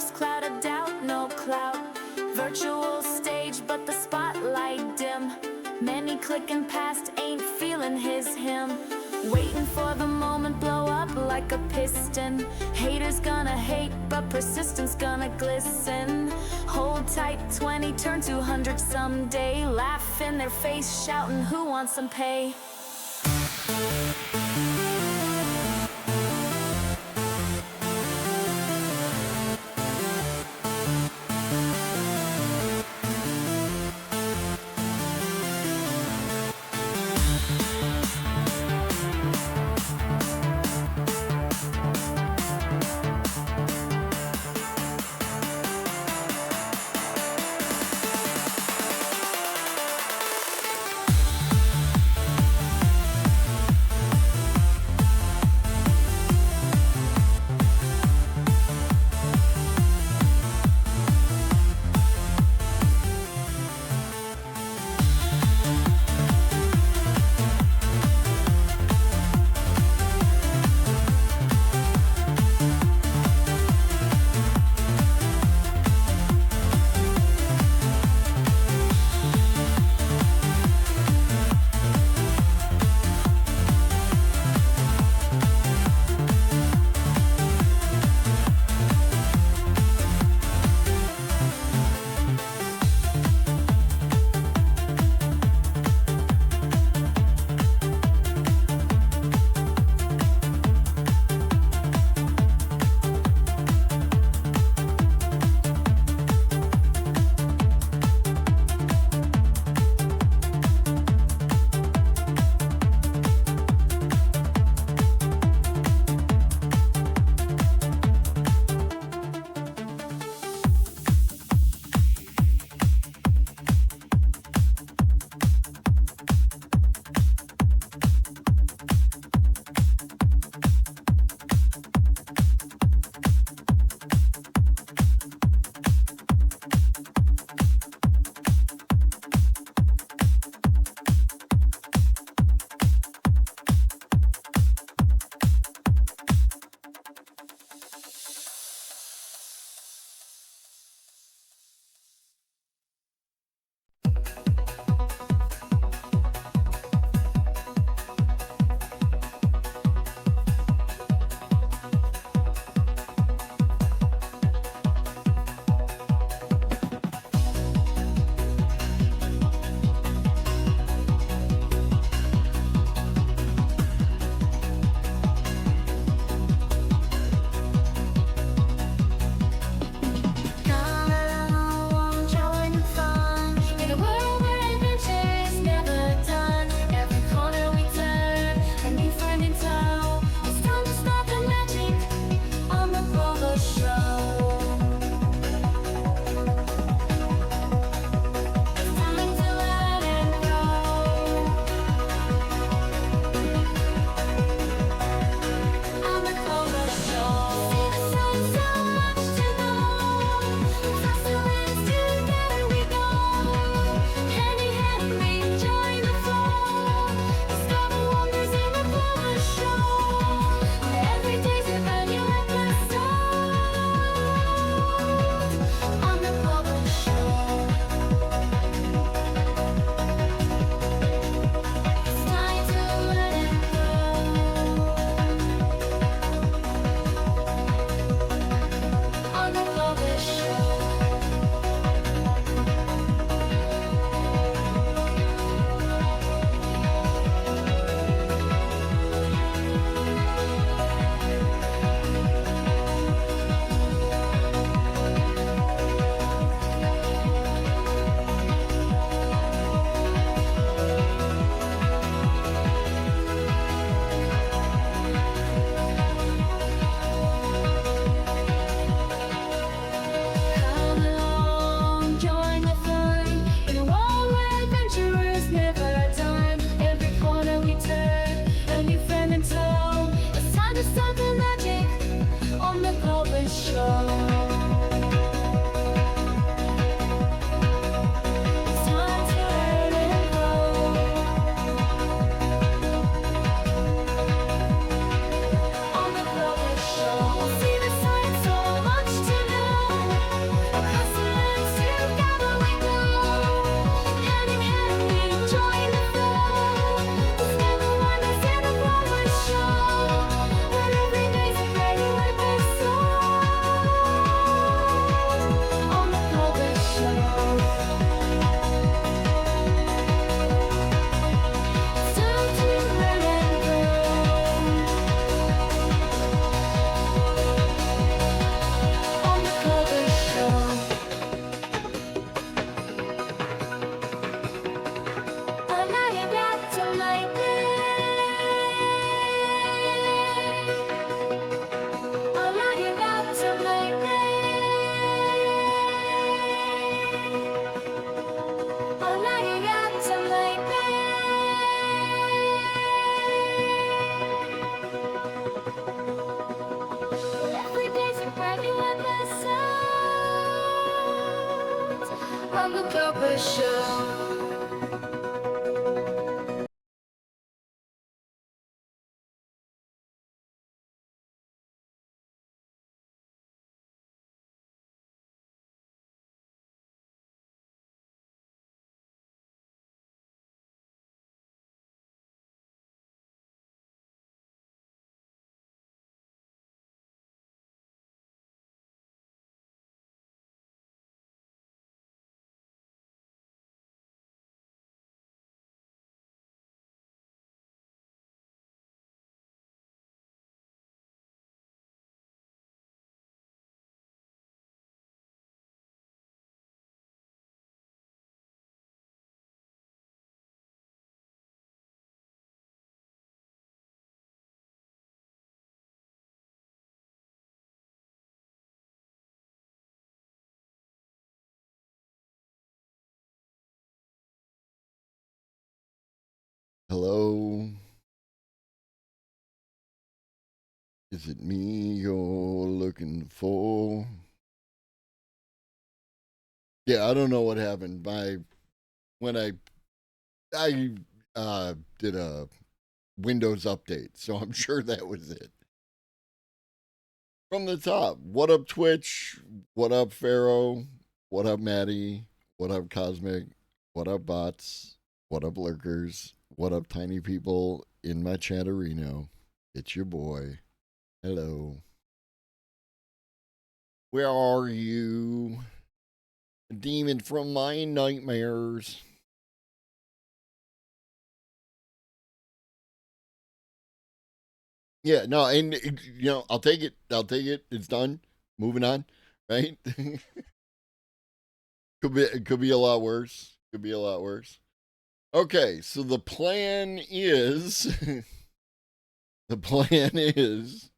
drops, cloud of doubt, no clout. Virtual stage, but the spotlight dim. Many clicking past, ain't feeling his hymn. Waiting for the moment, blow up like a piston. Haters gonna hate, but persistence gonna glisten. Hold tight, 20 turn to 100 someday. Laugh in their face, shouting, who wants some pay? on the Papa Show. Hello? Is it me you're looking for? Yeah, I don't know what happened. When I did a Windows update, so I'm sure that was it. From the top. What up, Twitch? What up, Pharaoh? What up, Maddie? What up, Cosmic? What up, bots? What up, lurkers? What up, tiny people in my chatterino? It's your boy. Hello. Where are you? Demon from my nightmares. Yeah, no, and I'll take it. I'll take it. It's done. Moving on, right? Could be a lot worse. Could be a lot worse. Okay, so the plan is the plan is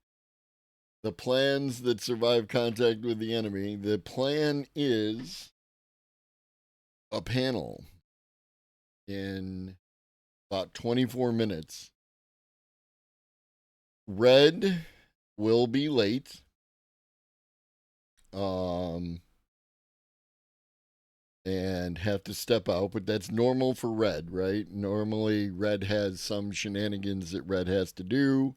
the plans that survive contact with the enemy. The plan is a panel in about 24 minutes. Red will be late. Um and have to step out, but that's normal for Red, right? Normally Red has some shenanigans that Red has to do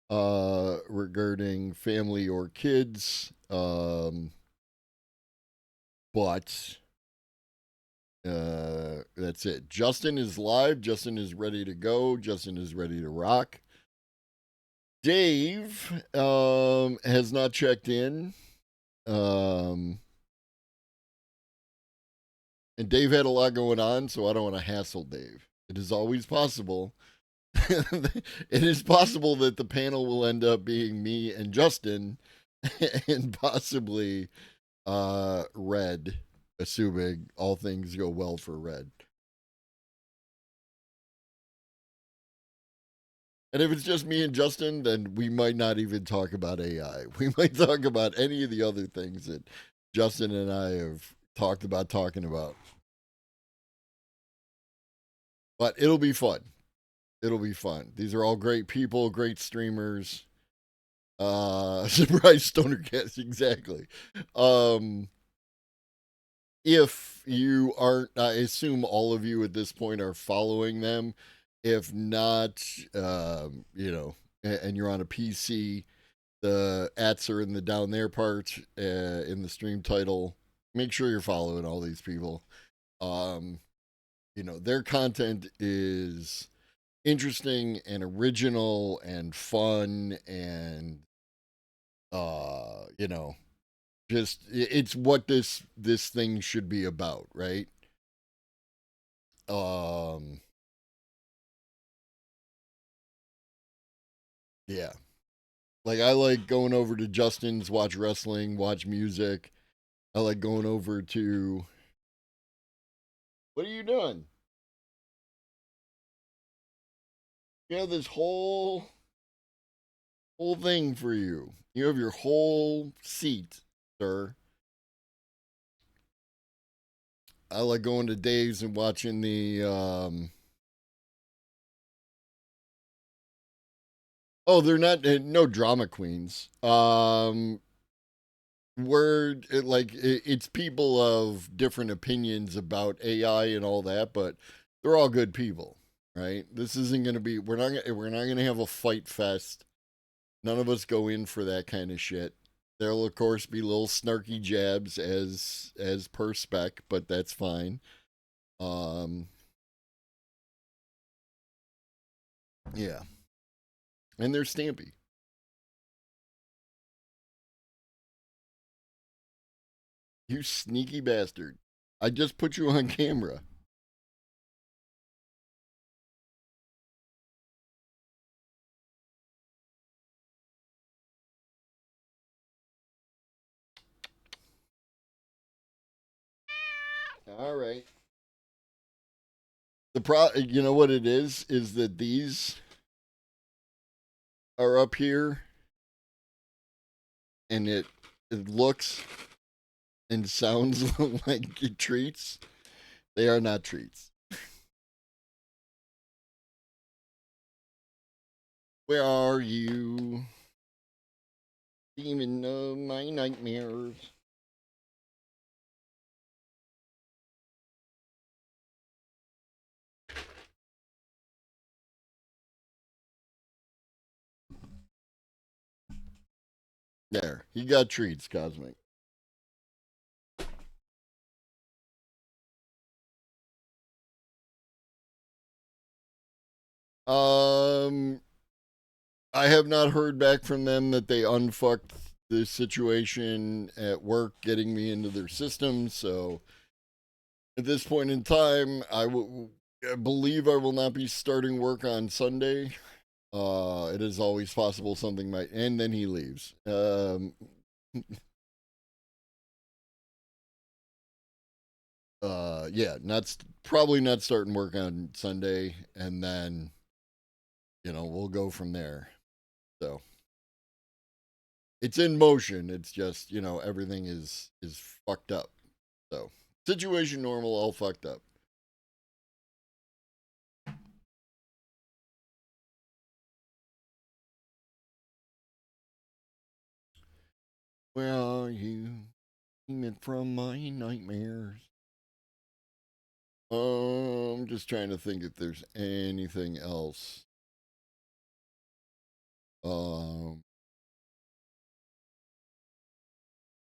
regarding family or kids. But that's it. Justin is live. Justin is ready to go. Justin is ready to rock. Dave has not checked in. And Dave had a lot going on, so I don't want to hassle Dave. It is always possible. It is possible that the panel will end up being me and Justin and possibly Red, assuming all things go well for Red. And if it's just me and Justin, then we might not even talk about AI. We might talk about any of the other things that Justin and I have talked about talking about. But it'll be fun. It'll be fun. These are all great people, great streamers. Surprise stoner cast, exactly. If you aren't, I assume all of you at this point are following them. If not, and you're on a PC, the ats are in the down there part in the stream title. Make sure you're following all these people. Their content is interesting and original and fun and just it's what this thing should be about, right? Um yeah. Like I like going over to Justin's, watch wrestling, watch music. I like going over to what are you doing? You have this whole thing for you. You have your whole seat, sir. I like going to Dave's and watching the oh, they're not no drama queens. it's people of different opinions about AI and all that, but they're all good people, right? This isn't going to be we're not going to have a fight fest. None of us go in for that kind of shit. There'll of course be little snarky jabs as per spec, but that's fine. Yeah. And they're Stampy. You sneaky bastard. I just put you on camera. All right. You know what it is that these are up here and it looks and sounds like treats. They are not treats. Where are you? Demon of my nightmares. There. He got treats, Cosmic. I have not heard back from them that they unfucked the situation at work getting me into their system, so at this point in time, I believe I will not be starting work on Sunday. It is always possible something might, and then he leaves. Yeah, probably not starting work on Sunday, and then we'll go from there. So it's in motion. It's just everything is fucked up. So situation normal, all fucked up. Where are you? Demon from my nightmares. I'm just trying to think if there's anything else.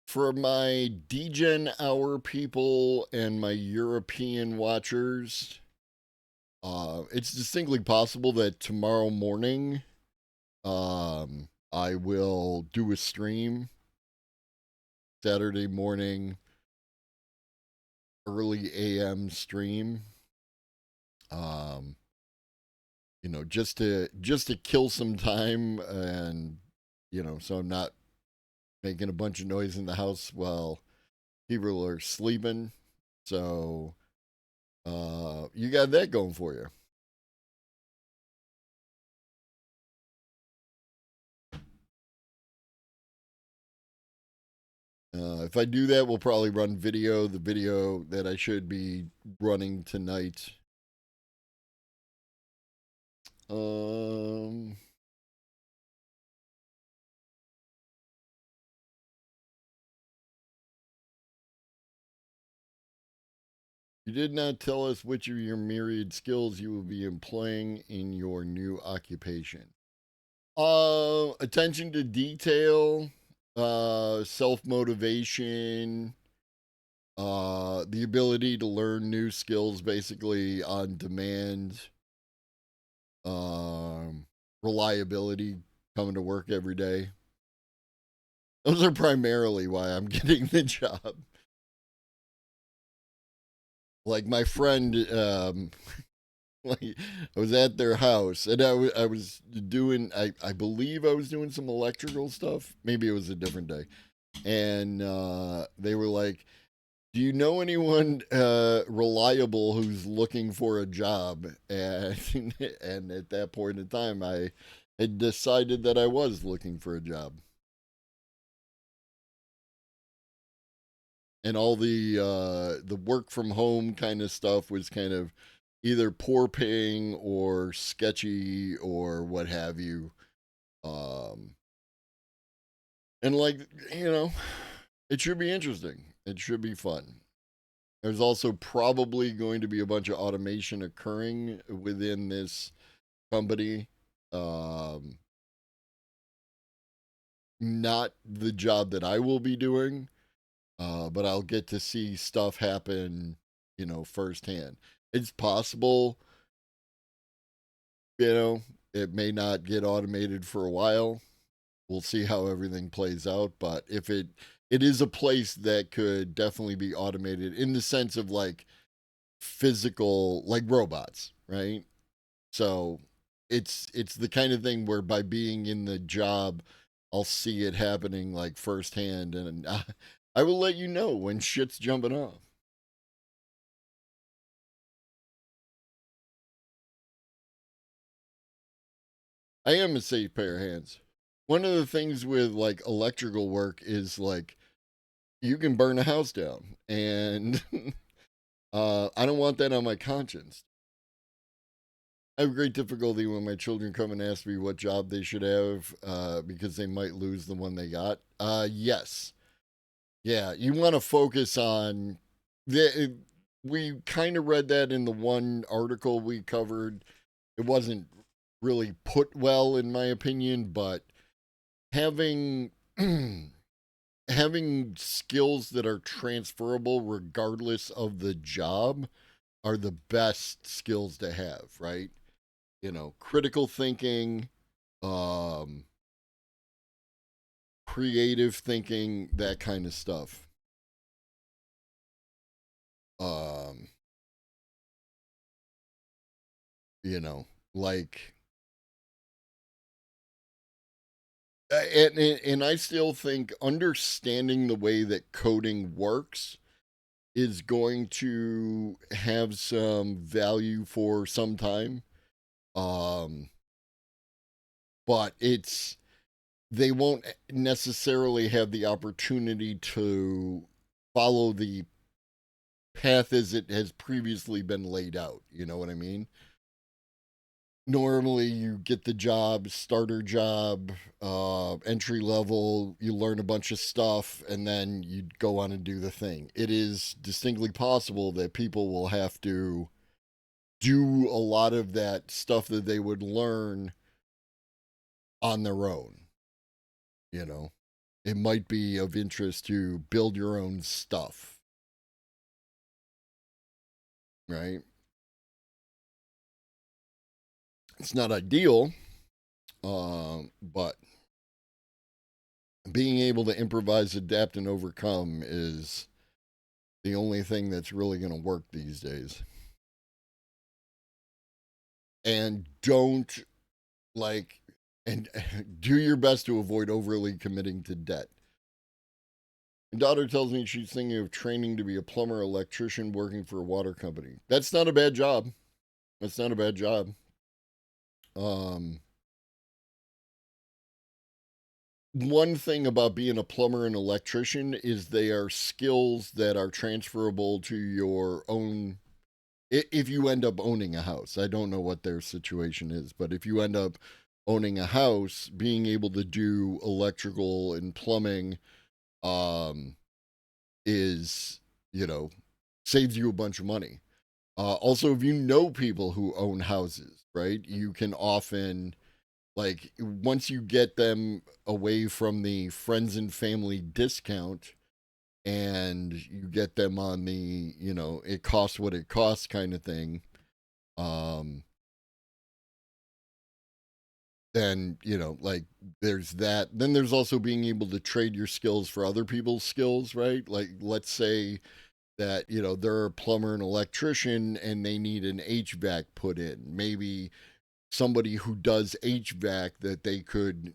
For my DGen Hour people and my European watchers, it's distinctly possible that tomorrow morning, I will do a stream. Saturday morning, early AM stream. Just to kill some time, and so I'm not making a bunch of noise in the house while people are sleeping. So you got that going for you. If I do that, we'll probably run video, the video that I should be running tonight. You did not tell us which of your myriad skills you will be employing in your new occupation. Attention to detail, self-motivation, the ability to learn new skills basically on demand, reliability, coming to work every day. Those are primarily why I'm getting the job. Like my friend, like I was at their house and I was doing, I believe I was doing some electrical stuff. Maybe it was a different day. And they were like, do you know anyone reliable who's looking for a job? And and at that point in time, I had decided that I was looking for a job. And all the work from home kind of stuff was kind of either poor paying or sketchy or what have you. And like, It should be interesting. It should be fun. There's also probably going to be a bunch of automation occurring within this company. Not the job that I will be doing, but I'll get to see stuff happen, firsthand. It's possible, it may not get automated for a while. We'll see how everything plays out, but if it is a place that could definitely be automated in the sense of like physical, like robots, right? So it's the kind of thing where by being in the job, I'll see it happening like firsthand, and I will let you know when shit's jumping off. I am a safe pair of hands. One of the things with like electrical work is like you can burn a house down, and I don't want that on my conscience. I have great difficulty when my children come and ask me what job they should have because they might lose the one they got. Yes. Yeah, you want to focus on we kind of read that in the one article we covered. It wasn't really put well in my opinion, but having having skills that are transferable regardless of the job are the best skills to have, right? Critical thinking, um, creative thinking, that kind of stuff. Um, like, and I still think understanding the way that coding works is going to have some value for some time. But they won't necessarily have the opportunity to follow the path as it has previously been laid out. You know what I mean? Normally, you get the job, starter job, entry level, you learn a bunch of stuff, and then you go on and do the thing. It is distinctly possible that people will have to do a lot of that stuff that they would learn on their own. You know, it might be of interest to build your own stuff, right? It's not ideal, but being able to improvise, adapt, and overcome is the only thing that's really going to work these days. And don't like, and do your best to avoid overly committing to debt. My daughter tells me she's thinking of training to be a plumber, electrician, working for a water company. That's not a bad job. That's not a bad job. Um, One thing about being a plumber and electrician is they are skills that are transferable to your own. If you end up owning a house, I don't know what their situation is, but if you end up owning a house, being able to do electrical and plumbing um, is, saves you a bunch of money. Also, if you know people who own houses, right, you can often like once you get them away from the friends and family discount and you get them on the it costs what it costs kind of thing, um then like there's that. Then there's also being able to trade your skills for other people's skills, right? Like let's say that they're a plumber and electrician and they need an HVAC put in. Maybe somebody who does HVAC that they could,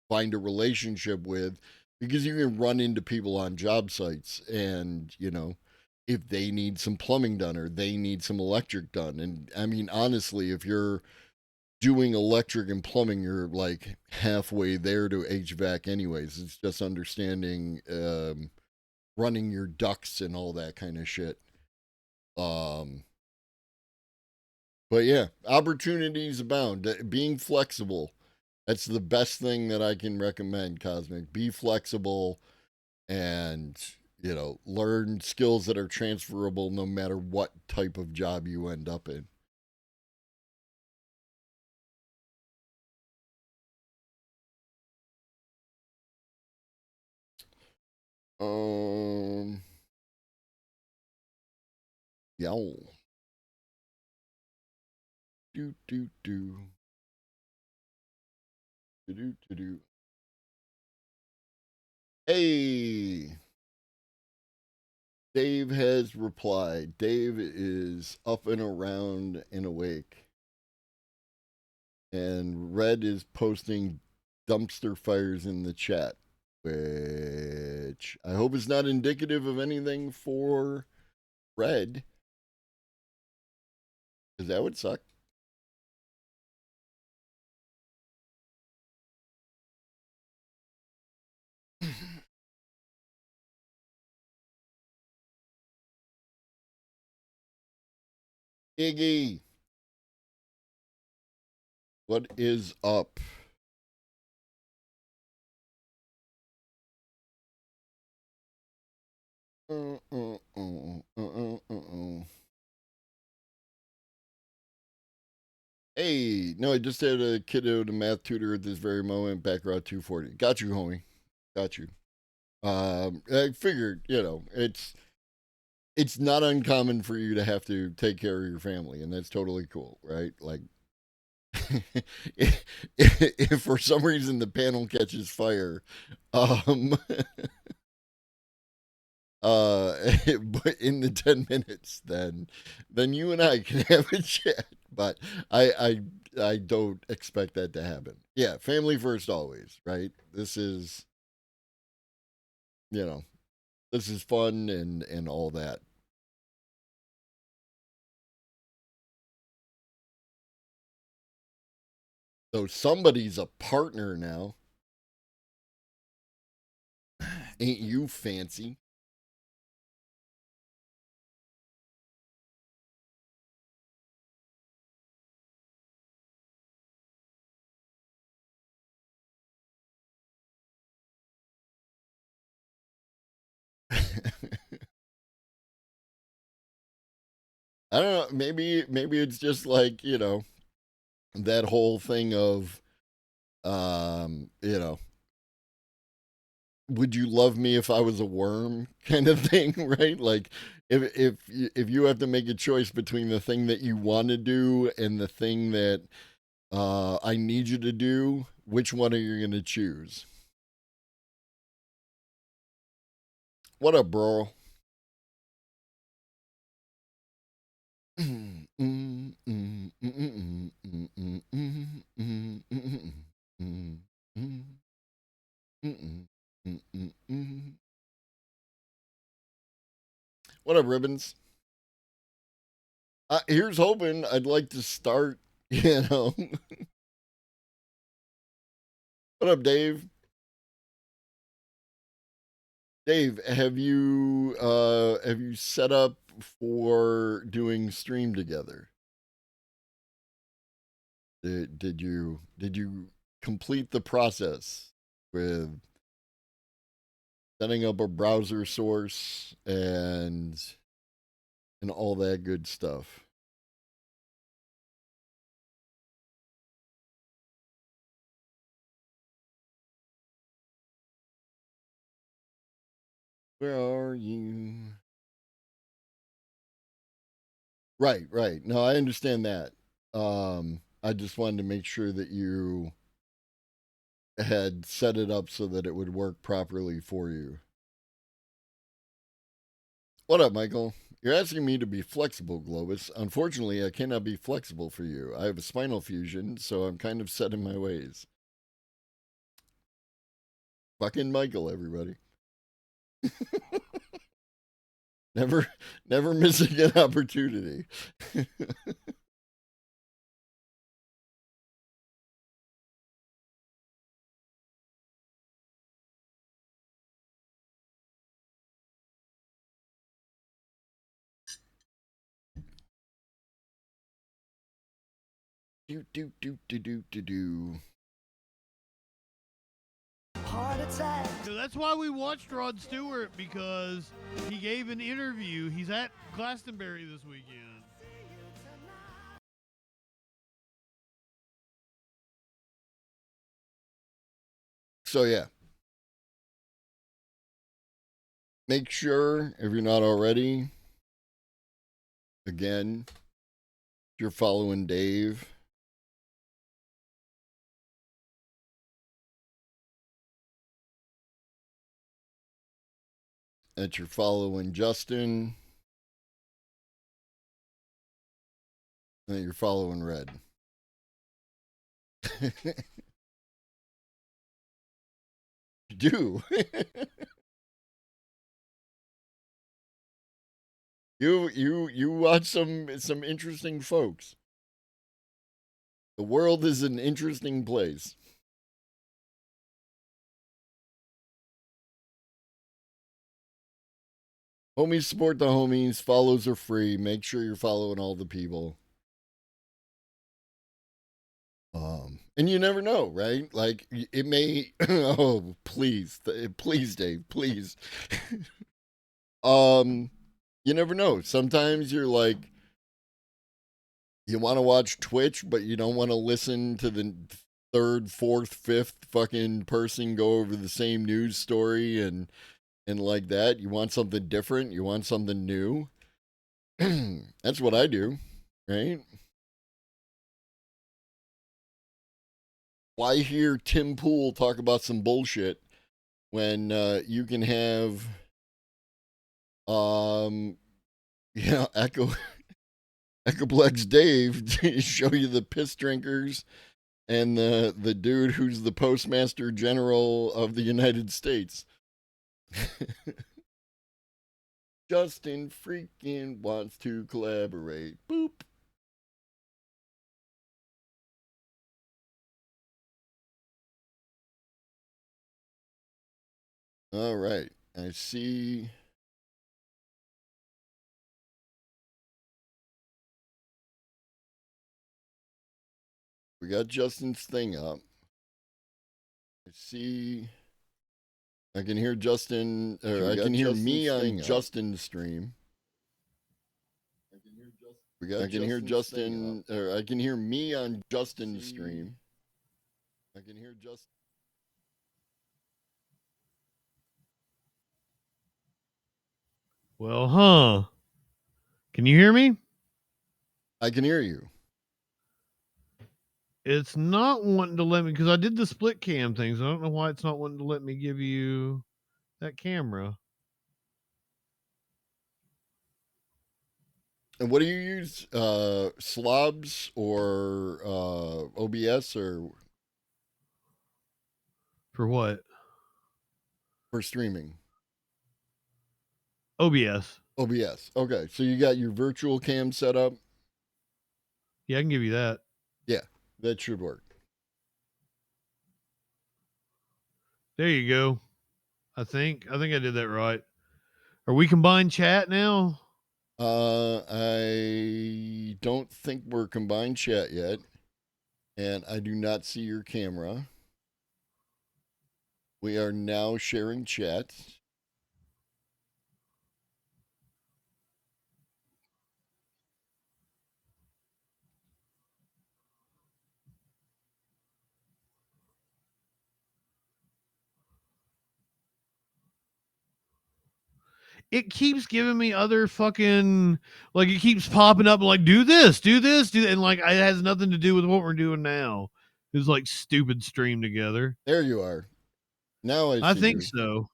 find a relationship with, because you can run into people on job sites and, if they need some plumbing done or they need some electric done. And I mean, honestly, if you're doing electric and plumbing, you're like halfway there to HVAC anyways. It's just understanding running your ducts and all that kind of shit. Um, But yeah, opportunities abound. Being flexible. That's the best thing that I can recommend, Cosmic. Be flexible and learn skills that are transferable no matter what type of job you end up in. Yeah. Do. Hey, Dave has replied. Dave is up and around and awake. And Red is posting dumpster fires in the chat, which I hope is not indicative of anything for Red, because that would suck. Iggy, what is up? Hey, no, I just had a kiddo to math tutor at this very moment. Back row 240. Got you, homie. Got you. I figured, it's not uncommon for you to have to take care of your family, and that's totally cool, right? Like, if for some reason the panel catches fire, um, but in the 10 minutes, then you and I can have a chat. But I don't expect that to happen. Yeah, family first always, right? This is you know this is fun and all that. So somebody's a partner now. Ain't you fancy? I don't know. Maybe it's just like that whole thing of um, you know, would you love me if I was a worm kind of thing, right? Like if you have to make a choice between the thing that you want to do and the thing that I need you to do, which one are you going to choose? What up, bro? What up, Ribbons? Here's hoping. I'd like to start, you know. What up, Dave? Dave, have you set up for doing stream together? Did you complete the process with setting up a browser source and all that good stuff? Where are you? Right, right. No, I understand that. I just wanted to make sure that you had set it up so that it would work properly for you. What up, Michael? You're asking me to be flexible, Globus. Unfortunately, I cannot be flexible for you. I have a spinal fusion, so I'm kind of set in my ways. Fucking Michael, everybody. never, never missing an opportunity. do. So that's why we watched Rod Stewart, because he gave an interview. He's at Glastonbury this weekend. So yeah. Make sure, if you're not already, again, if you're following Dave, that you're following Justin, and that you're following Red. You do. You watch some interesting folks. The world is an interesting place. Homies support the homies. Follows are free. Make sure you're following all the people. And you never know, right? Like it may. Oh, please, please, Dave, please. You never know. Sometimes you're like, you want to watch Twitch, but you don't want to listen to the third, fourth, fifth fucking person go over the same news story and like that. You want something different. You want something new. That's what I do, right? Why hear Tim Pool talk about some bullshit when you can have Echoplex Dave show you the piss drinkers and the dude who's the Postmaster General of the United States. Justin freaking wants to collaborate. Boop. All right. I see. We got Justin's thing up. I see. I can hear Justin, or I can hear me on Justin's stream. I can hear Justin, or I can hear me on Justin's stream. I can hear Justin. Well, huh? Can you hear me? I can hear you. It's not wanting to let me, because I did the split cam thing, so I don't know why it's not wanting to let me give you that camera. And what do you use? Slobs or OBS or For what? for streaming? OBS. OBS. Okay, so you got your virtual cam set up. Yeah, I can give you that. Yeah, that should work. There you go. I think I did that right. Are we combined chat now? I don't think we're combined chat yet, and I do not see your camera. We are now sharing chat. It keeps giving me other fucking, like, it keeps popping up and like, do this, and like it has nothing to do with what we're doing now. It's like stupid stream together. There you are. Now I see think you. so.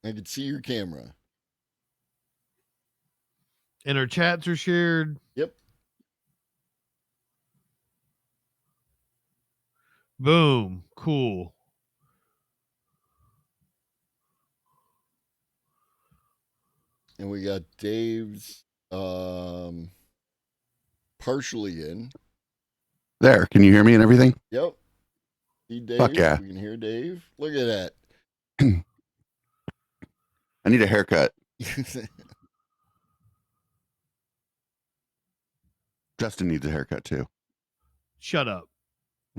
I can see your camera. And our chats are shared. Yep. Boom. Cool. And we got Dave's partially in. There, can you hear me and everything? Yep. See Dave? Fuck yeah. We can hear Dave. Look at that. I need a haircut. Justin needs a haircut too. Shut up.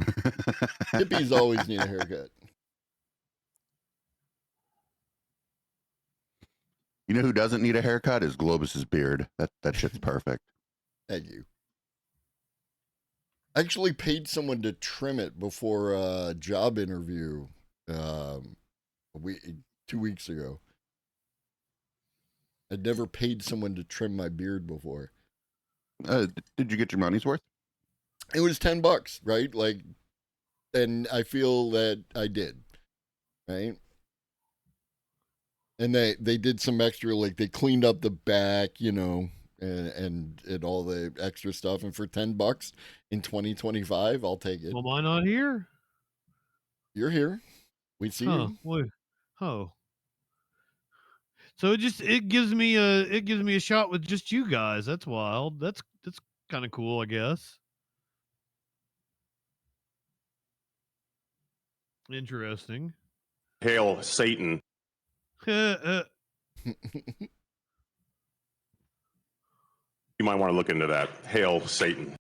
Hippies always need a haircut. You know who doesn't need a haircut is Globus's beard. That shit's perfect. Thank you. I actually paid someone to trim it before a job interview 2 weeks ago. I'd never paid someone to trim my beard before. Did you get your money's worth? It was $10, right? Like, and I feel that I did, right? And they did some extra, like they cleaned up the back, you know, and all the extra stuff. And for $10 in 2025, I'll take it. Well, am I not here? You're here. We see Huh? you. Wait. Oh. So it gives me a shot with just you guys. That's wild. That's kind of cool, I guess. Interesting. Hail Satan. Uh, You might want to look into that. Hail Satan.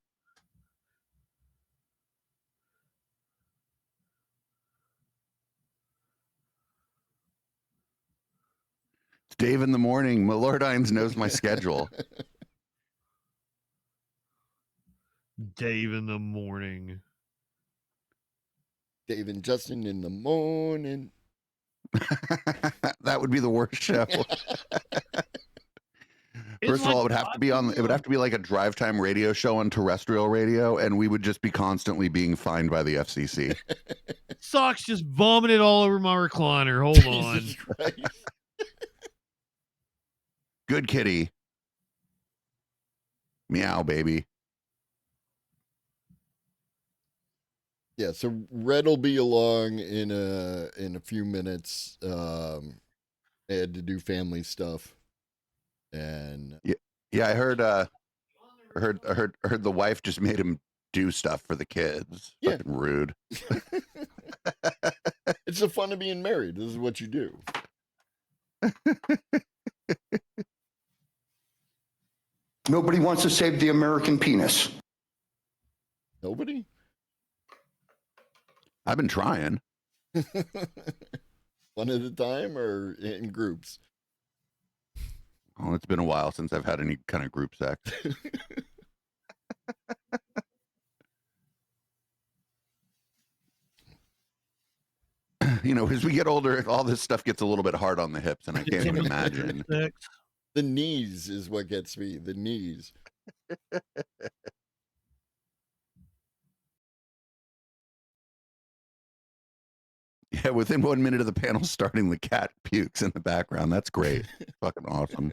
It's Dave in the morning. Milordines knows my schedule. Dave in the morning. Dave and Justin in the morning. That would be the worst show. First of all, it would have to be on. It would have to be like a drive time radio show on terrestrial radio, and we would just be constantly being fined by the FCC. Socks just vomited all over my recliner. Hold on. Jesus Christ. Good kitty. Meow, baby. Yeah, so Red will be along in a few minutes. I had to do family stuff, and Yeah, I heard the wife just made him do stuff for the kids. Yeah. Fucking rude. it's the fun of being married. This is what you do. Nobody wants to save the American penis. Nobody. I've been trying. One at a time or in groups? Oh, it's been a while since I've had any kind of group sex. You know, as we get older, all this stuff gets a little bit hard on the hips, and I can't even imagine. The knees is what gets me. The knees. Yeah, within 1 minute of the panel starting, the cat pukes in the background. That's great. Fucking awesome.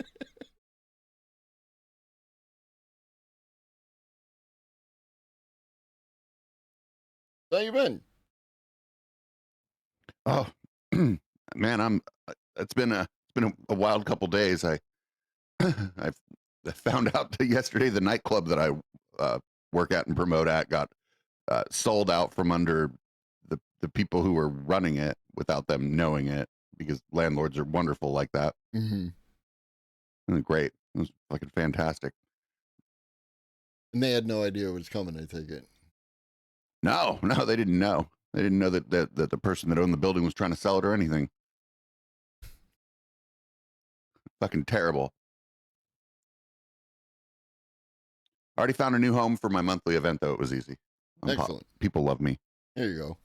How you been? Oh, man, it's been a wild couple days. I found out yesterday the nightclub that I work at and promote at got sold out from under the people who were running it without them knowing it, because landlords are wonderful like that. Mm-hmm. It was great. It was fucking fantastic. And they had no idea it was coming, I take it. No, they didn't know. They didn't know that the person that owned the building was trying to sell it or anything. Fucking terrible. I already found a new home for my monthly event, though. It was easy. Excellent. People love me. There you go.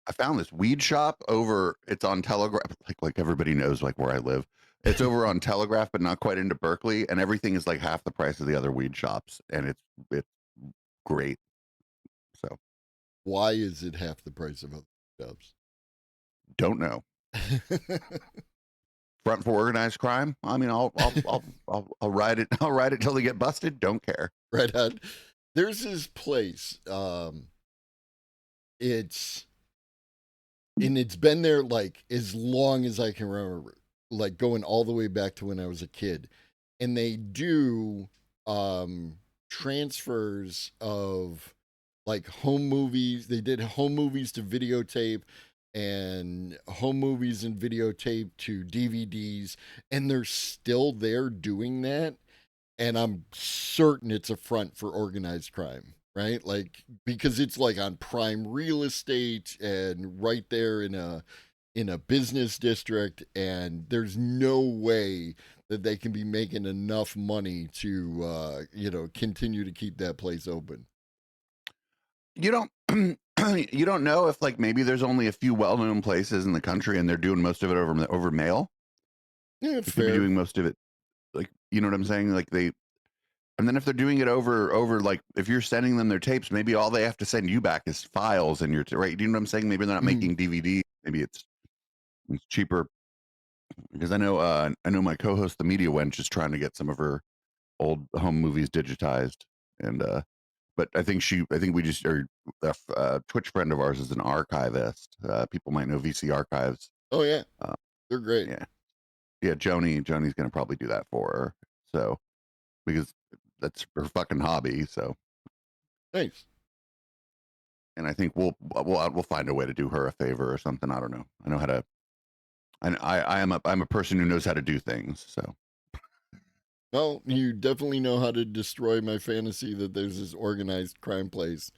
I found this weed shop over. It's on Telegraph. Like everybody knows, like where I live. It's over on Telegraph, but not quite into Berkeley, and everything is like half the price of the other weed shops, and it's great. So, why is it half the price of other shops? Don't know. Front for organized crime. I mean, I'll ride it. I'll ride it till they get busted. Don't care. Right on. There's this place. It's been there like as long as I can remember, like going all the way back to when I was a kid. And they do transfers of like home movies. They did home movies to videotape and home movies and videotape to DVDs, and they're still there doing that. and I'm certain it's a front for organized crime, right? Like, because it's like on prime real estate and right there in a business district, and there's no way that they can be making enough money to continue to keep that place open. You don't you don't know if like maybe there's only a few well-known places in the country and they're doing most of it over mail. Yeah, They could be fair. doing most of it, like, you know what I'm saying? Like and then if they're doing it over like if you're sending them their tapes, maybe all they have to send you back is files and right. Do you know what I'm saying? Maybe they're not Mhm. making DVD. Maybe it's cheaper. Because I know my co-host, the Media Wench, is trying to get some of her old home movies digitized, and but I think we just a Twitch friend of ours is an archivist. People might know VC Archives. Oh yeah, Uh, they're great. Yeah, Joni's gonna probably do that for her. So because that's her fucking hobby. So Nice. and I think we'll find a way to do her a favor or something. I don't know. I know how to. I'm a person who knows how to do things. So Well, you definitely know how to destroy my fantasy that there's this organized crime place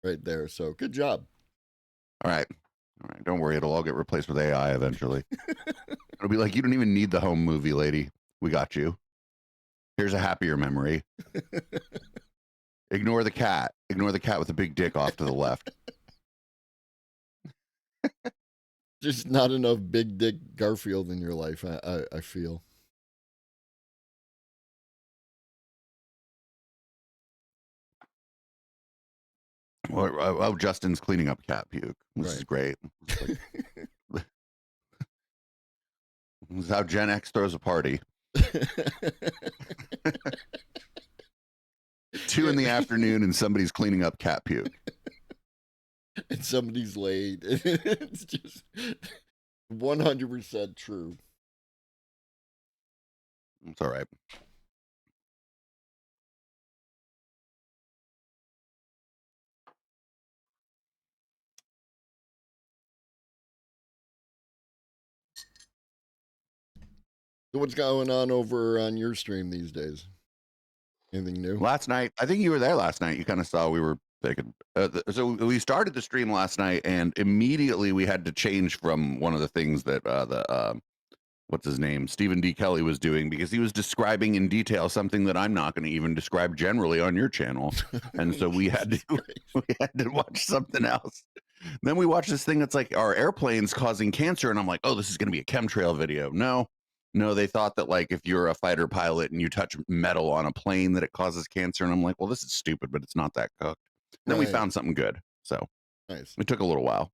right there. So good job. all right. Don't worry, it'll all get replaced with AI eventually. It'll be like, you don't even need the home movie, lady. We got you. Here's a happier memory. Ignore the cat. Ignore the cat with a big dick off to the left. Just not enough big dick Garfield in your life, I feel. Oh, Justin's cleaning up cat puke. This is great. This is how Gen X throws a party. 2 in the afternoon and somebody's cleaning up cat puke. And somebody's late. It's just 100% true. It's all right. So what's going on over on your stream these days? Anything new? Last night, I think you were there last night. You kind of saw we were thinking. So we started the stream last night, and immediately we had to change from one of the things that what's his name, Stephen D. Kelly was doing, because he was describing in detail something that I'm not going to even describe generally on your channel, and so we had to watch something else. Then we watched this thing that's like, our airplanes causing cancer, and I'm like, oh, this is going to be a chemtrail video. No, they thought that like if you're a fighter pilot and you touch metal on a plane that it causes cancer, and I'm like, well, this is stupid, but it's not that cooked. Then we found something good, so nice. It took a little while.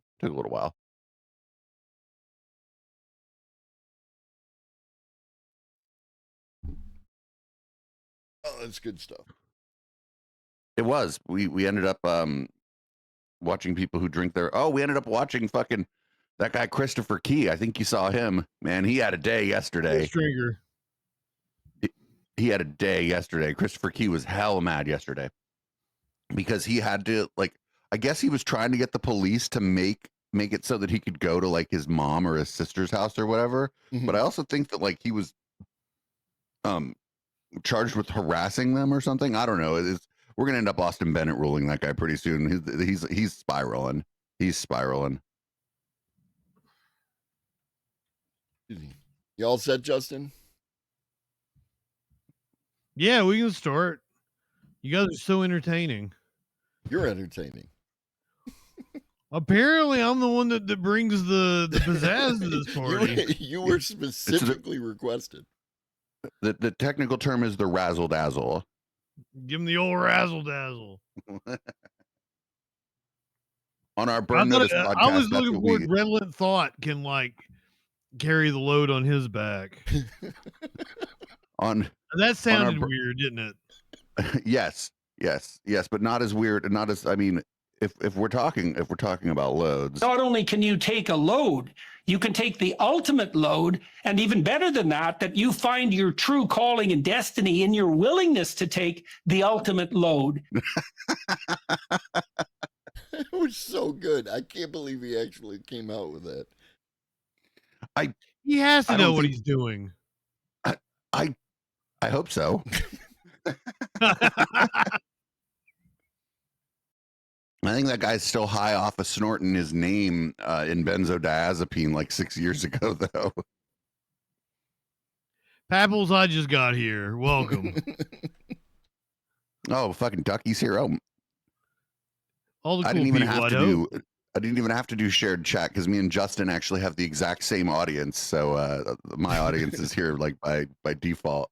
Oh, that's good stuff. It was. We ended up watching people who drink their. Oh, we ended up watching fucking that guy Christopher Key. I think you saw him. Man, he had a day yesterday. Stringer. He had a day yesterday. Christopher Key was hella mad yesterday because he had to, like, I guess he was trying to get the police to make it so that he could go to like his mom or his sister's house or whatever. Mhm. But I also think that like he was charged with harassing them or something. I don't know. We're gonna end up Austin Bennett ruling that guy pretty soon. He's spiraling. He's spiraling. You all set, Justin? Yeah, we can start. You guys are so entertaining. You're entertaining. Apparently, I'm the one that brings the pizzazz to this party. You were specifically requested. The technical term is the razzle dazzle. Give him the old razzle dazzle. On our Burn Notice podcast, I was looking for Redolent Thought can like carry the load on his back. That sounded weird, didn't it? Yes, but not as weird, and not as, I mean, if we're talking about loads. Not only can you take a load, you can take the ultimate load, and even better than that you find your true calling and destiny in your willingness to take the ultimate load. It was so good. I can't believe he actually came out with that. He has to know what he's doing. I hope so. I think that guy's still high off of snorting his name in benzodiazepine like 6 years ago, though. Papples, I just got here. Welcome. Oh, fucking Ducky's here. Oh, All the cool I didn't even people. have to do. I didn't even have to do shared chat because me and Justin actually have the exact same audience. So my audience is here like by default.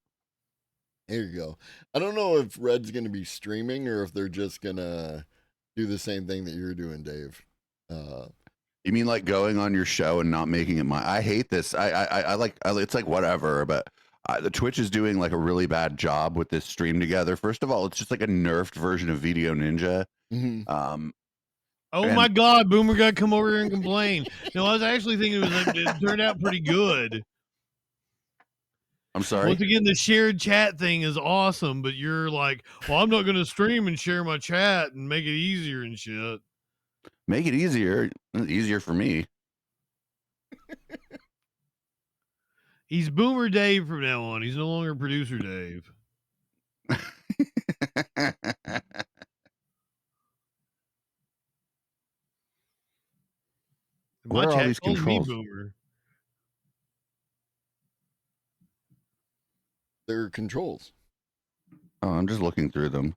There you go. I don't know if Red's going to be streaming or if they're just going to do the same thing that you're doing, Dave. You mean like going on your show and not making it I hate this. I like it's like whatever, but the Twitch is doing like a really bad job with this stream together. First of all, it's just like a nerfed version of Video Ninja. Mhm. Oh my God, Boomer got to come over here and complain. No, I was actually thinking it turned out pretty good. I'm sorry. Once again, the shared chat thing is awesome, but you're like, well, I'm not going to stream and share my chat and make it easier and shit. Make it easier. Easier for me. He's Boomer Dave from now on. He's no longer Producer Dave. What are all these calls me controls? Boomer. They're controls. Oh, I'm just looking through them.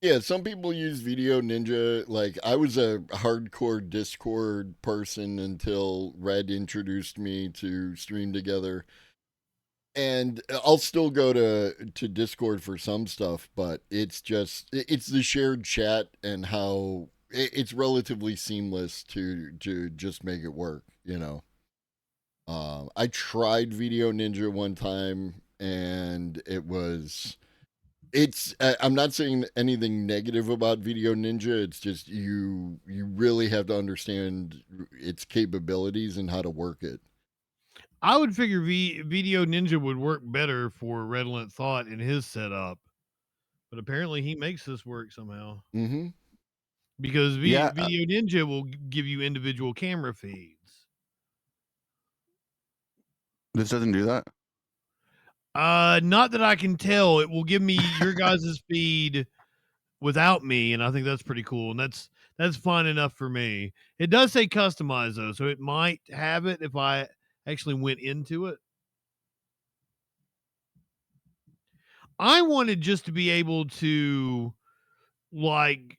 Yeah, some people use Video Ninja. Like, I was a hardcore Discord person until Red introduced me to Stream Together. And I'll still go to Discord for some stuff, but it's the shared chat and how it's relatively seamless to just make it work, you know. I tried Video Ninja one time and I'm not saying anything negative about Video Ninja. It's just you really have to understand its capabilities and how to work it. I would figure Video Ninja would work better for Redolent Thought in his setup, but apparently he makes this work somehow. Mm-hmm. Because Video Ninja will give you individual camera feeds. This doesn't do that? Not that I can tell. It will give me your guys' feed without me, and I think that's pretty cool. And that's fine enough for me. It does say customize though, so it might have it if I actually went into it. I wanted just to be able to, like,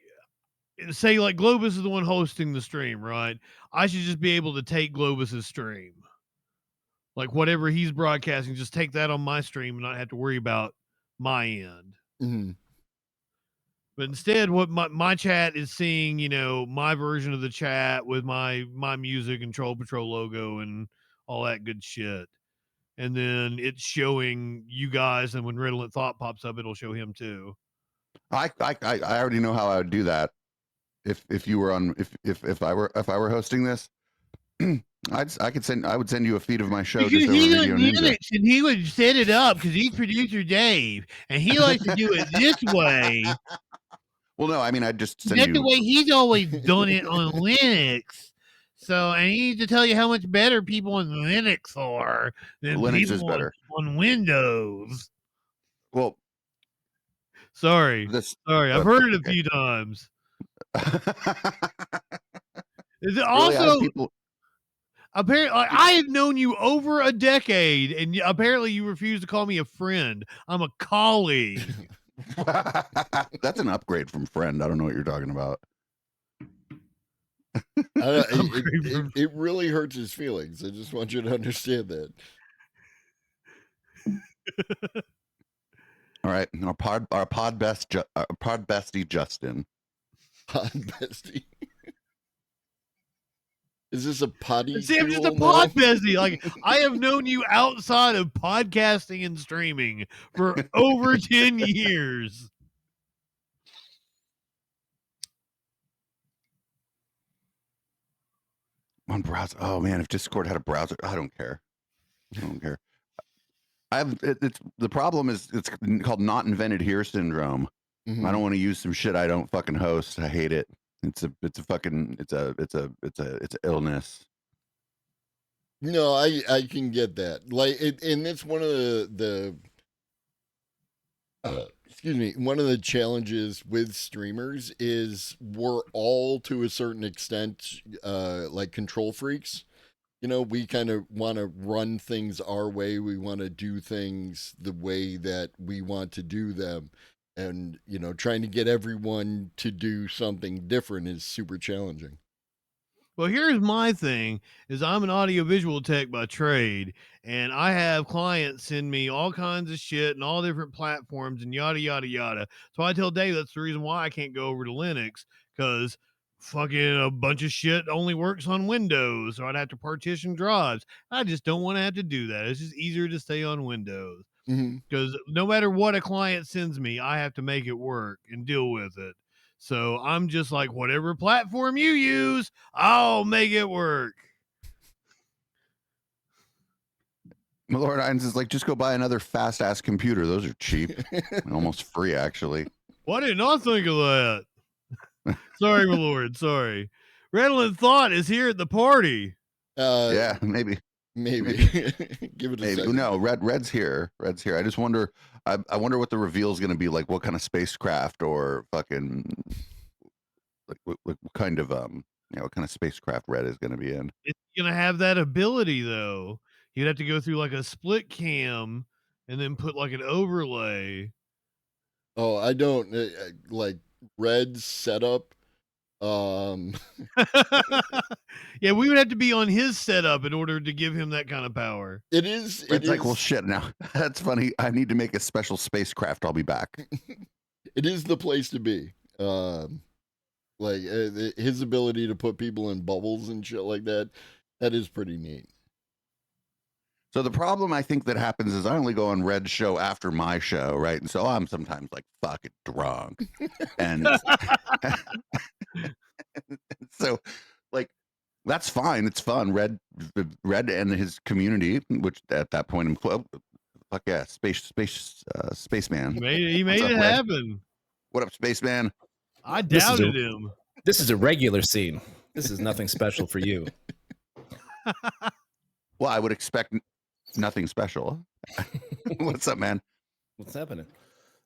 say, like, Globus is the one hosting the stream, right? I should just be able to take Globus's stream. Like, whatever he's broadcasting, just take that on my stream and not have to worry about my end. Mm-hmm. But instead, what my chat is seeing, you know, my version of the chat with my music and Troll Patrol logo and all that good shit. And then it's showing you guys, and when Redolent Thought pops up, it'll show him too. I already know how I would do that. If you were on if I were hosting this, I would send you a feed of my show. Because just over he's Video on Ninja. Linux and he would set it up because he's producer Dave and he likes to do it this way. Well, no, I mean, I'd just send That's you. the way he's always done it on Linux. So, and he needs to tell you how much better people on Linux are than Linux people is better on Windows. Well, sorry, I've heard it a few times. Is it also apparently I have known you over a decade, and apparently you refuse to call me a friend. I'm a colleague. That's an upgrade from friend. I don't know what you're talking about. It really hurts his feelings. I just want you to understand that. All right, our pod bestie Justin. Pod bestie. Is this a potty? See, I'm just a pod bestie. Like, I have known you outside of podcasting and streaming for over 10 years. On browser. Oh man, if Discord had a browser, I don't care. I don't care. It's the problem is it's called not invented here syndrome. Mm-hmm. I don't want to use some shit I don't fucking host. I hate it. It's a fucking it's a illness. No, I can get that. Like it, and it's one of the excuse me, one of the challenges with streamers is we're all to a certain extent like control freaks. You know, we kind of want to run things our way. We want to do things the way that we want to do them. And, you know, trying to get everyone to do something different is super challenging. Well, here's my thing is I'm an audiovisual tech by trade, and I have clients send me all kinds of shit and all different platforms and yada yada yada. So I tell Dave that's the reason why I can't go over to Linux, because fucking a bunch of shit only works on Windows, so I'd have to partition drives. I just don't want to have to do that. It's just easier to stay on Windows, because no matter what a client sends me, I have to make it work and deal with it. So I'm just like, whatever platform you use, I'll make it work. My Lord Hines is like, just go buy another fast ass computer. Those are cheap, and almost free actually. Why did not think of that? Sorry, my lord. Sorry. Redolent Thought is here at the party. Yeah, maybe. Give it a Maybe. second. No, Red's here. Red's here. I just wonder. I wonder what the reveal is going to be like. What kind of spacecraft or fucking like what kind of what kind of spacecraft Red is going to be in? It's gonna have that ability though. You'd have to go through like a split cam and then put like an overlay. Oh, I don't like Red's setup. Yeah, we would have to be on his setup in order to give him that kind of power. It is. Red's It like, is. well, shit. Now that's funny. I need to make a special spacecraft. I'll be back. It is the place to be. Like his ability to put people in bubbles and shit like that. That is pretty neat. So the problem I think that happens is I only go on Red's show after my show, right? And so I'm sometimes like fucking drunk, and so like that's fine. It's fun. Red and his community, which at that point, fuck yeah, spaceman. He made up, it Red? happen. What up, spaceman? I This is a- doubted him. This is a regular scene. This is nothing special for you. Well, I would expect nothing special. What's up, man? What's happening?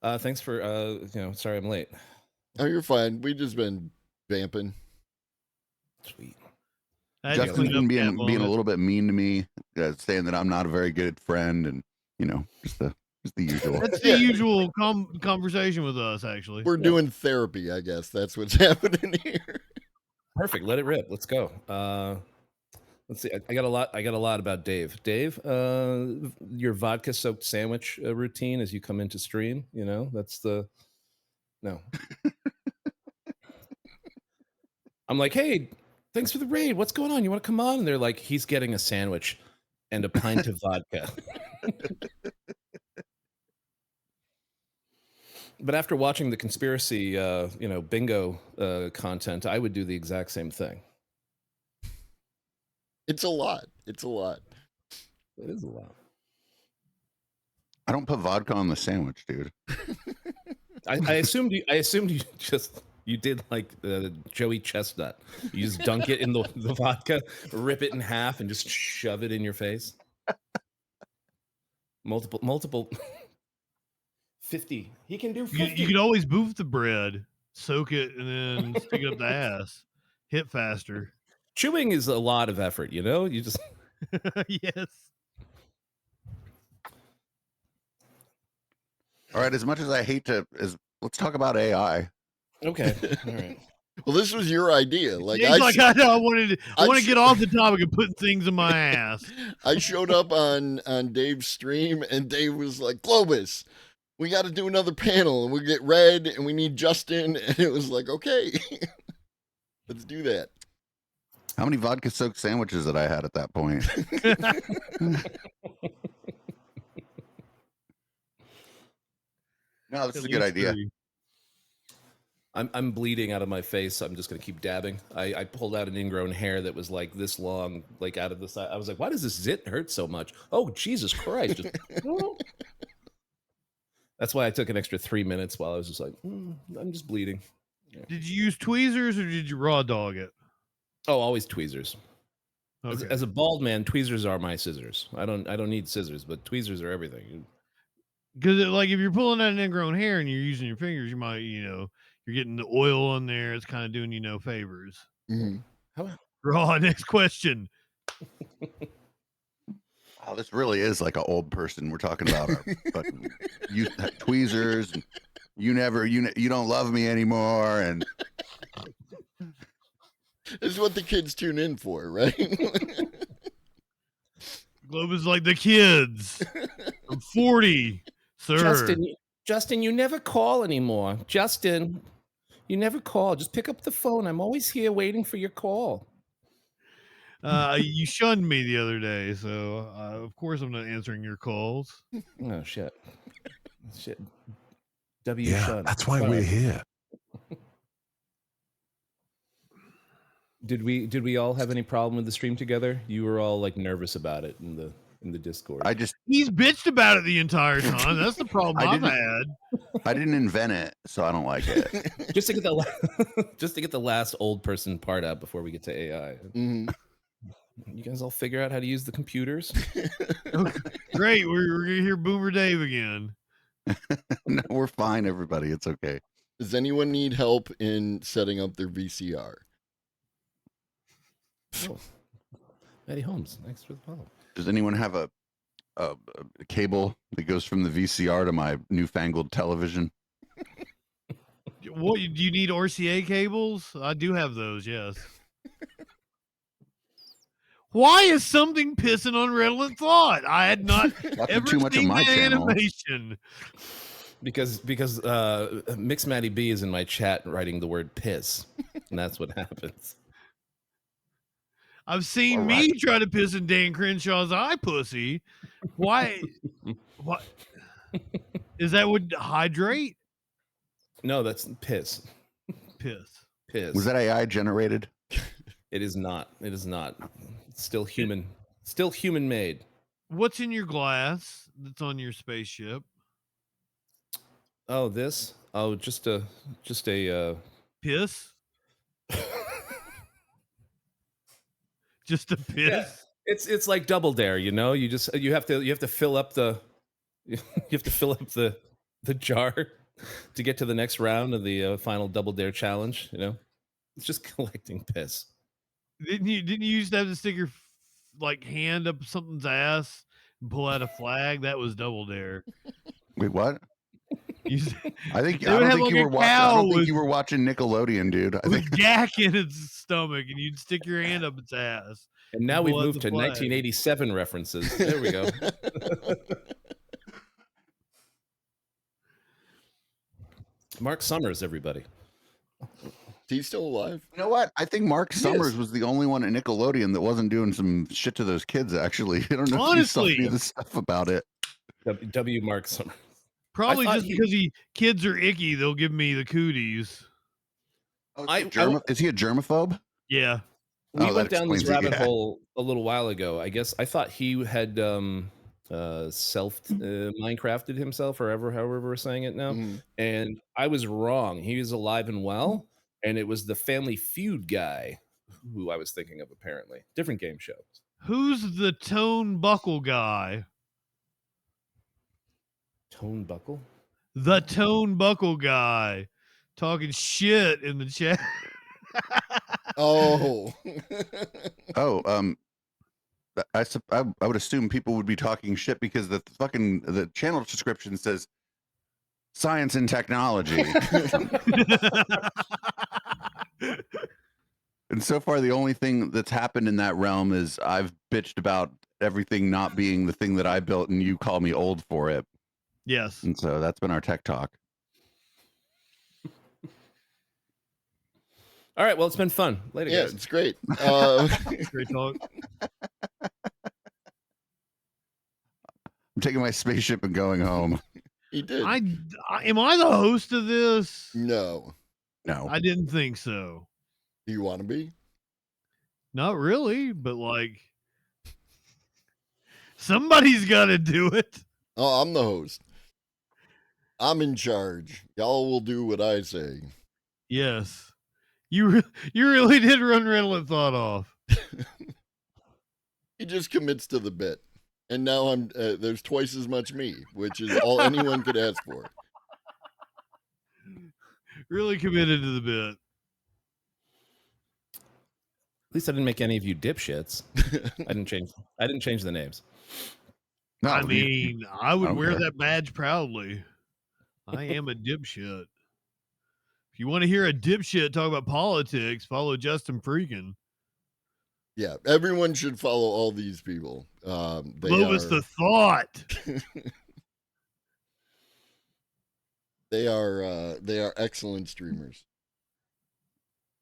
Thanks for sorry I'm late. Oh, you're fine. We just been vamping. Sweet. I had to Justin's clean up been that being a vomit. little bit mean to me, saying that I'm not a very good friend, and just the usual. That's the usual conversation with us, actually. We're doing therapy, I guess. That's what's happening here. Perfect. Let it rip. Let's go. Let's see. I got a lot about Dave. Dave, your vodka soaked sandwich routine as you come into stream. That's the no. I'm like, hey, thanks for the raid. What's going on? You want to come on? And they're like, he's getting a sandwich and a pint of vodka. But after watching the conspiracy, bingo content, I would do the exact same thing. It's a lot. It's a lot. It is a lot. I don't put vodka on the sandwich, dude. I assumed you did like Joey Chestnut. You just dunk it in the vodka, rip it in half, and just shove it in your face. Multiple. 50. He can do 50. You could always boof the bread, soak it, and then stick it up the ass. Hit faster. Chewing is a lot of effort, you just Yes. All right, as much as I hate let's talk about AI. Okay. All right. Well, this was your idea. Like He's like, I know. I want to get off the topic of putting things in my ass. I showed up on Dave's stream, and Dave was like, Globus, we got to do another panel, and we get Red, and we need Justin, and it was like, okay, let's do that. How many vodka soaked sandwiches that I had at that point? No, this is a good idea. I'm bleeding out of my face, so I'm just gonna keep dabbing. I pulled out an ingrown hair that was like this long, like out of the side. I was like, why does this zit hurt so much? Oh, Jesus Christ. That's why I took an extra 3 minutes while I was just like, I'm just bleeding. Yeah. Did you use tweezers or did you raw dog it? Oh, always tweezers. Okay. As a bald man, tweezers are my scissors. I don't need scissors, but tweezers are everything. Because like if you're pulling out an ingrown hair and you're using your fingers, you might, you're getting the oil on there. It's kind of doing you no favors. Mm-hmm. Raw. Next question. Oh, this really is like an old person we're talking about. Our fucking tweezers. And you don't love me anymore. And This is what the kids tune in for, right? Globus is like the kids. I'm 40, sir. Justin, you never call anymore. Justin, you never call. Just pick up the phone. I'm always here waiting for your call. You shunned me the other day, so of course I'm not answering your calls. Oh shit. Shun. That's why we're here. Did we all have any problem with the stream together? You were all like nervous about it in the Discord. He's bitched about it the entire time. That's the problem I've had. I didn't invent it, so I don't like it. just to get the last old person part out before we get to AI. Mm-hmm. You guys all figure out how to use the computers? Okay. Great. We're gonna hear Boomer Dave again. No, we're fine, everybody. It's okay. Does anyone need help in setting up their VCR? Oh. Eddie Holmes, thanks for the follow. Does anyone have a cable that goes from the VCR to my newfangled television? What do you need? RCA cables? I do have those. Yes. Why is something pissing on Redolent Thought? I had not ever too much seen of my that channel. animation. Because Mix Matty B is in my chat writing the word piss, and that's what happens. I've seen me try to piss in Dan Crenshaw's eye pussy. Why? What? Is that what hydrate? No, that's piss. Piss. Piss. Was that AI generated? It is not. It is not. It's still human. Still human made. What's in your glass that's on your spaceship? Oh, this? Oh, just a piss? Just a piss? Yeah. It's like Double Dare, you know? You have to fill up the the jar to get to the next round of the final Double Dare challenge, you know? It's just collecting piss. Didn't you used to have to stick your hand up something's ass and pull out a flag? That was Double Dare. Wait, what? I don't think you were watching Nickelodeon, dude. I think gack in its stomach, and you'd stick your hand up its ass. And now we've moved to 1987 references. There we go. Mark Summers, everybody. He's still alive. You know what? I think Mark Summers was the only one at Nickelodeon that wasn't doing some shit to those kids. Actually, I don't know if you saw any of the stuff about it. W. Mark Summers. Probably just because kids are icky, they'll give me the cooties. Oh, is he a germaphobe? Yeah. We went down this rabbit hole a little while ago. I guess I thought he had Minecrafted himself, or however we're saying it now. Mm-hmm. And I was wrong. He was alive and well, and it was the Family Feud guy who I was thinking of, apparently. Different game show. Who's the Tone Buckle guy? Tone Buckle? The Tone Buckle guy. Talking shit in the chat. Oh. I would assume people would be talking shit because the channel description says science and technology. And so far, the only thing that's happened in that realm is I've bitched about everything not being the thing that I built, and you call me old for it. Yes. And so that's been our tech talk. All right. Well, it's been fun. Later, yeah, guys. It's great. Great talk. I'm taking my spaceship and going home. He did. Am I the host of this? No. I didn't think so. Do you want to be? Not really, but somebody's got to do it. Oh, I'm the host. I'm in charge. Y'all will do what I say. Yes. You really did run Redolent Thought off. He just commits to the bit, and now I'm there's twice as much me, which is all anyone could ask for. Really committed to the bit. At least I didn't make any of you dipshits. I didn't change the names. No, I mean, I would wear okay. that badge proudly. I am a dipshit. If you want to hear a dipshit talk about politics, follow Justin Freakin. Yeah, everyone should follow all these people. Globus the Thought. They are excellent streamers,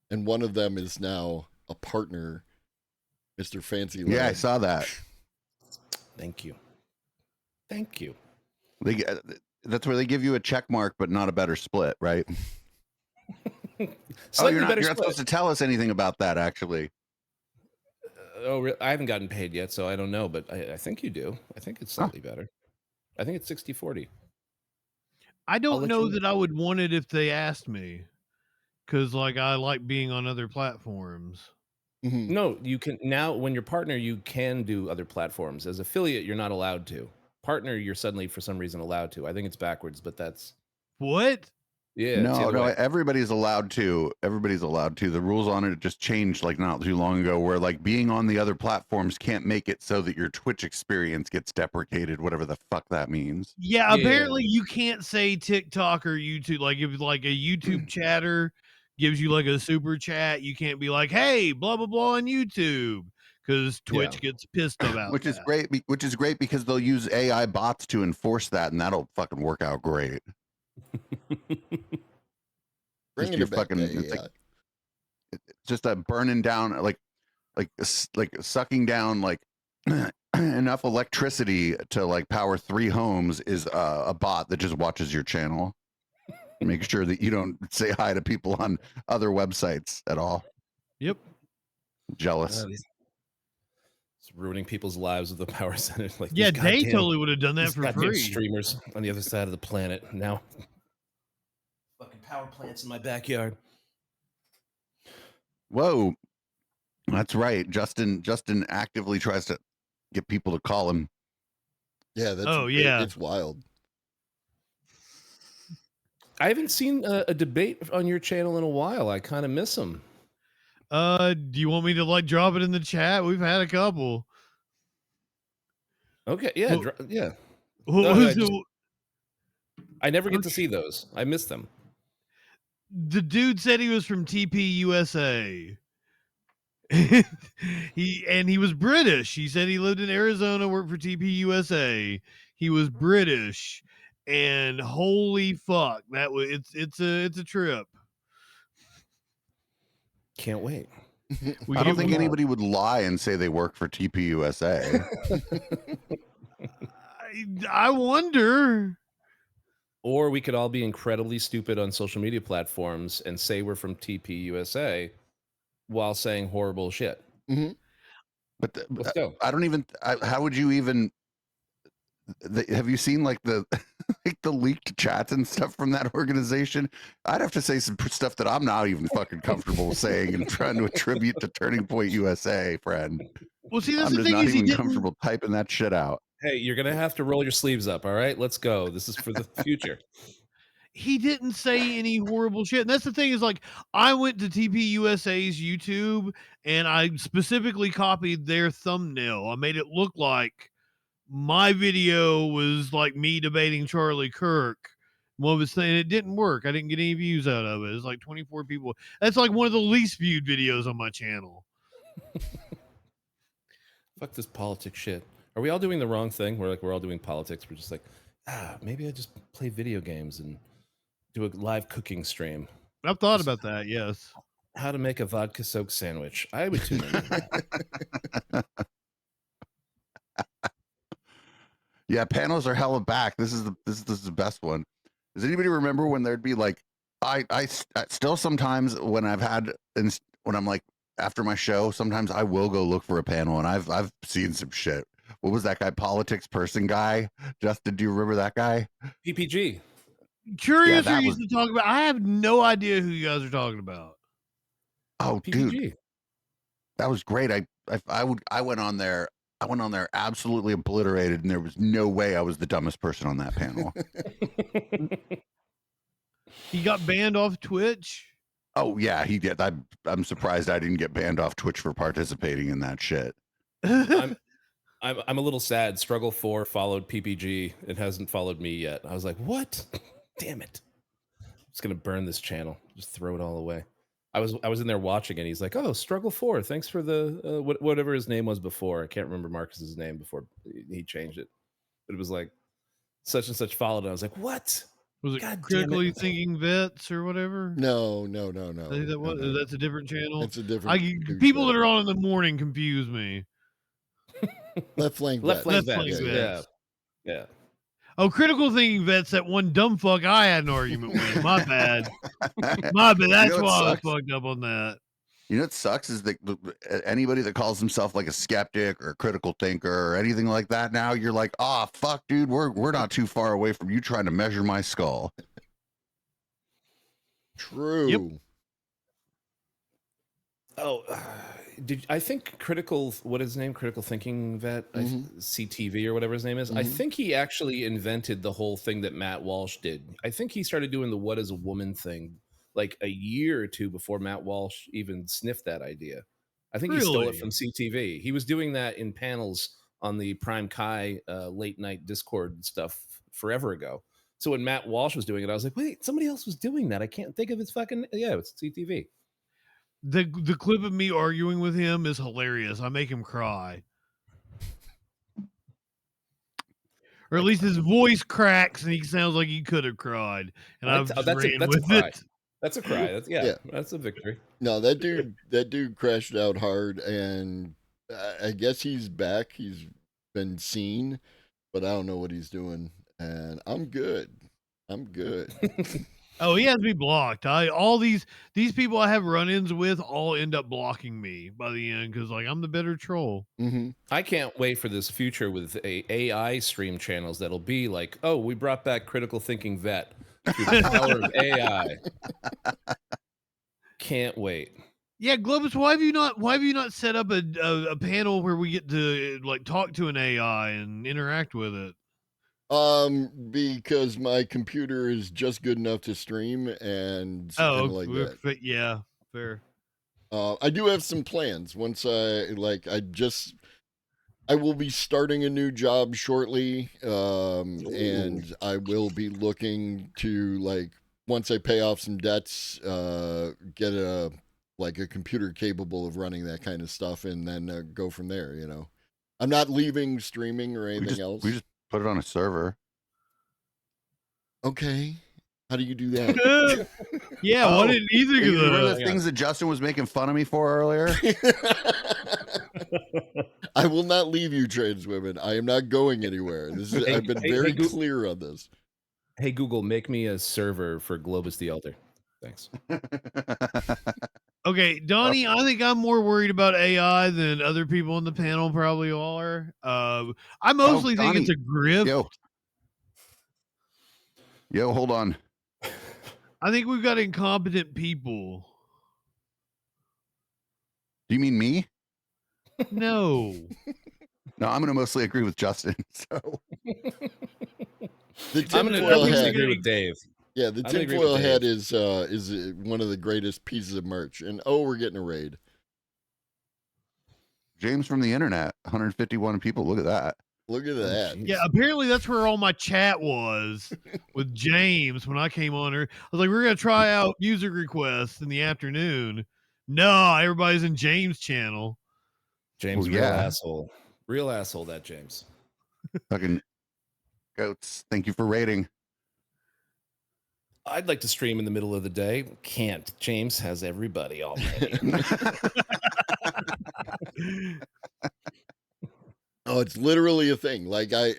and one of them is now a partner, Mr. Fancy. Yeah, I Lad. saw that. Thank you. That's where they give you a check mark, but not a better split, right? Slightly you're not better split. supposed to tell us anything about that, actually. I haven't gotten paid yet, so I don't know, but I think you do. I think it's slightly better. I think it's 60-40. I don't let know you know. that I would want it if they asked me, because like I like being on other platforms. Mhm. No, you can now. When you're partner, you can do other platforms. As affiliate, you're not allowed to. Partner, you're suddenly for some reason allowed to. I think it's backwards, but that's What? yeah. it's the No, other way. everybody's allowed to. Everybody's allowed to. The rules on it just changed like not too long ago, where like being on the other platforms can't make it so that your Twitch experience gets deprecated, whatever the fuck that means. Yeah, Yeah. apparently you can't say TikTok or YouTube. Like if like a YouTube chatter gives you like a super chat, you can't be like, "Hey, blah blah blah" on YouTube, because Twitch gets pissed about Which is that. great. Which is great because they'll use AI bots to enforce that, and that'll fucking work out great. Bringing your it back to fucking- it's AI. It's just a burning down, like sucking down like enough electricity to like power 3 homes is a bot that just watches your channel. Make sure that you don't say hi to people on other websites at all. Yep. Jealous. It's ruining people's lives with the power center. Like Yeah, these they goddamn- totally would have done that these for goddamn free. streamers on the other side of the planet. Now, fucking power plants in my backyard. Whoa, that's right. Justin actively tries to get people to call him. Yeah, that's Oh, yeah. it's wild. I haven't seen a debate on your channel in a while. I kind of miss them. Do you want me to like drop it in the chat? We've had a couple. Okay, yeah, Well- yeah. What No, was I just- it? I never get to see those. I miss them. The dude said he was from TP USA. he was British. He said he lived in Arizona, worked for TP USA. He was British, and holy fuck, that was it's a trip. Can't wait. We I don't give think him- anybody would lie and say they work for TPUSA. I wonder. Or we could all be incredibly stupid on social media platforms and say we're from TP USA while saying horrible shit. But Let's go. I don't even. How would you even? Have you seen like the like the leaked chats and stuff from that organization? I'd have to say some stuff that I'm not even fucking comfortable saying and trying to attribute to Turning Point USA, friend. Well, see, that's I'm the just thing not is he even didn't. comfortable typing that shit out. Hey, you're gonna have to roll your sleeves up. All right, let's go. This is for the future. He didn't say any horrible shit. And that's the thing is like I went to TPUSA's YouTube and I specifically copied their thumbnail. I made it look like my video was like me debating Charlie Kirk. One was saying it didn't work. I didn't get any views out of it. It's like 24 people. That's like one of the least viewed videos on my channel. Fuck this politics shit. Are we all doing the wrong thing? We're all doing politics. We're just like, maybe I just play video games and do a live cooking stream. I've thought about that. Yes. How to make a vodka soaked sandwich. I would tune in. Yeah, panels are hella back. This is the best one. Does anybody remember when there'd be like, I still sometimes when I've had when I'm like after my show, sometimes I will go look for a panel and I've seen some shit. What was that guy? Politics person guy? Justin, do you remember that guy? PPG. Curious that used to talk about. I have no idea who you guys are talking about. Oh, PPG. dude, that was great. I went on there I went on there absolutely obliterated, and there was no way I was the dumbest person on that panel. He got banned off Twitch. Oh yeah, he did. I'm surprised I didn't get banned off Twitch for participating in that shit. I'm a little sad. Struggle 4 followed PPG. It hasn't followed me yet. I was like, what? Damn it. I'm just gonna burn this channel. Just throw it all away. I was in there watching and he's like, oh, Struggle 4, thanks for the whatever his name was before. I can't remember Marcus's name before he changed it. But it was like such and such followed. And I was like, what? Was it God damn it. Critically Thinking Vets or whatever? No. I think that's a different channel. It's a different. People that are on in the morning confuse me. Left flank. Left vets. flank Left vets. flank Yeah. vets. Yeah. Oh, Critical Thinking Vets, that one dumb fuck I had an argument with. My bad. My bad. That's what why I was sucks? fucked up on that. You know what sucks is that anybody that calls himself like a skeptic or a critical thinker or anything like that, now you're like, oh fuck, dude, we're not too far away from you trying to measure my skull. True. Yep. Oh, I think what is his name? Critical Thinking Vet, CTV or whatever his name is. I think he actually invented the whole thing that Matt Walsh did. I think he started doing the "What is a woman" thing like a year or two before Matt Walsh even sniffed that idea. I think he stole it Really? from CTV. He was doing that in panels on the Prime Kai late night Discord stuff forever ago. So when Matt Walsh was doing it, I was like, wait, somebody else was doing that. I can't think of his fucking, yeah, it's CTV. The clip of me arguing with him is hilarious. I make him cry. Or at least his voice cracks and he sounds like he could have cried. And I've just ran with cry. it. That's a cry. Yeah. That's a victory. No, that dude crashed out hard, and I guess he's back. He's been seen, but I don't know what he's doing. And I'm good. Oh, he has me blocked. All these people I have run-ins with all end up blocking me by the end because like I'm the better troll. I can't wait for this future with AI stream channels that'll be like, oh, we brought back Critical Thinking Vet through the power of AI. Can't wait. Yeah, Globus, why have you not set up a panel where we get to like talk to an AI and interact with it? Because my computer is just good enough to stream and like that. Yeah, fair. I do have some plans. Once I will be starting a new job shortly, and I will be looking to like once I pay off some debts, get a computer capable of running that kind of stuff, and then go from there. You know, I'm not leaving streaming or anything else. We just put it on a server. Okay. How do you do that? Yeah, what did you think of Remember the things that Justin was making fun of me for earlier? I will not leave you, trans women. I am not going anywhere. I've been very clear on this. Hey, Google, make me a server for Globus the Elder. Thanks. Okay, Donnie, I think I'm more worried about AI than other people on the panel probably are. I mostly think it's a grift. Yo, hold on. I think we've got incompetent people. Do you mean me? No. No, I'm going to mostly agree with Justin. So the I'm going to agree with Dave. Yeah, the tinfoil hat is one of the greatest pieces of merch. And we're getting a raid. James from the internet, 151 people. Look at that. Look at that. Yeah, apparently that's where all my chat was with James when I came on her. I was like, we're going to try out music requests in the afternoon. No, everybody's in James' channel. James, real asshole. Real asshole, that James. Fucking goats. Thank you for rating. I'd like to stream in the middle of the day. Can't. James has everybody already. Oh, it's literally a thing. Like I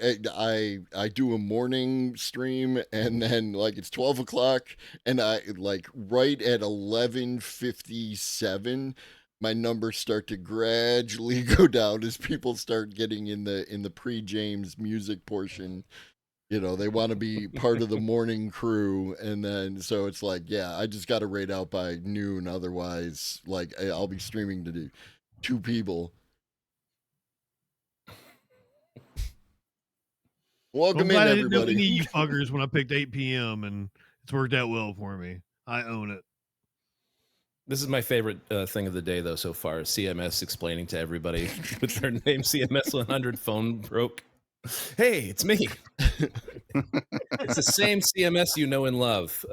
do a morning stream, and then like it's 12 o'clock, and I like right at 11:57, my numbers start to gradually go down as people start getting in the pre-James music portion. You know, they want to be part of the morning crew, and then so it's like, yeah, I just got to raid out by noon, otherwise, like I'll be streaming to 2 people. Welcome I'm in, glad I didn't know any of everybody. you fuckers when I picked 8 p.m. and it's worked out well for me. I own it. This is my favorite thing of the day, though, so far. CMS explaining to everybody with their name CMS 100 phone broke. Hey, it's me. It's the same CMS you know and love.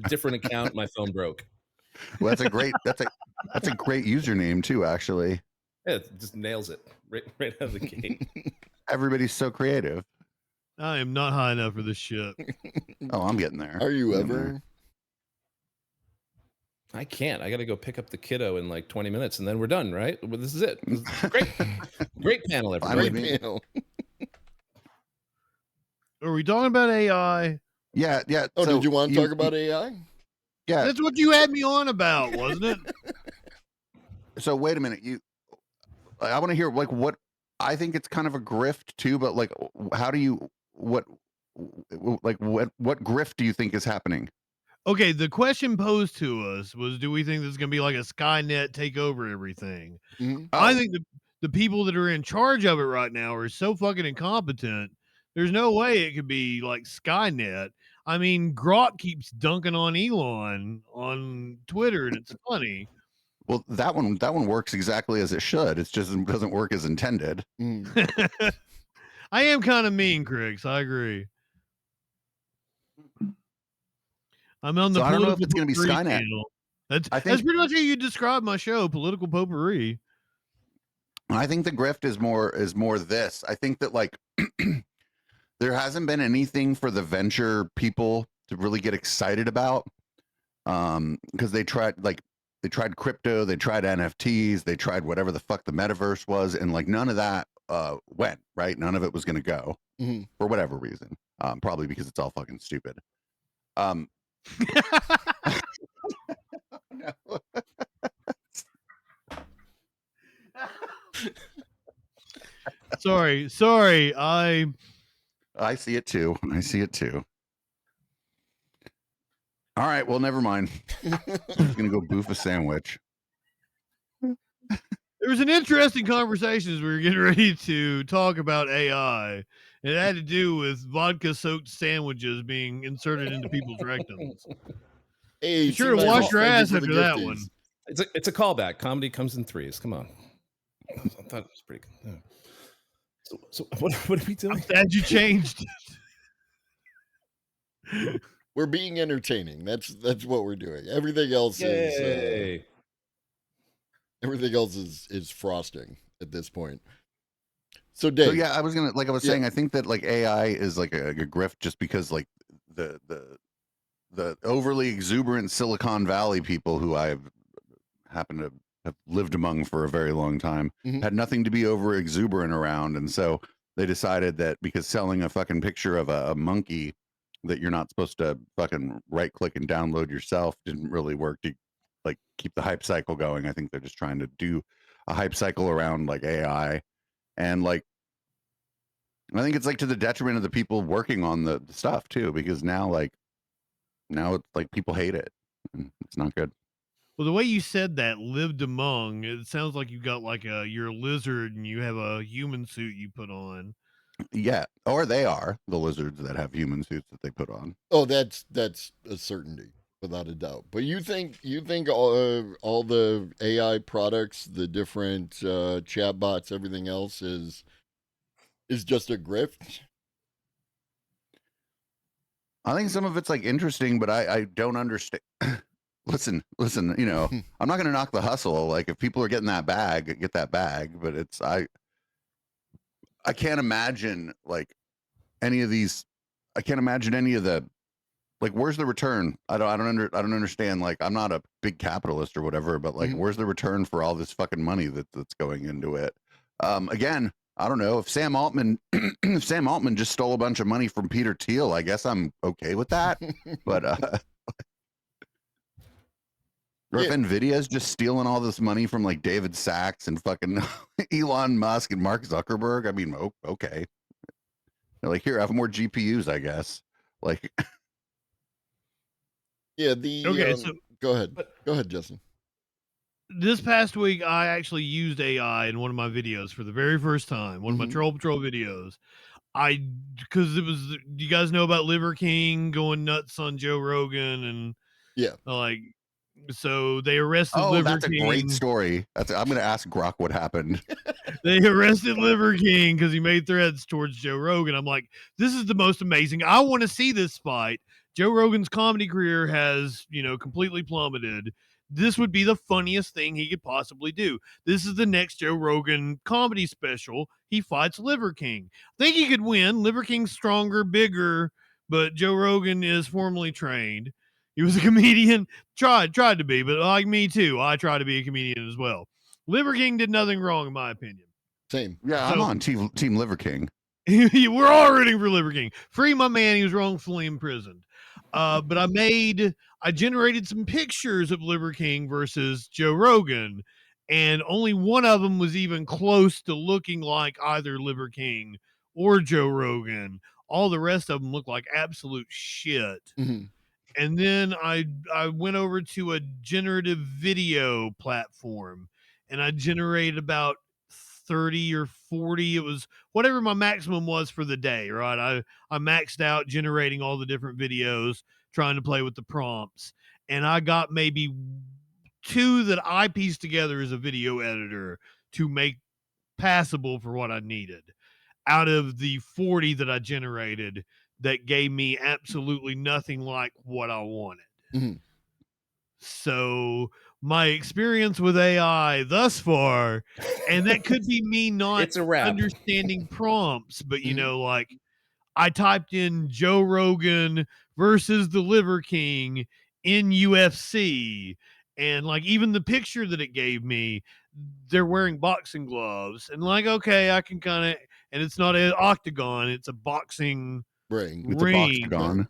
Different account. My phone broke. Well, that's a great username too. Actually, Yeah, it just nails it right out of the gate. everybody's so creative. I am not high enough for this shit. Oh, I'm getting there. Are you I'm getting there. ever? I can't. I got to go pick up the kiddo in like 20 minutes, and then we're done. Right? Well, this is it. This is great, great panel, everybody. Great panel. Are we talking about AI? Yeah. Oh, so did you want to talk about AI? Yeah. That's what you had me on about, wasn't it? So wait a minute. I want to hear like what I think it's kind of a grift too, but like, how do you what grift do you think is happening? Okay, the question posed to us was, do we think there's going to be like a Skynet take over everything? Mhm. I think the people that are in charge of it right now are so fucking incompetent. There's no way it could be like Skynet. I mean, Grok keeps dunking on Elon on Twitter, and it's funny. Well, that one works exactly as it should. It just doesn't work as intended. Mm. I am kind of mean, Crix. I agree. I'm on the So I don't know if political it's going to be potpourri Skynet. channel. That's I think pretty much how you describe my show, Political Potpourri. I think the grift is more this. I think that like there hasn't been anything for the venture people to really get excited about. Because they tried crypto, they tried NFTs, they tried whatever the fuck the metaverse was, and like none of that went, right? None of it was gonna go Mhm. for whatever reason. Probably because it's all fucking stupid. No. Sorry. I see it too. All right, well, never mind. I'm just gonna go boof a sandwich. There was an interesting conversation as we were getting ready to talk about AI. It had to do with vodka-soaked sandwiches being inserted into people's rectums. Hey, You sure to T-Minus, wash your thank you ass for the after that gifties. one. It's a callback. Comedy comes in threes. Come on. I thought it was pretty good. Yeah. So what are we doing? I'm glad you changed. We're being entertaining. That's what we're doing. Everything else Yay. is frosting at this point. So Dave, So yeah, I was saying, I think that like AI is like a grift just because like the overly exuberant Silicon Valley people who I happen to have lived among for a very long time Mhm. had nothing to be over exuberant around, and so they decided that because selling a fucking picture of a monkey that you're not supposed to fucking right click and download yourself didn't really work to like keep the hype cycle going. I think they're just trying to do a hype cycle around like AI, and like I think it's like to the detriment of the people working on the stuff too, because now it's like people hate it. And it's not good. Well, the way you said that, lived among, it sounds like you got like you're a lizard and you have a human suit you put on. Yeah, or they are the lizards that have human suits that they put on. oh, that's a certainty without a doubt. But you think all the AI products, the different chatbots, everything else is just a grift? I think some of it's like interesting, but I don't understand. listen, you know, I'm not going to knock the hustle. Like if people are getting that bag, get that bag. But it's I can't imagine like any of these. I can't imagine any of the like. Where's the return? I don't understand. Like I'm not a big capitalist or whatever, but like, where's the return for all this fucking money that's going into it? Again, I don't know if Sam Altman just stole a bunch of money from Peter Thiel. I guess I'm okay with that, but or if Nvidia is just stealing all this money from like David Sachs and fucking Elon Musk and Mark Zuckerberg, I mean, okay. They're like, here, have more GPUs, I guess. Like, Yeah. So Go ahead, Justin. this past week, I actually used AI in one of my videos for the very first time, one of my Troll Patrol videos. because it was, do you guys know about Liver King going nuts on Joe Rogan and Yeah. like, so they arrested Oh, Liver that's a King. great story. I'm going to ask Grok what happened. They arrested Liver King because he made threats towards Joe Rogan. I'm like, this is the most amazing. I want to see this fight. Joe Rogan's comedy career has, completely plummeted. This would be the funniest thing he could possibly do. This is the next Joe Rogan comedy special. He fights Liver King. I think he could win. Liver King's stronger, bigger, but Joe Rogan is formally trained. He was a comedian, tried to be, but like me too, I try to be a comedian as well. Liver King did nothing wrong, in my opinion. Same. Yeah, I'm on Team Liver King. We're all rooting for Liver King. Free my man. He was wrongfully imprisoned. But I generated some pictures of Liver King versus Joe Rogan, and only one of them was even close to looking like either Liver King or Joe Rogan. All the rest of them look like absolute shit. Mm-hmm. And then I went over to a generative video platform, and I generated about 30 or 40. It was whatever my maximum was for the day, right? I maxed out generating all the different videos, trying to play with the prompts. And I got maybe 2 that I pieced together as a video editor to make passable for what I needed out of the 40 that I generated that gave me absolutely nothing like what I wanted. Mm-hmm. So my experience with AI thus far, and that could be me not It's a wrap. understanding prompts, but like I typed in Joe Rogan versus the Liver King in UFC, and like even the picture that it gave me, they're wearing boxing gloves, and like, okay, I can kind of, and it's not an octagon, it's a boxing Ring. It's a boxtagon.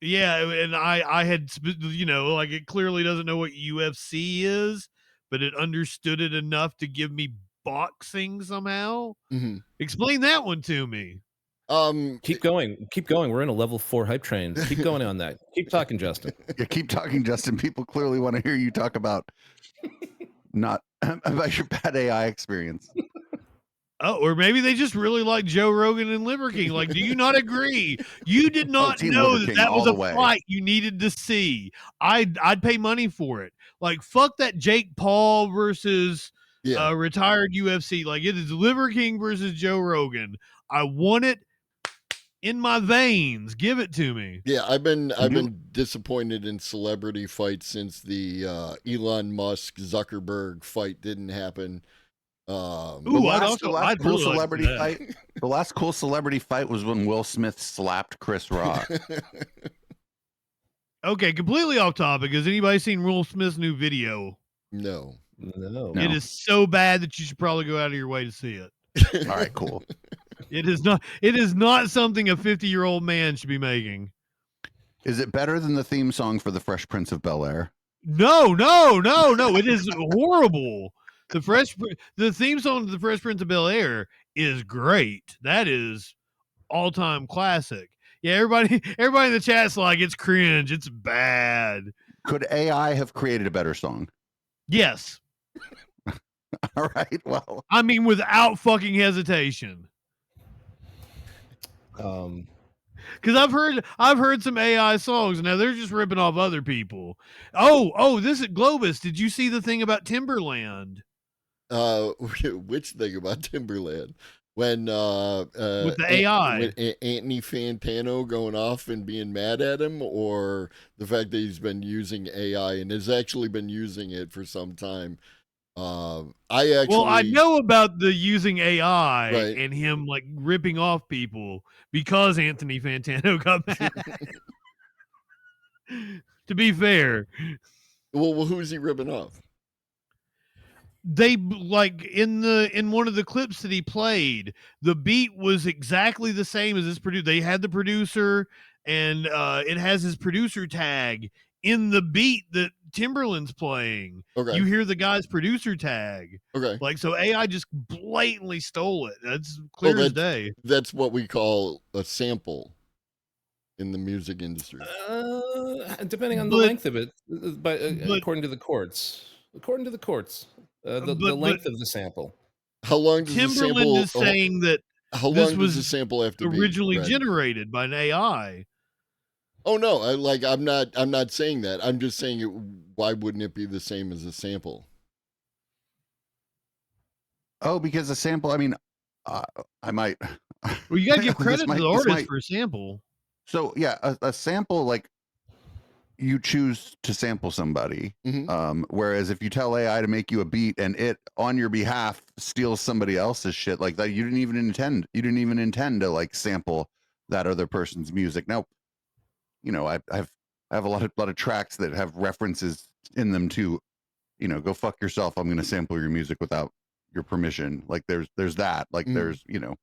Yeah, and I had, like it clearly doesn't know what UFC is, but it understood it enough to give me boxing somehow. Mm-hmm. Explain that one to me. Keep going. We're in a level 4 hype train. Keep going on that. Keep talking, Justin. Yeah, keep talking, Justin. People clearly want to hear you talk about not about your bad AI experience. Oh, or maybe they just really like Joe Rogan and Liver King. Like, do you not agree? You did not Team know Liver that King that all was the a way. fight you needed to see. I'd pay money for it. Like, fuck that Jake Paul versus retired UFC. Like, it is Liver King versus Joe Rogan. I want it in my veins. Give it to me. Yeah, I've been disappointed in celebrity fights since the Elon Musk Zuckerberg fight didn't happen. Ooh, The last cool celebrity fight was when Will Smith slapped Chris Rock. Okay, completely off topic. Has anybody seen Will Smith's new video? No. It is so bad that you should probably go out of your way to see it. All right, cool. It is not something a 50-year-old man should be making. Is it better than the theme song for The Fresh Prince of Bel-Air? No. It is horrible. The theme song to The Fresh Prince of Bel-Air is great. That is all-time classic. Yeah, everybody in the chat's like, it's cringe. It's bad. Could AI have created a better song? Yes. All right. Well, I mean, without fucking hesitation. Because I've heard some AI songs. Now they're just ripping off other people. Oh, this is Globus. Did you see the thing about Timberland? Which thing about Timberland? When with the AI, Anthony Fantano going off and being mad at him, or the fact that he's been using AI and has actually been using it for some time. I know about the using AI right. and him like ripping off people because Anthony Fantano got mad. To be fair, well, who's he ripping off? They like in one of the clips that he played, the beat was exactly the same as his producer. They had the producer, and it has his producer tag in the beat that Timberland's playing. Okay. You hear the guy's producer tag. Okay. Like, so AI just blatantly stole it. That's clear as day. That's what we call a sample in the music industry. Depending on the length of it, but according to the courts. According to the courts. The length of the sample. How long does Timberland the sample is saying that How This long does the was sample have to be? originally Red? generated by an AI. Oh no, I'm not saying that. I'm just saying why wouldn't it be the same as a sample? Oh, because a sample. I mean, I might. Well, you got to give this credit to might- the this artist might- for a sample. So yeah, a sample, like, you choose to sample somebody. Mhm. Whereas if you tell AI to make you a beat and it on your behalf steals somebody else's shit like that, you didn't even intend to like sample that other person's music. Now, you know, I have a lot of tracks that have references in them to, you know, go fuck yourself. I'm going to sample your music without your permission. Like there's that, like Mhm. there's, you know,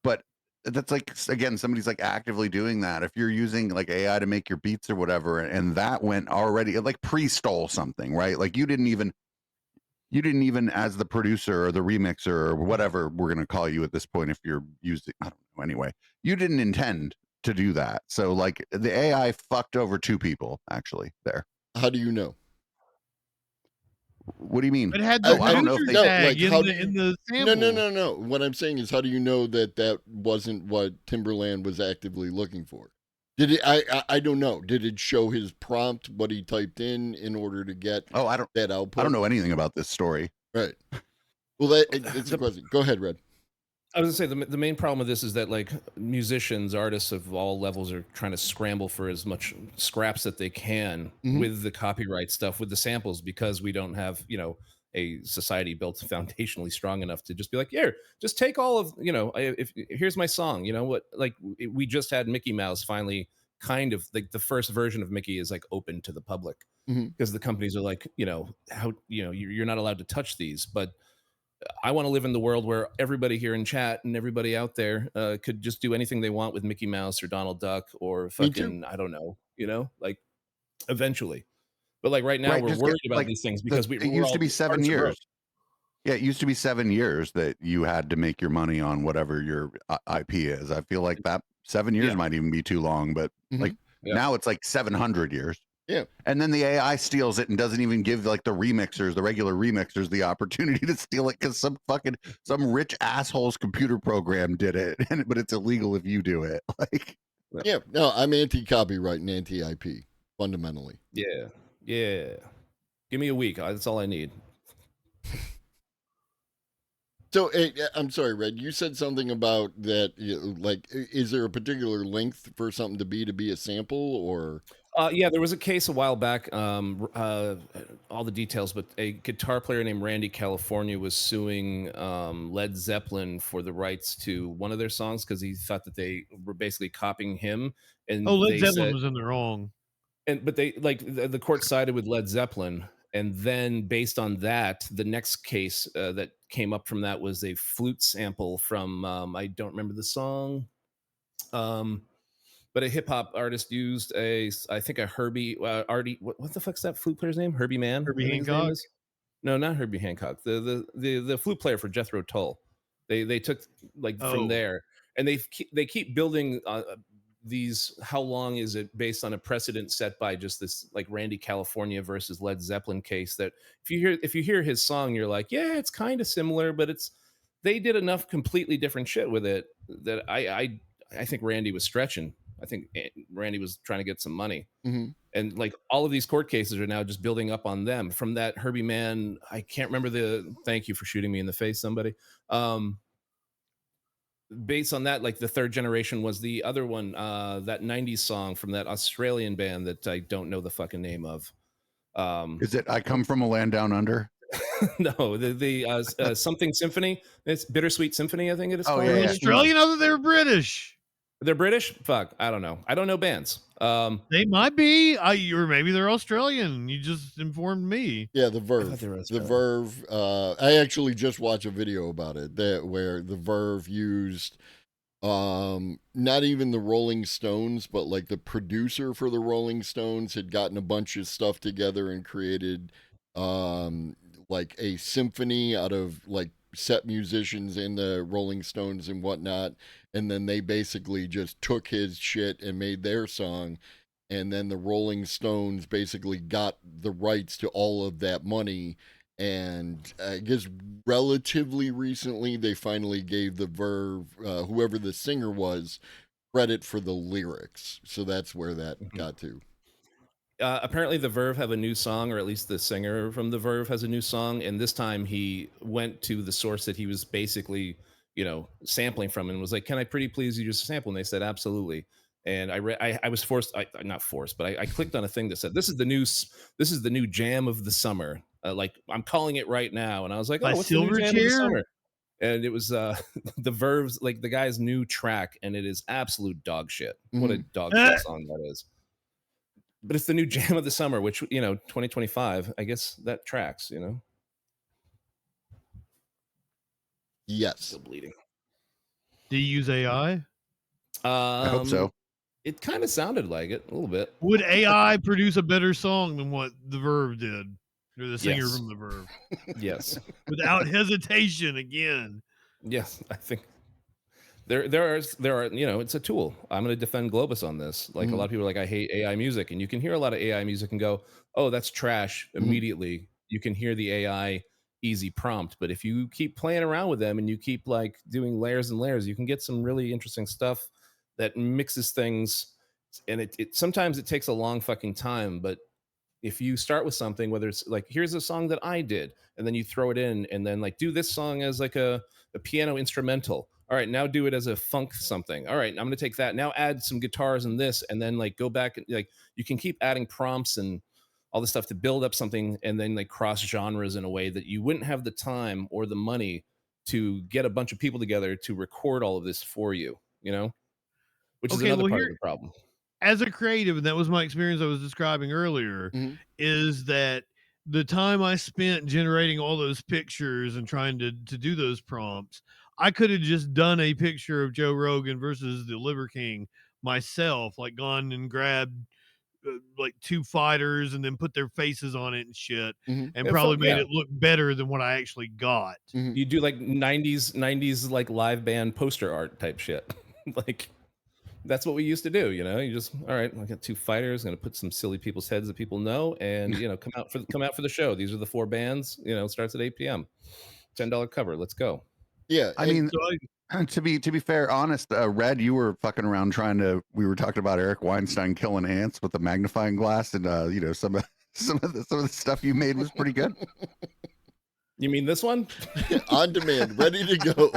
but that's like, again, somebody's like actively doing that. If you're using like AI to make your beats or whatever, and that went already, it like pre-stole something, right? Like you didn't even as the producer or the remixer or whatever we're going to call you at this point, if you're using, I don't know, anyway, you didn't intend to do that. So like the AI fucked over two people actually there. How do you know? What do you mean? It had the I don't know if producer they- tag like, how do in you- the sample. No. What I'm saying is, how do you know that that wasn't what Timberland was actively looking for? Did it? I don't know. Did it show his prompt, what he typed in order to get Oh, I don't that output? know anything about this story. Right. Well, it's a question. Go ahead, Red. I was gonna say the main problem with this is that like musicians, artists of all levels are trying to scramble for as much scraps that they can Mhm. with the copyright stuff, with the samples, because we don't have, you know, a society built foundationally strong enough to just be like, here, just take all of, you know, if here's my song, you know what, like we just had Mickey Mouse finally kind of like the first version of Mickey is like open to the public Mhm. because the companies are like, you know, how, you know, you're not allowed to touch these, but I want to live in the world where everybody here in chat and everybody out there could just do anything they want with Mickey Mouse or Donald Duck or Me too. fucking, I don't know, you know, like eventually. But like right now, Right, we're just worried get, about like, these things the- because it used to be 7 artists are broke. years. Yeah, it used to be 7 years that you had to make your money on whatever your IP is. I feel like that 7 years Yeah. might even be too long, but like Yeah. now it's like 700 years. Yeah. And then the AI steals it and doesn't even give like the remixers, the regular remixers, the opportunity to steal it because some rich asshole's computer program did it, but it's illegal if you do it. Like, Yeah. No, I'm anti-copyright and anti-IP fundamentally. Yeah. Yeah. Give me a week. That's all I need. So, I'm sorry, Red. You said something about that. Like, is there a particular length for something to be a sample, or? Yeah, there was a case a while back. All the details, but a guitar player named Randy California was suing Led Zeppelin for the rights to one of their songs because he thought that they were basically copying him. And Oh, Led they Zeppelin said, was in the wrong. but they like the court sided with Led Zeppelin, and then based on that, the next case that came up from that was a flute sample from I don't remember the song. But a hip hop artist used I think a Herbie Artie. What the fuck's that flute player's name? Herbie Mann. Herbie I think his name Hancock? is? No, not Herbie Hancock. The flute player for Jethro Tull. They took like Oh. from there, and they keep building these. How long is it based on a precedent set by just this like Randy California versus Led Zeppelin case? That if you hear his song, you're like, yeah, it's kind of similar, but they did enough completely different shit with it that I think Randy was stretching. I think Randy was trying to get some money. Mhm. And like all of these court cases are now just building up on them from that Herbie Mann. I can't remember thank you for shooting me in the face, somebody. Based on that, like the third generation was the other one, that 90s song from that Australian band that I don't know the fucking name of. is it I Come From a Land Down Under? No, the something symphony. It's Bittersweet Symphony, I think it is. Oh, called. yeah, yeah. Australian, other they're British. They're British. Fuck, I don't know. I don't know bands. They might be. Or maybe they're Australian. You just informed me. Yeah, the thought Verve. they were The Australian. Verve. I actually just watched a video about it where the Verve used not even the Rolling Stones, but like the producer for the Rolling Stones had gotten a bunch of stuff together and created like a symphony out of like set musicians in the Rolling Stones and whatnot, and then they basically just took his shit and made their song, and then the Rolling Stones basically got the rights to all of that money And I guess relatively recently, they finally gave the Verve, whoever the singer was, credit for the lyrics. So that's where that got to. Apparently the Verve have a new song, or at least the singer from the Verve has a new song, and this time he went to the source that he was basically, sampling from, and was like, "Can I pretty please use a sample?" And they said, "Absolutely." And I was forced, not forced, but I clicked on a thing that said, "This is the new jam of the summer." Like, I'm calling it right now, and I was like, By "Oh, what's the new jam of the Silverchair? summer?" And it was the Verve's, like, the guy's new track, and it is absolute dog shit. What a dog shit song that is. But it's the new jam of the summer, which, 2025, I guess that tracks, Yes. Still bleeding. Do you use AI? I hope so. It kind of sounded like it a little bit. Would AI produce a better song than what the Verve did? Or the singer Yes. from the Verve? Yes. Without hesitation, again. Yes, I think there are, it's a tool. I'm going to defend Globus on this. Like, a lot of people are like, I hate AI music, and you can hear a lot of AI music and go, "Oh, that's trash." Immediately you can hear the AI easy prompt, but if you keep playing around with them and you keep like doing layers and layers, you can get some really interesting stuff that mixes things. And it sometimes it takes a long fucking time, but if you start with something, whether it's like, here's a song that I did, and then you throw it in, and then like, do this song as like a piano instrumental. All right, now do it as a funk something. All right, I'm going to take that. Now add some guitars and this, and then like go back and like, you can keep adding prompts and all this stuff to build up something, and then like cross genres in a way that you wouldn't have the time or the money to get a bunch of people together to record all of this for you, which is another part of the problem. As a creative, and that was my experience I was describing earlier, is that the time I spent generating all those pictures and trying to do those prompts, I could have just done a picture of Joe Rogan versus the Liver King myself, like gone and grabbed like two fighters and then put their faces on it and shit, and probably made it look better than what I actually got. You do like 90s like live band poster art type shit. Like, that's what we used to do, you just, all right, I got two fighters, I'm gonna put some silly people's heads that people know, and come out for the show. These are the four bands, it starts at 8 p.m. $10 cover, let's go. Yeah, I mean, to be fair, honest, Red, you were fucking around we were talking about Eric Weinstein killing ants with a magnifying glass, and some of the stuff you made was pretty good. You mean this one? On demand, ready to go.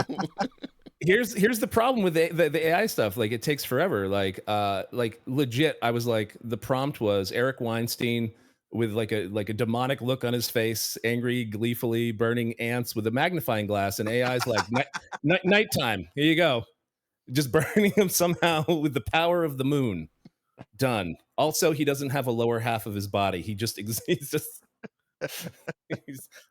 Here's the problem with the AI stuff. Like, it takes forever. Like legit, I was like, the prompt was Eric Weinstein with like a demonic look on his face, angry, gleefully burning ants with a magnifying glass, and AI's like, nighttime. Here you go, just burning them somehow with the power of the moon. Done. Also, he doesn't have a lower half of his body. He's just.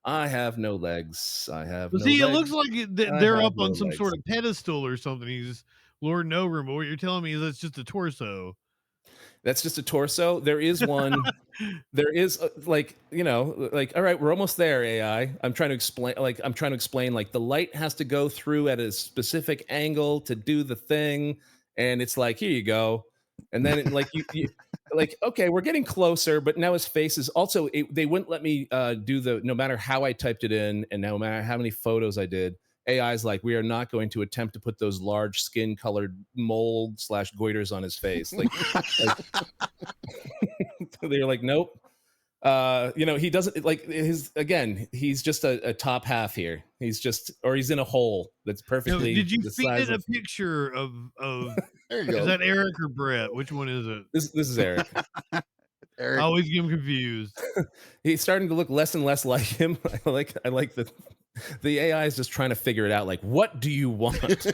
I have no legs. I have. See, it looks like they're up on some sort of pedestal or something. He's Lord Nogrim, but what you're telling me is that's just a torso. That's just a torso. There is one. There is like, all right, we're almost there. AI. I'm trying to explain. Like, the light has to go through at a specific angle to do the thing, and it's like, here you go. And then you like, okay, we're getting closer, but now his face is also, they wouldn't let me do no matter how I typed it in and no matter how many photos I did, AI's like, we are not going to attempt to put those large skin colored mold / goiters on his face. Like they're like, nope. He doesn't like he's just a top half here. He's in a hole that's perfectly. Did you feed it a picture of there you go. Is that Eric or Brett? Which one is it? This is Eric. I always get him confused. He's starting to look less and less like him. I like the AI is just trying to figure it out. Like, what do you want?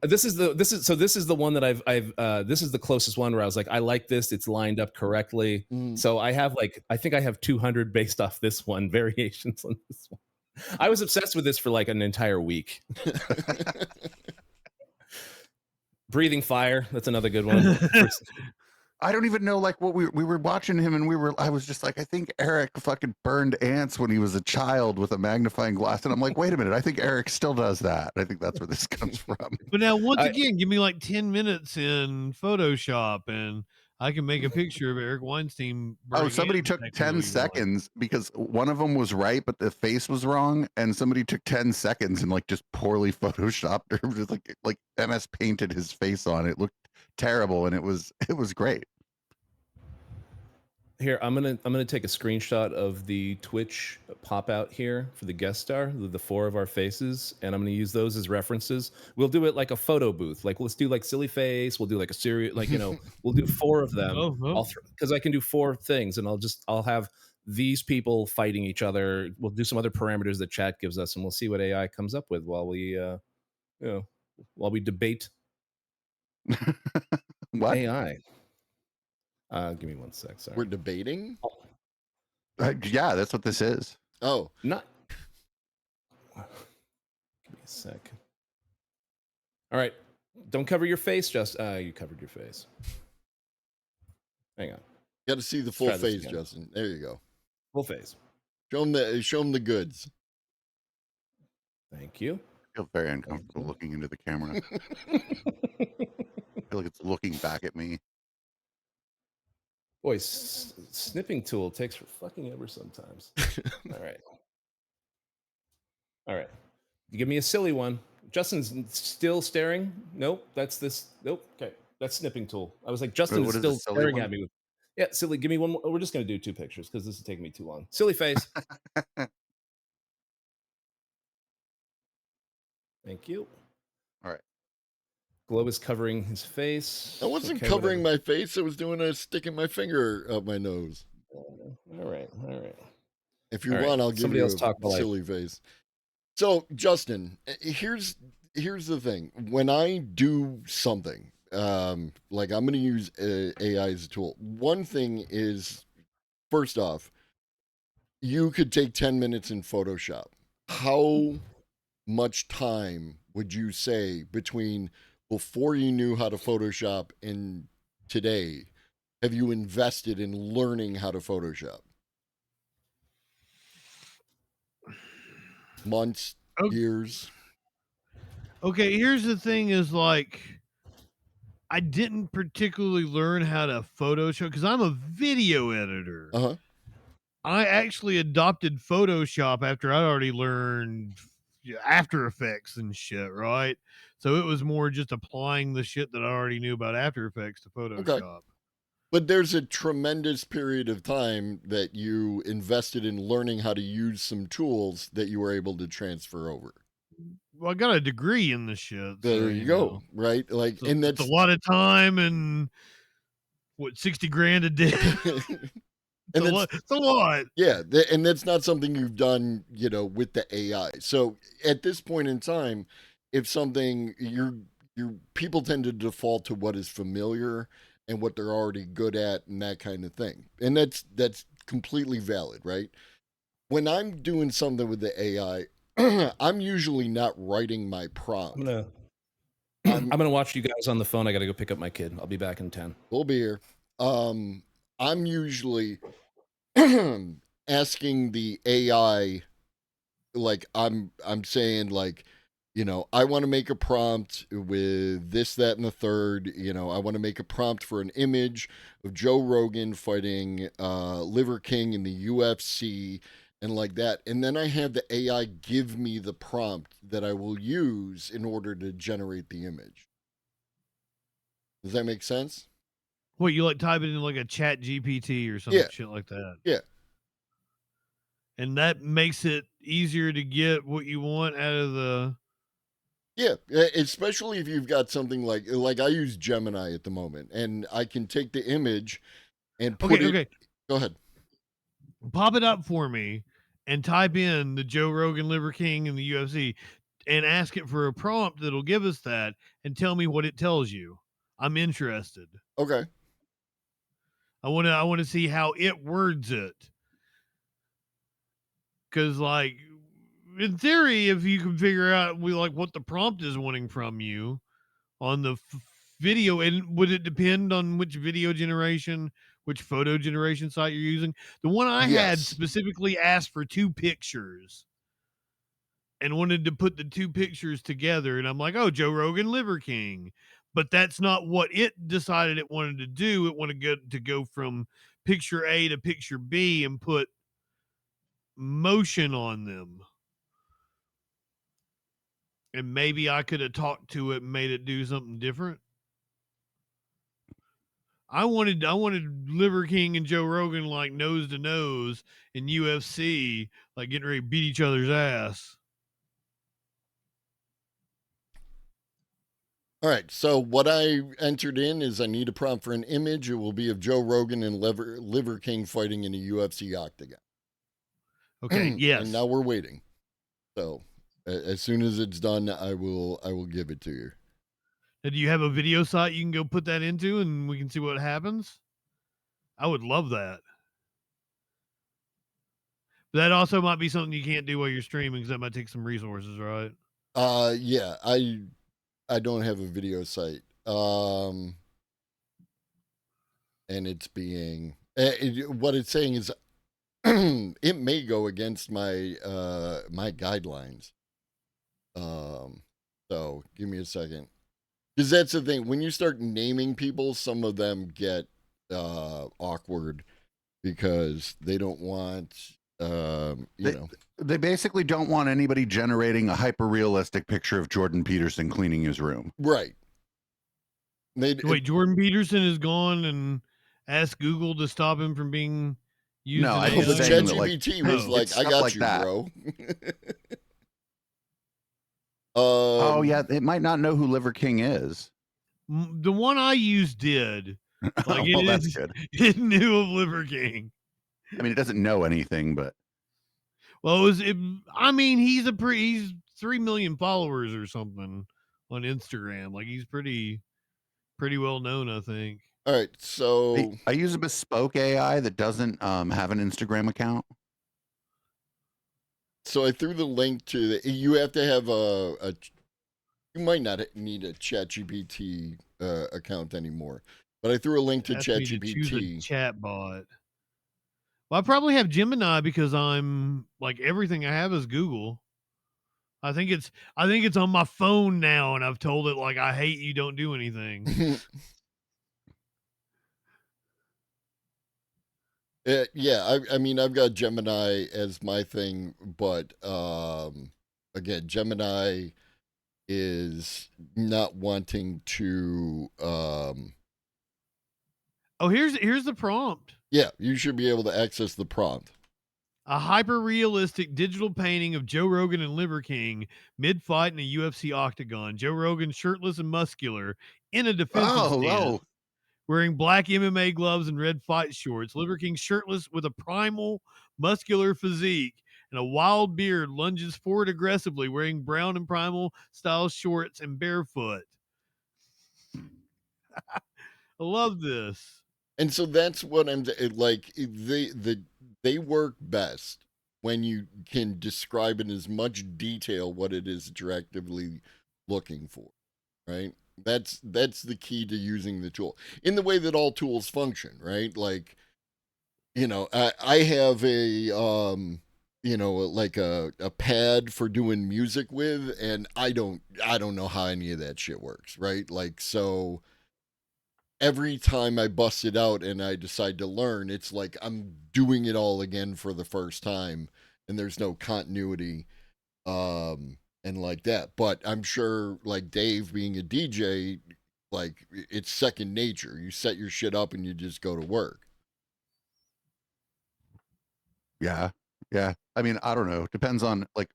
This is the one that I've this is the closest one where I was like, I like this. It's lined up correctly. So I have I think I have 200 based off this one, variations on this one. I was obsessed with this for like an entire week. Breathing Fire. That's another good one. I don't even know like what we were watching him and I was just like, I think Eric fucking burned ants when he was a child with a magnifying glass. And I'm like, wait a minute, I think Eric still does that. I think that's where this comes from. But now once again, give me like 10 minutes in Photoshop and I can make a picture of Eric Weinstein. Oh, burning somebody hands took next to 10 what you want. seconds because one of them was right, but the face was wrong. And somebody took 10 seconds and like just poorly photoshopped or just like MS painted his face on. It looked terrible and it was great. Here, I'm gonna take a screenshot of the Twitch pop out here for the guest star, the four of our faces, and I'm gonna use those as references. We'll do it like a photo booth. Like let's do like silly face. We'll do like a serious, like we'll do four of them. Oh. Because I can do four things, and I'll have these people fighting each other. We'll do some other parameters that chat gives us, and we'll see what AI comes up with while we debate What? AI. Give me one sec. Sorry. We're debating? Yeah, that's what this is. Oh. Not. Give me a sec. All right. Don't cover your face, just you covered your face. Hang on. Got to see the full face, Justin. There you go. Full face. Show them the goods. Thank you. I feel very uncomfortable looking into the camera. I feel like it's looking back at me. Boy, snipping tool takes for fucking ever sometimes. All right. All right. You give me a silly one. Justin's still staring. Nope. That's this. Nope. Okay. That's snipping tool. I was like, Justin's what is still the silly staring one? at me. Yeah, silly. Give me one more. We're just going to do 2 pictures because this is taking me too long. Silly face. Thank you. All right. Globe is covering his face. I wasn't Okay, covering whatever. my face. I was doing a sticking my finger up my nose. All right. All right. If you All right. want, I'll give Somebody you else talk a while I- silly face. So, Justin, here's the thing. When I do something, like I'm going to use AI as a tool. One thing is, first off, you could take 10 minutes in Photoshop. How much time would you say between before you knew how to Photoshop and today have you invested in learning how to Photoshop? Months, years? Okay, here's the thing is like I didn't particularly learn how to Photoshop because I'm a video editor. Uh-huh. I actually adopted Photoshop after I'd already learned After Effects and shit, right? So it was more just applying the shit that I already knew about After Effects to Photoshop. Okay. But there's a tremendous period of time that you invested in learning how to use some tools that you were able to transfer over. Well, I got a degree in this shit. There so, you go, right? Like, So and it's that's a lot of time and what, 60 grand a day. and It's a lot. Yeah, and that's not something you've done, with the AI. So at this point in time, if something your people tend to default to what is familiar and what they're already good at and that kind of thing. And that's completely valid, right? When I'm doing something with the AI, I'm usually not writing my prompt. I'm gonna watch you guys on the phone. I gotta go pick up my kid. I'll be back in 10. We'll be here. I'm usually asking the AI, like I'm saying, like, I want to make a prompt with this, that, and the third. I want to make a prompt for an image of Joe Rogan fighting Liver King in the UFC and like that. And then I have the AI give me the prompt that I will use in order to generate the image. Does that make sense? What, you like type it in like a Chat GPT or some shit like that? Yeah. And that makes it easier to get what you want out of the... Yeah, especially if you've got something like I use Gemini at the moment, and I can take the image and put it. Okay. Go ahead. Pop it up for me and type in the Joe Rogan Liver King in the UFC and ask it for a prompt that'll give us that and tell me what it tells you. I'm interested. Okay. I want to see how it words it. Cause like in theory, if you can figure out what the prompt is wanting from you on the video, and would it depend on which video generation, which photo generation site you're using? The one I had specifically asked for 2 pictures and wanted to put the 2 pictures together. And I'm like, oh, Joe Rogan, Liver King. but that's not what it decided it wanted to do. It wanted to go from picture A to picture B and put motion on them. And maybe I could have talked to it and made it do something different. I wanted Liver King and Joe Rogan like nose to nose in UFC, like getting ready to beat each other's ass. All right, so what I entered in is I need a prompt for an image. It will be of Joe Rogan and Liver King fighting in a UFC octagon. Okay, yes. And now we're waiting. So as soon as it's done, I will give it to you. Now, do you have a video site you can go put that into and we can see what happens? I would love that. But that also might be something you can't do while you're streaming because that might take some resources, right? Yeah, I don't have a video site. And it's being what it's saying is it may go against my my guidelines. So give me a second. Because that's the thing. When you start naming people, some of them get awkward because they don't want you know. They basically don't want anybody generating a hyper realistic picture of Jordan Peterson cleaning his room. Right. Wait, Jordan Peterson is gone and asked Google to stop him from being used. No, I in was AI? saying that, ChatGPT was like, it's I stuff got like you, that. bro. Oh yeah, it might not know who Liver King is. The one I used did. Like Well, that's good. It knew of Liver King. I mean, it doesn't know anything, but Well, I mean, he's 3 million followers or something on Instagram. Like he's pretty well known, I think. All right, so I use a bespoke AI that doesn't have an Instagram account. So I threw the link to you have to have you might not need a ChatGPT account anymore, but I threw a link to ChatGPT. Chat bot. Well, I probably have Gemini because I'm like everything I have is Google. I think it's on my phone now, and I've told it like I hate you, don't do anything. Yeah, I mean I've got Gemini as my thing, but again, Gemini is not wanting to Oh, here's the prompt. Yeah, you should be able to access the prompt. A hyper-realistic digital painting of Joe Rogan and Liver King mid-fight in a UFC octagon. Joe Rogan shirtless and muscular in a defensive stance, wearing black MMA gloves and red fight shorts. Liver King shirtless with a primal, muscular physique and a wild beard lunges forward aggressively, wearing brown and primal style shorts and barefoot. I love this. And so that's what I'm like. They work best when you can describe in as much detail what it is that you're actively looking for, right? That's the key to using the tool in the way that all tools function, right? Like, you know, I have a you know, like a pad for doing music with, and I don't know how any of that shit works, right? Like, so every time I bust it out and I decide to learn, it's like I'm doing it all again for the first time, and there's no continuity and like that. But I'm sure, like Dave being a DJ, like it's second nature. You set your shit up and you just go to work. Yeah. I mean, I don't know. Depends on like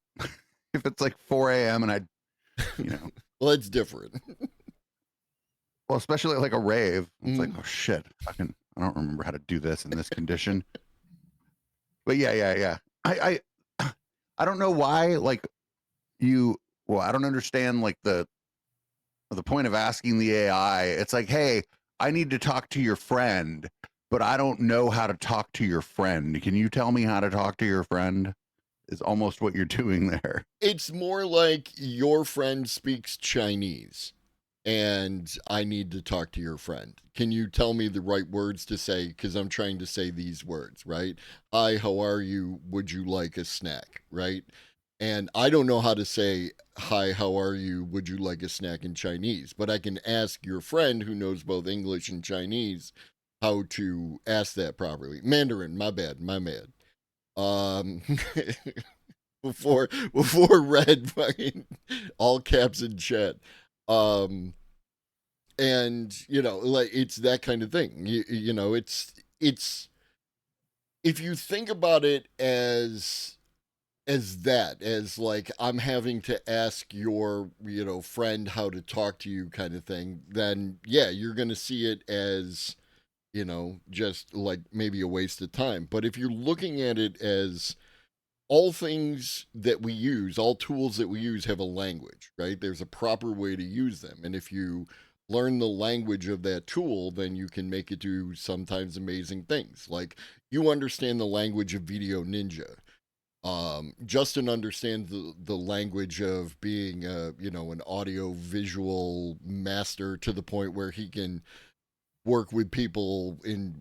if it's like 4 a.m. and Well, it's different. Well, especially like a rave. It's like, oh shit, I don't remember how to do this in this condition. But yeah. I don't know why, like I don't understand like the point of asking the AI. It's like, hey, I need to talk to your friend, but I don't know how to talk to your friend. Can you tell me how to talk to your friend? Is almost what you're doing there. It's more like your friend speaks Chinese and I need to talk to your friend. Can you tell me the right words to say? Because I'm trying to say these words, right? Hi, how are you? Would you like a snack, right? And I don't know how to say, hi, how are you? Would you like a snack in Chinese? But I can ask your friend who knows both English and Chinese how to ask that properly. Mandarin, my bad. Before Red fucking all caps in chat. And like it's that kind of thing. It's if you think about it as like I'm having to ask your friend how to talk to you kind of thing, then yeah, you're gonna see it as just like maybe a waste of time. But if you're looking at it as all things that we use, all tools that we use have a language, right? There's a proper way to use them. And if you learn the language of that tool, then you can make it do sometimes amazing things. Like you understand the language of Video Ninja. Justin understands the language of being an audio visual master to the point where he can work with people in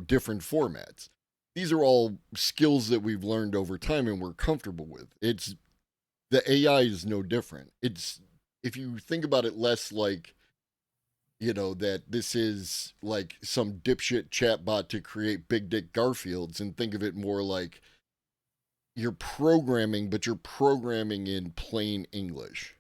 different formats. These are all skills that we've learned over time and we're comfortable with. It's the AI is no different. It's if you think about it less like that this is like some dipshit chatbot to create Big Dick Garfields, and think of it more like you're programming, but you're programming in plain English.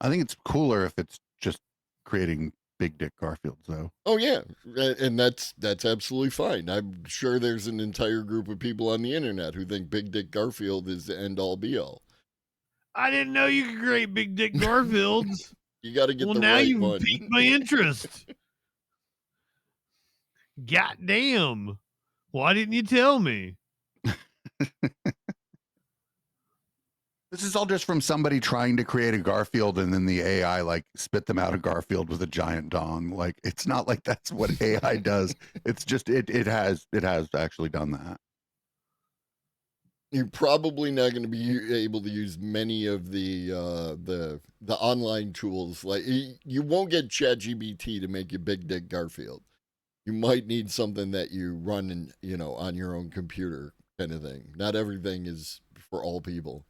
I think it's cooler if it's just creating Big Dick Garfields, though. Oh yeah, and that's absolutely fine. I'm sure there's an entire group of people on the internet who think Big Dick Garfield is the end all be all. I didn't know you could create Big Dick Garfields. You got to get the now right you've one. piqued my interest. Goddamn! Why didn't you tell me? This is all just from somebody trying to create a Garfield, and then the AI like spit them out a Garfield with a giant dong. Like it's not like that's what AI does. It's just it has actually done that. You're probably not going to be able to use many of the online tools. Like you won't get ChatGPT to make you Big Dick Garfield. You might need something that you run on your own computer kind of thing. Not everything is for all people.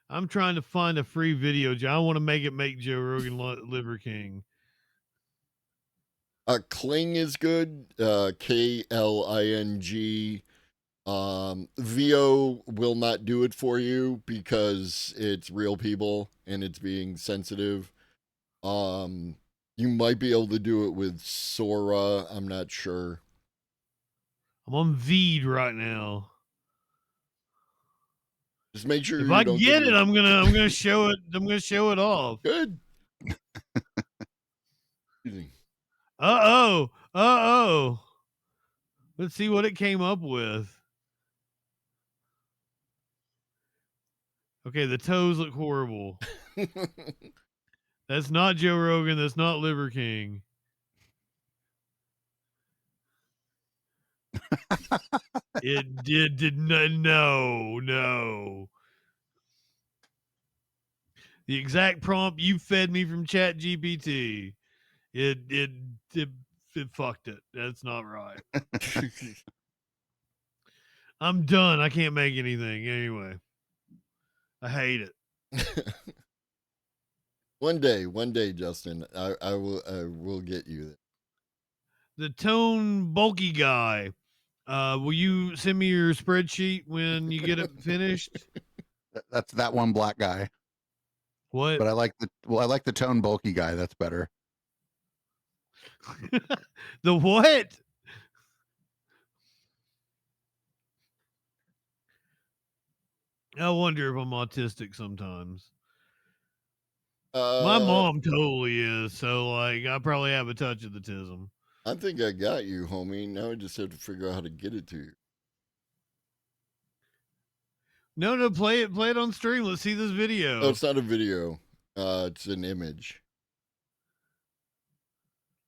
I'm trying to find a free video. I want to make Joe Rogan Liver King. Kling is good. KLING. VO will not do it for you because it's real people and it's being sensitive. You might be able to do it with Sora. I'm not sure. I'm on Veed right now. Just make sure if I get it, I'm gonna show it. I'm gonna show it off. Good. Uh-oh. Let's see what it came up with. Okay, the toes look horrible. That's not Joe Rogan. That's not Liver King. It did not. No. The exact prompt you fed me from ChatGPT. It fucked it. That's not right. I'm done. I can't make anything anyway. I hate it. One day, Justin, I will get you there. The Tone Bulky guy. Will you send me your spreadsheet when you get it finished? That's that one black guy. What? But I like the Tone Bulky guy. That's better. The what? I wonder if I'm autistic sometimes. My mom totally is, so like I probably have a touch of autism. I think I got you, homie. Now I just have to figure out how to get it to you. No, play it on stream. Let's see this video. Oh, it's not a video. It's an image.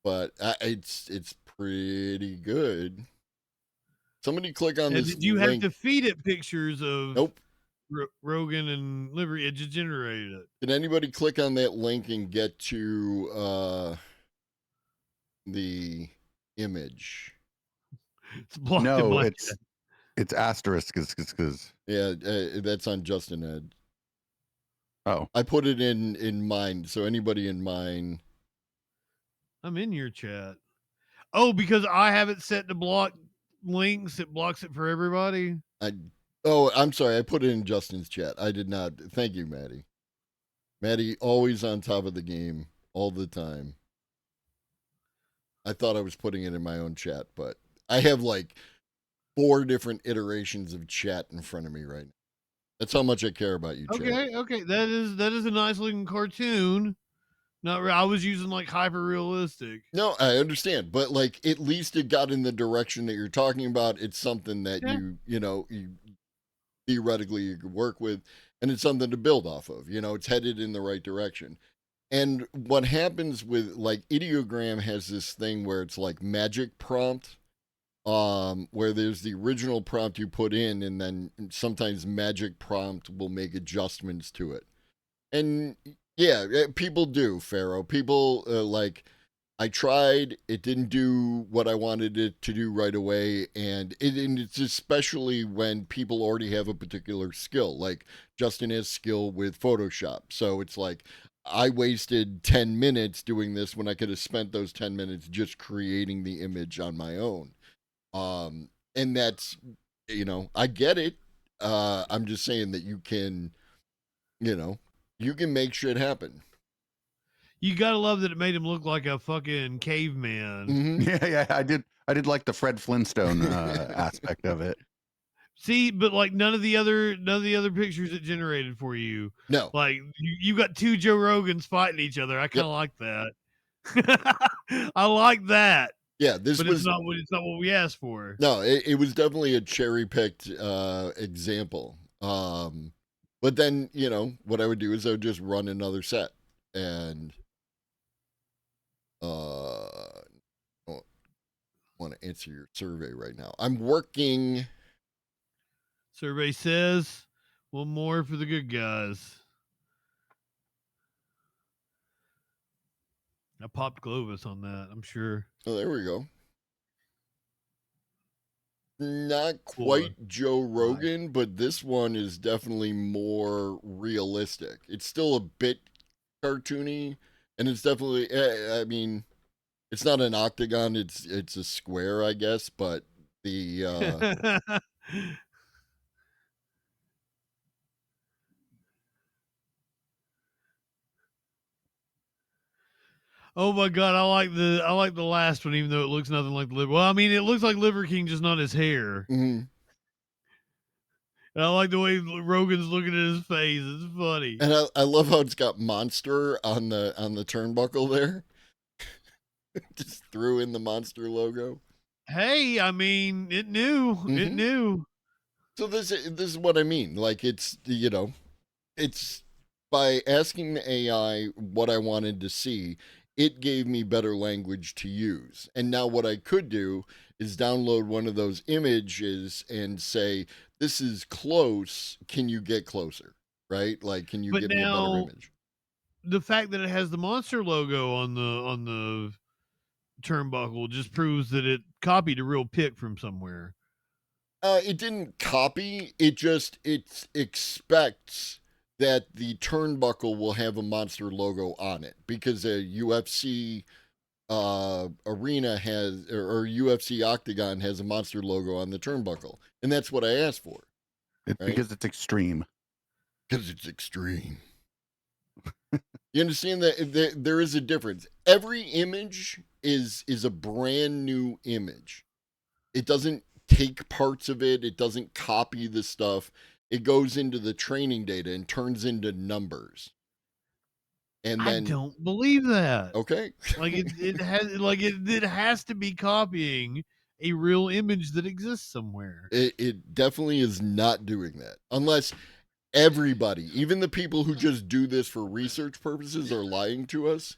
But it's pretty good. Somebody click on this. Did you link. have to feed it pictures of Nope. Rogan and Liver? It just generated it. Can anybody click on that link and get to the image? It's blocked in No, my it's asterisk because Yeah, that's on Justin Ed. oh, I put it in mine, so anybody in mine. I'm in your chat. Oh, because I have it set to block links, it blocks it for everybody. I'm sorry, I put it in Justin's chat. I did not. Thank you, Maddie. Maddie, always on top of the game, all the time. I thought I was putting it in my own chat, but I have like 4 different iterations of chat in front of me right now. That's how much I care about you, chat. Okay. That is a nice looking cartoon. I was using like hyper realistic. No, I understand, but like at least it got in the direction that you're talking about. It's something that you theoretically you could work with, and it's something to build off of. It's headed in the right direction. And what happens with like Ideogram has this thing where it's like magic prompt, where there's the original prompt you put in, and then sometimes magic prompt will make adjustments to it. And yeah, people do, Pharaoh. People like, I tried, it didn't do what I wanted it to do right away, and it's especially when people already have a particular skill. Like Justin has skill with Photoshop, so it's like I wasted 10 minutes doing this when I could have spent those 10 minutes just creating the image on my own. And that's, I get it. I'm just saying that you can make shit happen. You gotta love that it made him look like a fucking caveman. Mm-hmm. yeah, I did like the Fred Flintstone aspect of it. See, but like none of the other pictures it generated for you. No. Like you got 2 Joe Rogans fighting each other. I kind of like that. I like that. Yeah, but it's not what we asked for. No, it was definitely a cherry picked example. But then what I would do is I would just run another set, and I want to answer your survey right now. I'm working. Survey says 1 more for the good guys. I popped Glovis on that, I'm sure. Oh, there we go. Not quite Joe Rogan, but this one is definitely more realistic. It's still a bit cartoony, and it's definitely, I mean, it's not an octagon, it's a square, I guess, but the Oh my god, I like the last one, even though it looks nothing like the liver. Well, I mean, it looks like Liver King, just not his hair. Mm-hmm. And I like the way Rogan's looking at his face. It's funny. And I love how it's got Monster on the turnbuckle there. Just threw in the Monster logo. Hey, I mean, it knew. Mm-hmm. It knew. So this is what I mean. Like it's it's by asking the AI what I wanted to see, it gave me better language to use. And now what I could do is download one of those images and say, this is close. Can you get closer? Right? Like, can you get me a better image? The fact that it has the Monster logo on the turnbuckle just proves that it copied a real pic from somewhere. It didn't copy. It expects that the turnbuckle will have a Monster logo on it because a UFC arena has, or UFC octagon has a Monster logo on the turnbuckle, and that's what I asked for. It's right? Because it's extreme. Because it's extreme. You understand that there is a difference. Every image is a brand new image. It doesn't take parts of it. It doesn't copy the stuff. It goes into the training data and turns into numbers. And then I don't believe that. Okay. Like it has to be copying a real image that exists somewhere. It definitely is not doing that. Unless everybody, even the people who just do this for research purposes, are lying to us.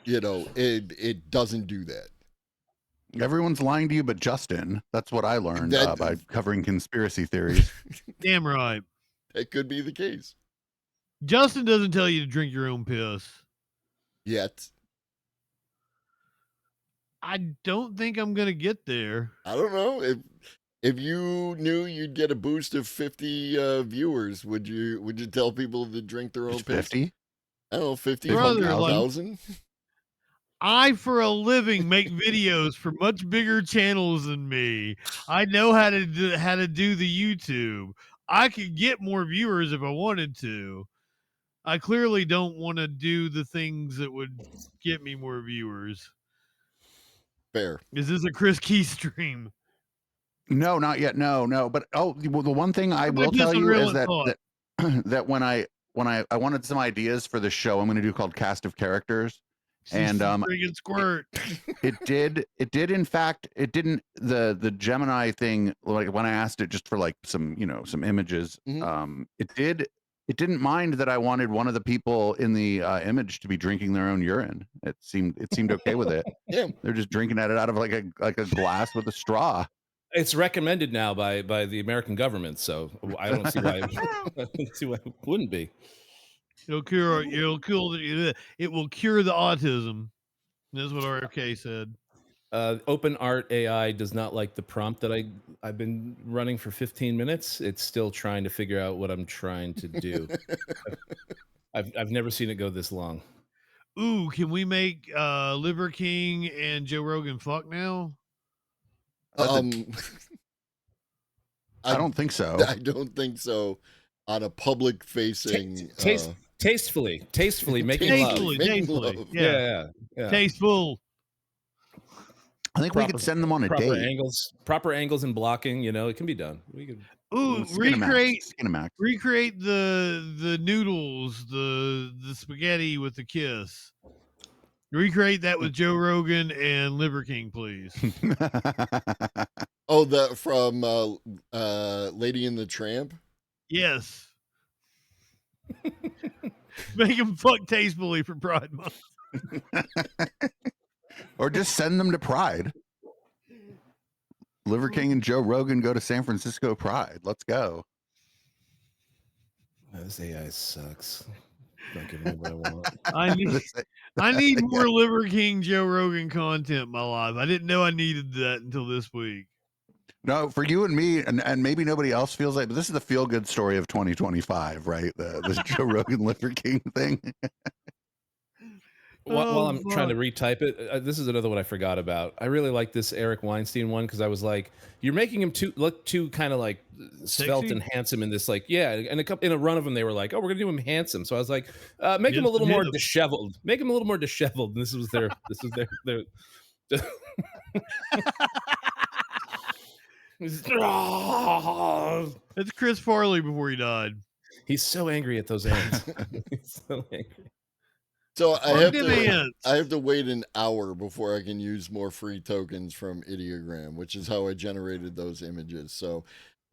It doesn't do that. Everyone's lying to you but Justin. That's what I learned by covering conspiracy theories. Damn right. That could be the case. Justin doesn't tell you to drink your own piss. Yet. I don't think I'm gonna get there. I don't know if you knew you'd get a boost of 50 viewers, would you tell people to drink their own Just piss? 50? I don't know, 50, Brother, like- 1,000. I, for a living, make videos for much bigger channels than me. I know how to do the YouTube. I could get more viewers if I wanted to. I clearly don't want to do the things that would get me more viewers. Fair. Is this a Chris Key stream? No, not yet. No. But well, the one thing I Everybody will puts tell on you real is and that thought. that when I wanted some ideas for the show I'm going to do called Cast of Characters, and Friggin' squirt. it did in fact it didn't the Gemini thing, like when I asked it just for like some images, Mhm. it didn't mind that I wanted one of the people in the image to be drinking their own urine. It seemed okay with it. Yeah. They're just drinking at it out of like a glass with a straw. It's recommended now by the American government, so I don't see why it wouldn't be. It will cure the autism. That's what RFK said. Open Art AI does not like the prompt that I've been running for 15 minutes. It's still trying to figure out what I'm trying to do. I've never seen it go this long. Ooh, can we make Liver King and Joe Rogan fuck now? I don't think so. I don't think so. On a public facing, Tastefully making Tastefully, love. tastefully. love. Yeah. Yeah. Tasteful. I think we could send them on a proper date. proper angles and blocking. It can be done. We could. Ooh, Skinamax. recreate the noodles, the spaghetti with the kiss. Recreate that with Joe Rogan and Liver King, please. Oh, the from Lady and the Tramp. Yes. Make him fuck tastefully for Pride Month. Or just send them to Pride. Liver King and Joe Rogan go to San Francisco Pride. Let's go. This AI sucks. Don't give me what I want. I need more Liver King Joe Rogan content in my life. I didn't know I needed that until this week. No, for you and me, and maybe nobody else feels like, but this is the feel good story of 2025, right? The Joe Rogan Liver King thing. While I'm trying to retype it, this is another one I forgot about. I really like this Eric Weinstein one because I was like, you're making him look too kind of like svelte and handsome in this, like, yeah. And in a run of them, they were like, oh, we're gonna do him handsome. So I was like, make him a little more disheveled. Make him a little more disheveled. And this was their. It's Chris Farley before he died. He's so angry at those ants. He's so angry. So I have to wait an hour before I can use more free tokens from Ideogram, which is how I generated those images. So,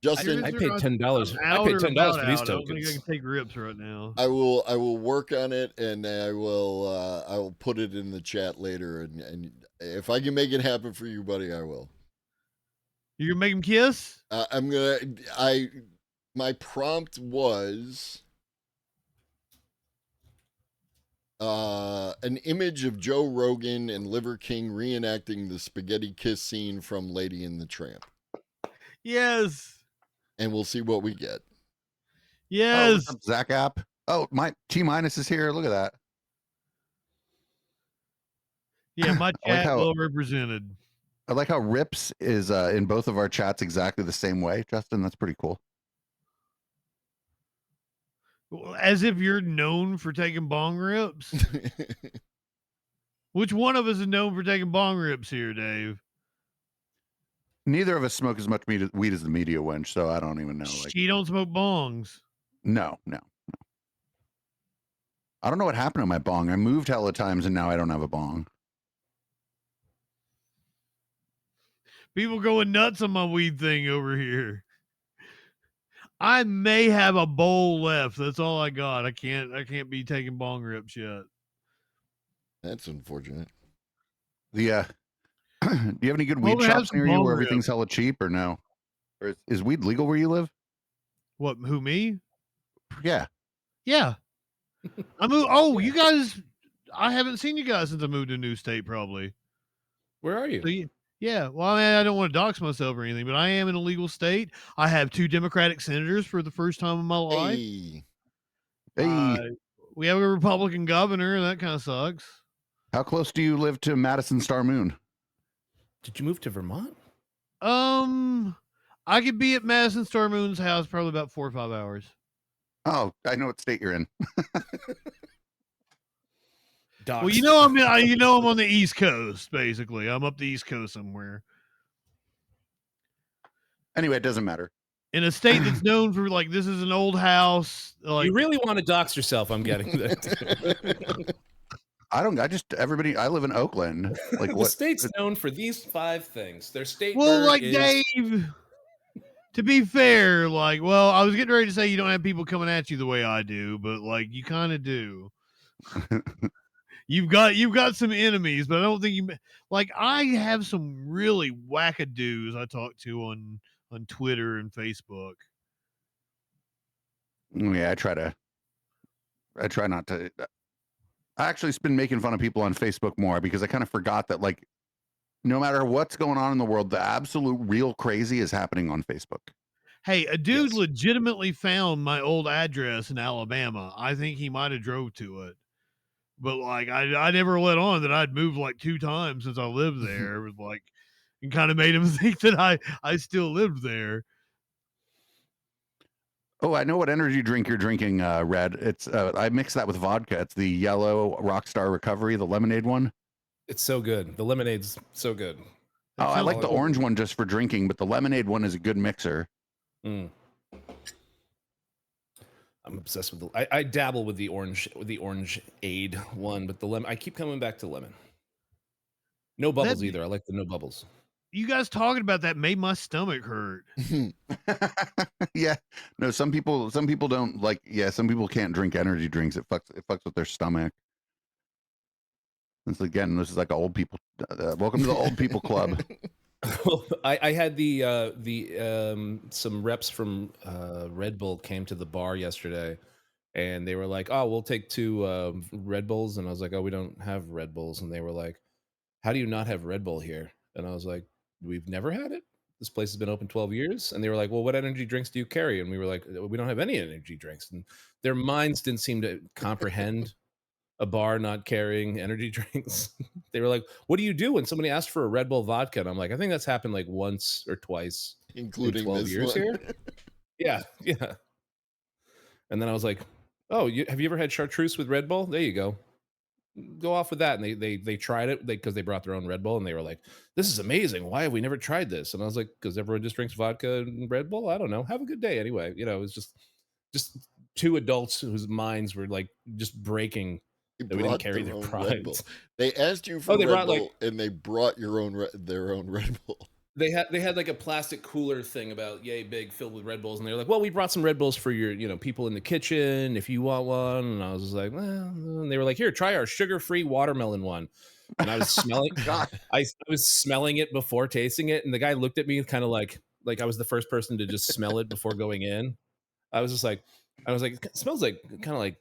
Justin, I paid $10. I paid $10 for these tokens. I don't think I can take rips right now. I will work on it, and I will put it in the chat later. And if I can make it happen for you, buddy, I will. You gonna make him kiss? My prompt was an image of Joe Rogan and Liver King reenacting the spaghetti kiss scene from Lady and the Tramp. Yes. And we'll see what we get. Yes. Oh, what's up, Zach App. Oh, my T- is here. Look at that. Yeah, my I like chat how- well represented. I like how Rips is in both of our chats exactly the same way, Justin. That's pretty cool. As if you're known for taking bong rips. Which one of us is known for taking bong rips here, Dave? Neither of us smoke as much weed as the media wench, so I don't even know. Like, She don't smoke bongs. no. I don't know what happened to my bong. I moved hella times and now I don't have a bong. People going nuts on my weed thing over here. I may have a bowl left. That's all I got. I can't be taking bong rips yet. That's unfortunate. Do you have any good Well, weed we have shops some near you bong where rips. everything's hella cheap or no? Or is weed legal where you live? What, who, me? Yeah. Yeah. I moved. Oh, you guys, I haven't seen you guys since I moved to a new state, probably. Where are you? So yeah, well, I mean, I don't want to dox myself or anything, but I am in a legal state. I have 2 Democratic senators for the first time in my life. Hey, We have a Republican governor, and that kind of sucks. How close do you live to Madison Star Moon? Did you move to Vermont? I could be at Madison Star Moon's house probably about 4 or 5 hours. Oh, I know what state you're in. Well, you know I'm on the East Coast, basically. I'm up the East Coast somewhere. Anyway, it doesn't matter. In a state that's known for like this is an old house. Like You really want to dox yourself, I'm getting that. I live in Oakland. Like The what? state's known for these 5 things. Their state well, bird like is Dave. To be fair, like, well, I was getting ready to say you don't have people coming at you the way I do, but like you kind of do. You've got some enemies, but I don't think like I have some really wackadoos I talk to on Twitter and Facebook. Yeah, I try not to. I actually been making fun of people on Facebook more because I kind of forgot that, like, no matter what's going on in the world, the absolute real crazy is happening on Facebook. Hey, a dude Yes. legitimately found my old address in Alabama. I think he might have drove to it. But like I never let on that I'd moved like 2 times since I lived there. It was like and kind of made him think that I still lived there. Oh, I know what energy drink you're drinking, Red. It's I mix that with vodka. It's the yellow Rockstar Recovery, the lemonade one. It's so good. The lemonade's so good. Oh, I sounds like the like- orange one just for drinking, but the lemonade one is a good mixer. Mm. I'm obsessed with I dabble with the orange aid one, but the lemon I keep coming back to lemon. No bubbles That- either. I like the no bubbles. You guys talking about that made my stomach hurt. Yeah, no, some people don't like. Yeah, some people can't drink energy drinks. It fucks with their stomach. This is like old people. Welcome to the old people club. Well, I had some reps from Red Bull came to the bar yesterday, and they were like, "Oh, we'll take 2 Red Bulls," and I was like, "Oh, we don't have Red Bulls," and they were like, "How do you not have Red Bull here?" And I was like, "We've never had it. This place has been open 12 years." And they were like, "Well, what energy drinks do you carry?" And we were like, "We don't have any energy drinks." And their minds didn't seem to comprehend a bar not carrying energy drinks. They were like, "What do you do when somebody asks for a Red Bull vodka?" And I'm like, "I think that's happened like once or twice including in 12 this years one. here." Yeah. And then I was like, "Oh, have you ever had chartreuse with Red Bull? There you go. Go off with that." And they tried it because they brought their own Red Bull, and they were like, "This is amazing. Why have we never tried this?" And I was like, "Because everyone just drinks vodka and Red Bull. I don't know. Have a good day anyway." It was just 2 adults whose minds were like just breaking. They That we didn't brought carry their their own Red Bull. prides. They asked you for they Red brought, Bull, like- and they brought their own Red Bull. They had like a plastic cooler thing about yay big filled with Red Bulls, and they were like, "Well, we brought some Red Bulls for your people in the kitchen if you want one." And I was just like, "Well," and they were like, "Here, try our sugar-free watermelon one." And I was smelling, God. I was smelling it before tasting it, and the guy looked at me kind of like I was the first person to just smell it before going in. I was like, "It smells like kind of like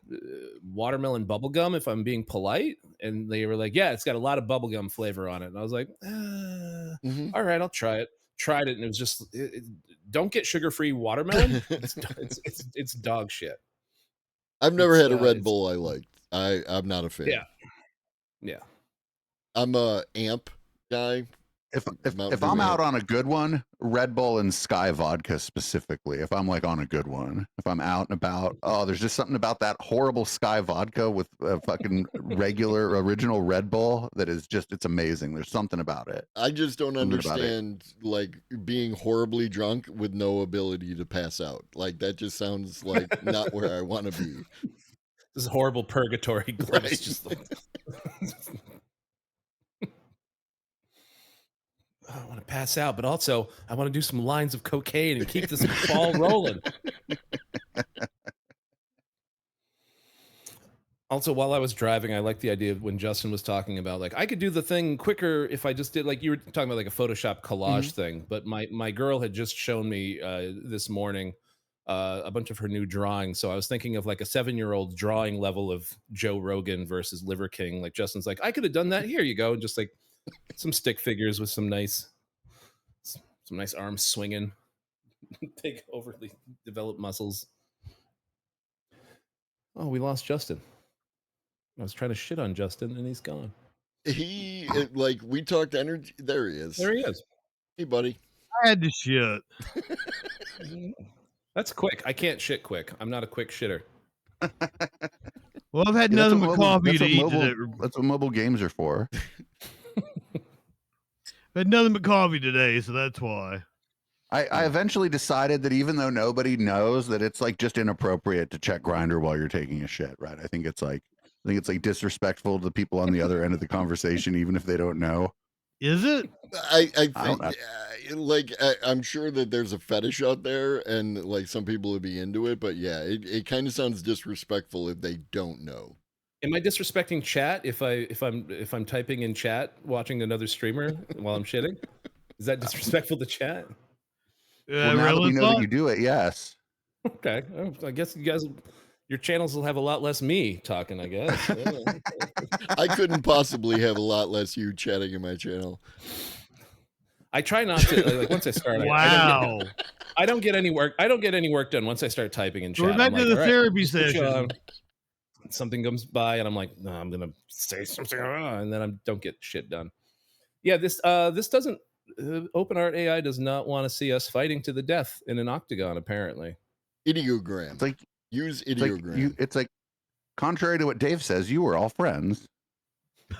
watermelon bubble gum," if I'm being polite. And they were like, "Yeah, it's got a lot of bubblegum flavor on it." And I was like, Mhm. all right, I'll try it. Tried it, and it was just don't get sugar-free watermelon. It's dog shit. I've never had a It's, Red it's- Bull I liked. I'm not a fan. Yeah. I'm a amp guy. If Mountain I'm Dew out amp. on a good one, Red Bull and Sky Vodka specifically. If I'm like on a good one, if I'm out and about, there's just something about that horrible Sky Vodka with a fucking regular original Red Bull that is just it's amazing. There's something about it. I just don't Something about it. understand like being horribly drunk with no ability to pass out. Like that just sounds like not where I want to be. This is horrible purgatory glimpse. Right. Just like I want to pass out, but also I want to do some lines of cocaine and keep this ball rolling. Also, while I was driving, I liked the idea of when Justin was talking about like I could do the thing quicker if I just did like you were talking about like a Photoshop collage thing. But my girl had just shown me this morning a bunch of her new drawings. So I was thinking of like a 7-year-old drawing level of Joe Rogan versus Liver King. Like Justin's like, I could have done that. Here you go, and just like Some stick figures with some nice arms swinging, big overly developed muscles. Oh, we lost Justin. I was trying to shit on Justin, and he's gone. We talked energy. There he is. There he is. Hey, buddy. I had to shit. That's quick. I can't shit quick. I'm not a quick shitter. Well, I've had Yeah, that's nothing what but coffee to eat mobile, today. that's what mobile games are for. I've had nothing but coffee today, so that's why. I eventually decided that even though nobody knows, that it's like just inappropriate to check Grindr while you're taking a shit, right? I think it's like disrespectful to the people on the other end of the conversation, even if they don't know. Is it? I don't think I'm sure that there's a fetish out there, and like some people would be into it, but yeah, it kind of sounds disrespectful if they don't know. Am I disrespecting chat if I'm typing in chat watching another streamer while I'm shitting? Is that disrespectful to chat? Well, now that we know that you do it, yes. Okay, I guess you guys, your channels will have a lot less me talking, I guess. Yeah. I couldn't possibly have a lot less you chatting in my channel. I try not to. Like once I start, Wow. I don't get any work. I don't get any work done once I start typing in chat. We're back I'm to like, the all right, therapy just put you session. on. Something comes by, and I'm like, no, I'm gonna say something, and then I don't get shit done. Yeah, this doesn't. OpenArt AI does not want to see us fighting to the death in an octagon. Apparently, Ideogram. It's like Use it's like ideogram. it's like contrary to what Dave says, you were all friends.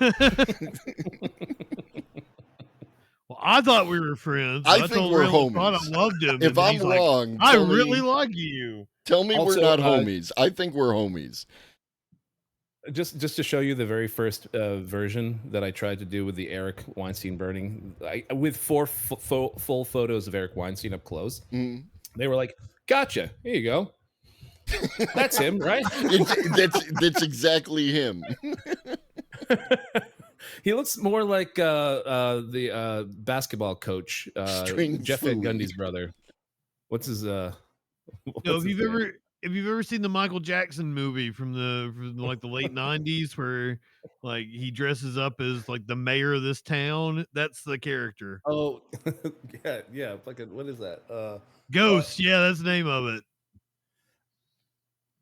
Well, I thought we were friends. I so think told we're Raylan I homies. loved him. If and I'm he's like, wrong, I tell really me, like you. tell me Also, we're not homies. I think we're homies. just to show you the very first version that I tried to do with the Eric Weinstein burning, with 4 full photos of Eric Weinstein up close. Mm. They were like, "Gotcha, here you go." That's him, right? That's exactly him. He looks more like the basketball coach, String Jeff Van Fooey. Gundy's brother. What's his? No, what's his name? if you've ever seen the Michael Jackson movie from like the late '90s, where like he dresses up as like the mayor of this town, that's the character. Oh, yeah. Fucking, what is that? Ghost. Yeah, that's the name of it.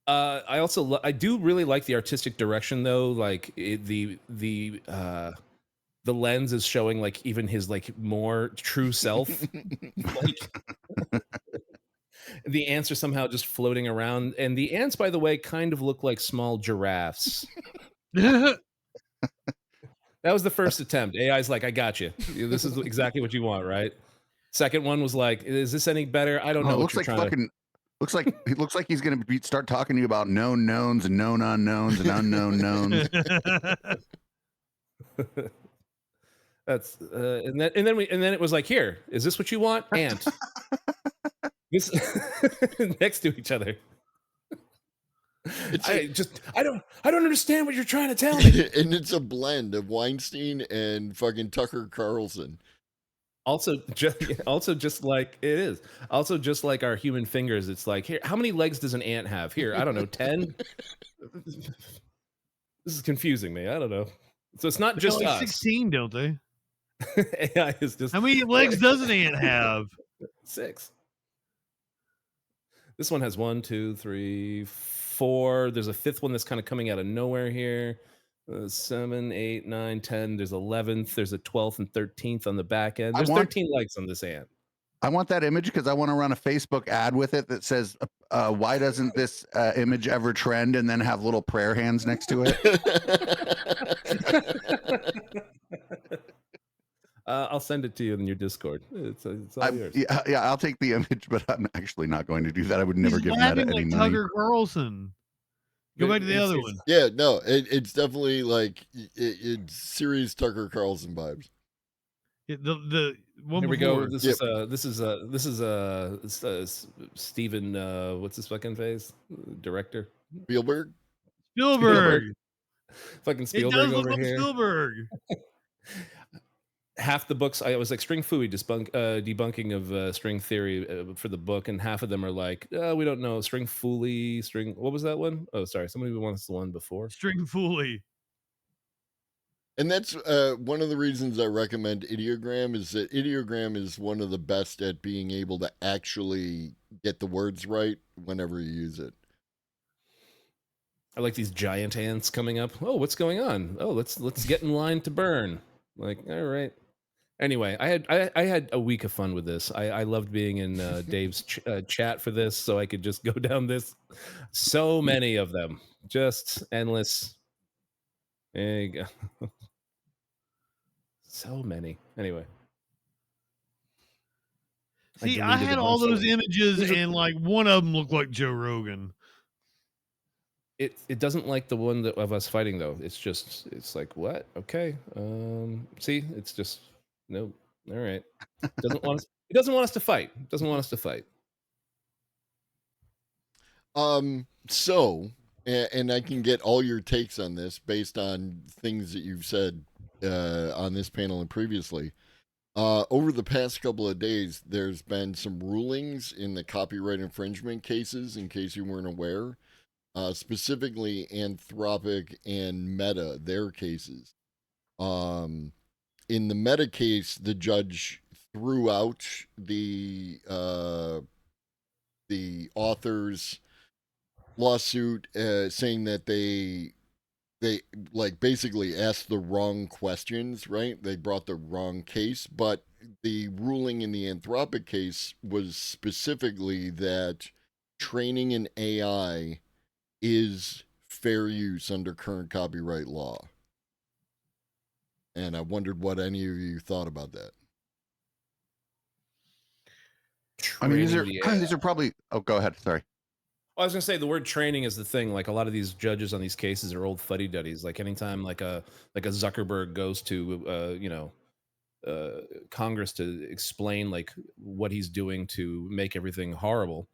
I also I do really like the artistic direction though. Like the lens is showing like even his like more true self. Like, the ants are somehow just floating around, and the ants, by the way, kind of look like small giraffes. That was the first attempt. AI's like, I got you. This is exactly what you want, right? Second one was like, is this any better? I don't know. It looks like fucking. Looks like it looks like he's gonna start talking to you about known knowns and known unknowns and unknown knowns. That's and then it was like, here, is this what you want? Ant. This next to each other. I don't understand what you're trying to tell me. And it's a blend of Weinstein and fucking Tucker Carlson. Also, just like it is. Also, just like our human fingers, it's like, here, how many legs does an ant have? Here, I don't know, 10. This is confusing me. I don't know. So it's not just us. 16, don't they? AI is just. How many legs does an ant have? 6. This one has 1, 2, 3, 4. There's a 5th one that's kind of coming out of nowhere here. 7, 8, 9, 10. There's 11th. There's a 12th and 13th on the back end. There's 13 legs on this ant. I want that image because I want to run a Facebook ad with it that says, "Why doesn't this image ever trend?" and then have little prayer hands next to it. I'll send it to you in your Discord. It's all yours. Yeah, I'll take the image, but I'm actually not going to do that. I would never give Meta any money. Tucker Carlson. Go back to the other one. Yeah, no, it's definitely like it's serious Tucker Carlson vibes. The one Here we before. go. This is Steven. What's his fucking face? Director Spielberg. Fucking It Spielberg does look over like here. Spielberg. Half the books, I was like String Fooey debunking of string theory for the book, and half of them are like, we don't know. String Fooey, what was that one? Oh, sorry, somebody wants the one before. String Fooey. And that's one of the reasons I recommend Ideogram is that Ideogram is one of the best at being able to actually get the words right whenever you use it. I like these giant ants coming up. Oh, what's going on? Oh, let's get in line to burn. Like, all right. Anyway, I had a week of fun with this. I loved being in Dave's chat for this, so I could just go down this. So many of them, just endless. There you go. So many. Anyway. See, I had all those images, and like one of them looked like Joe Rogan. It doesn't like the one of us fighting though. It's like what? Okay. See, it's just no. All right. It doesn't want us. It doesn't want us to fight. It doesn't want us to fight. So, and I can get all your takes on this based on things that you've said on this panel and previously. Over the past couple of days, there's been some rulings in the copyright infringement cases, in case you weren't aware, specifically Anthropic and Meta, their cases. In the Meta case, the judge threw out the author's lawsuit, saying that they like basically asked the wrong questions, right? They brought the wrong case, but the ruling in the Anthropic case was specifically that training an AI is fair use under current copyright law. And I wondered what any of you thought about that. I mean, these are probably. Oh, go ahead. Sorry. Well, I was gonna say the word training is the thing. Like a lot of these judges on these cases are old fuddy-duddies. Like anytime like a Zuckerberg goes to Congress to explain like what he's doing to make everything horrible,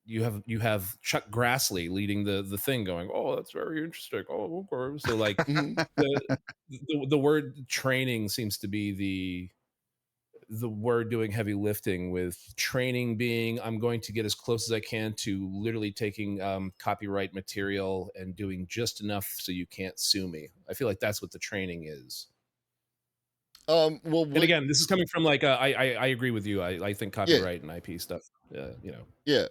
you have Chuck Grassley leading the thing, going, "Oh, that's very interesting." Oh, okay. So like the word training seems to be the word doing heavy lifting, with training being I'm going to get as close as I can to literally taking copyright material and doing just enough so you can't sue me. I feel like that's what the training is. Well, and again, this is coming from like I agree with you. I think copyright and IP stuff, Yeah.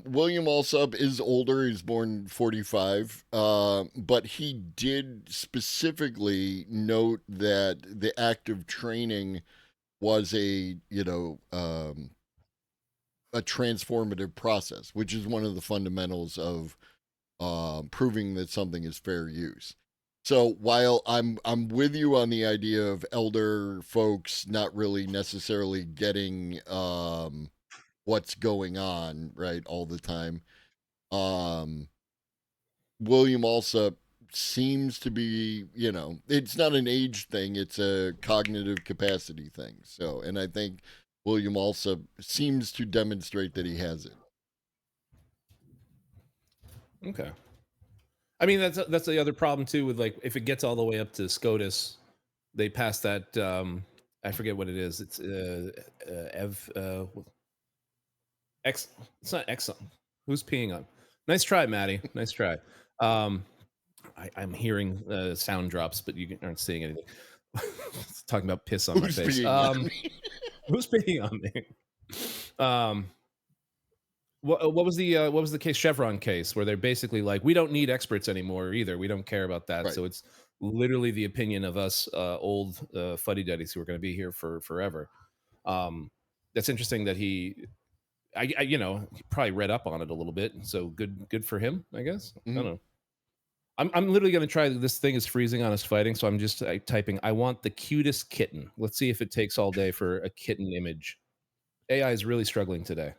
William Alsop is older. He's born 45. But he did specifically note that the act of training was a transformative process, which is one of the fundamentals of proving that something is fair use. So while I'm with you on the idea of elder folks not really necessarily getting what's going on right all the time, William Alsop seems to be, it's not an age thing, it's a cognitive capacity thing. So, and I think William Alsop seems to demonstrate that he has it. Okay. I mean, that's the other problem too, with like if it gets all the way up to SCOTUS, they pass that I forget what it is. It's X. It's not Exxon. Who's peeing on? Nice try, Maddie. Nice try. I'm hearing sound drops, but you aren't seeing anything. Talking about piss on my face. Who's peeing on me? What was the case, Chevron case, where they're basically like, we don't need experts anymore either. We don't care about that. Right. So it's literally the opinion of us old fuddy-duddies who are going to be here for forever. That's interesting that he probably read up on it a little bit. So good for him, I guess. Mm-hmm. I don't know. I'm literally going to try. This thing is freezing on us fighting, so I'm just typing, I want the cutest kitten. Let's see if it takes all day for a kitten image. AI is really struggling today.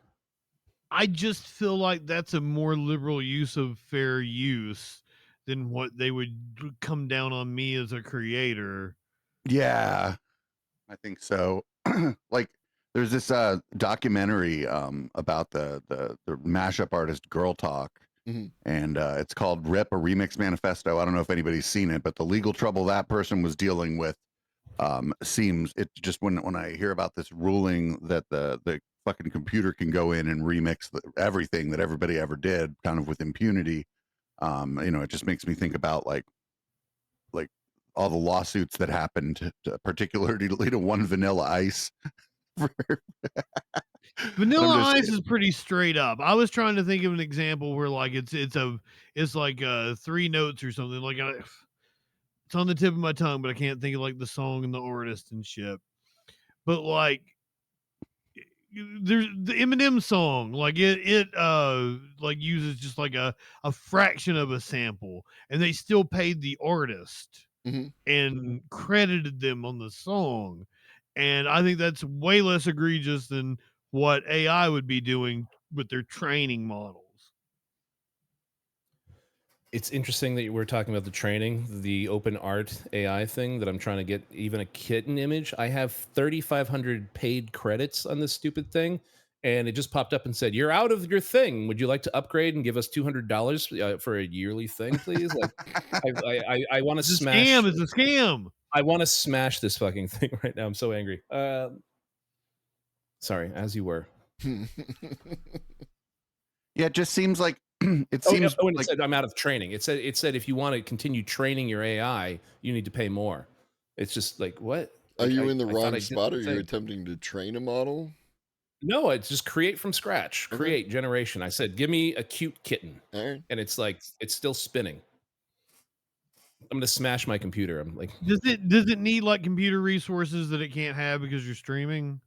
I just feel like that's a more liberal use of fair use than what they would come down on me as a creator. Yeah, I think so. Like, there's this documentary about the mashup artist Girl Talk. Mm-hmm. And it's called Rip, a Remix Manifesto. I don't know if anybody's seen it, but the legal trouble that person was dealing with seems, it just when I hear about this ruling that the fucking computer can go in and remix everything that everybody ever did kind of with impunity, it just makes me think about like all the lawsuits that happened, particularly to one Vanilla Ice. Vanilla just- Ice is pretty straight up. I was trying to think of an example where like it's like 3 notes or something. Like it's on the tip of my tongue, but I can't think of like the song and the artist and shit. But like there's the Eminem song, like it like uses just like a fraction of a sample, and they still paid the artist Mhm. and credited them on the song. And I think that's way less egregious than what AI would be doing with their training models. It's interesting that you were talking about the training, the open art AI thing that I'm trying to get even a kitten image. I have 3,500 paid credits on this stupid thing, and it just popped up and said, "You're out of your thing. Would you like to upgrade and give us $200 for a yearly thing, please?" Like, I want to It's a smash. scam. It's a scam. I want to smash this fucking thing right now. I'm so angry. Sorry, as you were. Yeah, it just seems like it Oh, seems and it like said I'm out of training. It said if you want to continue training your AI, you need to pay more. It's just like, what? Are Like, you in the I thought I wrong did spot? the Are you thing. attempting to train a model? No, it's just create from scratch. Okay. Create generation. I said, give me a cute kitten, All right. and it's like it's still spinning. I'm gonna smash my computer. I'm like, Does it need like computer resources that it can't have because you're streaming?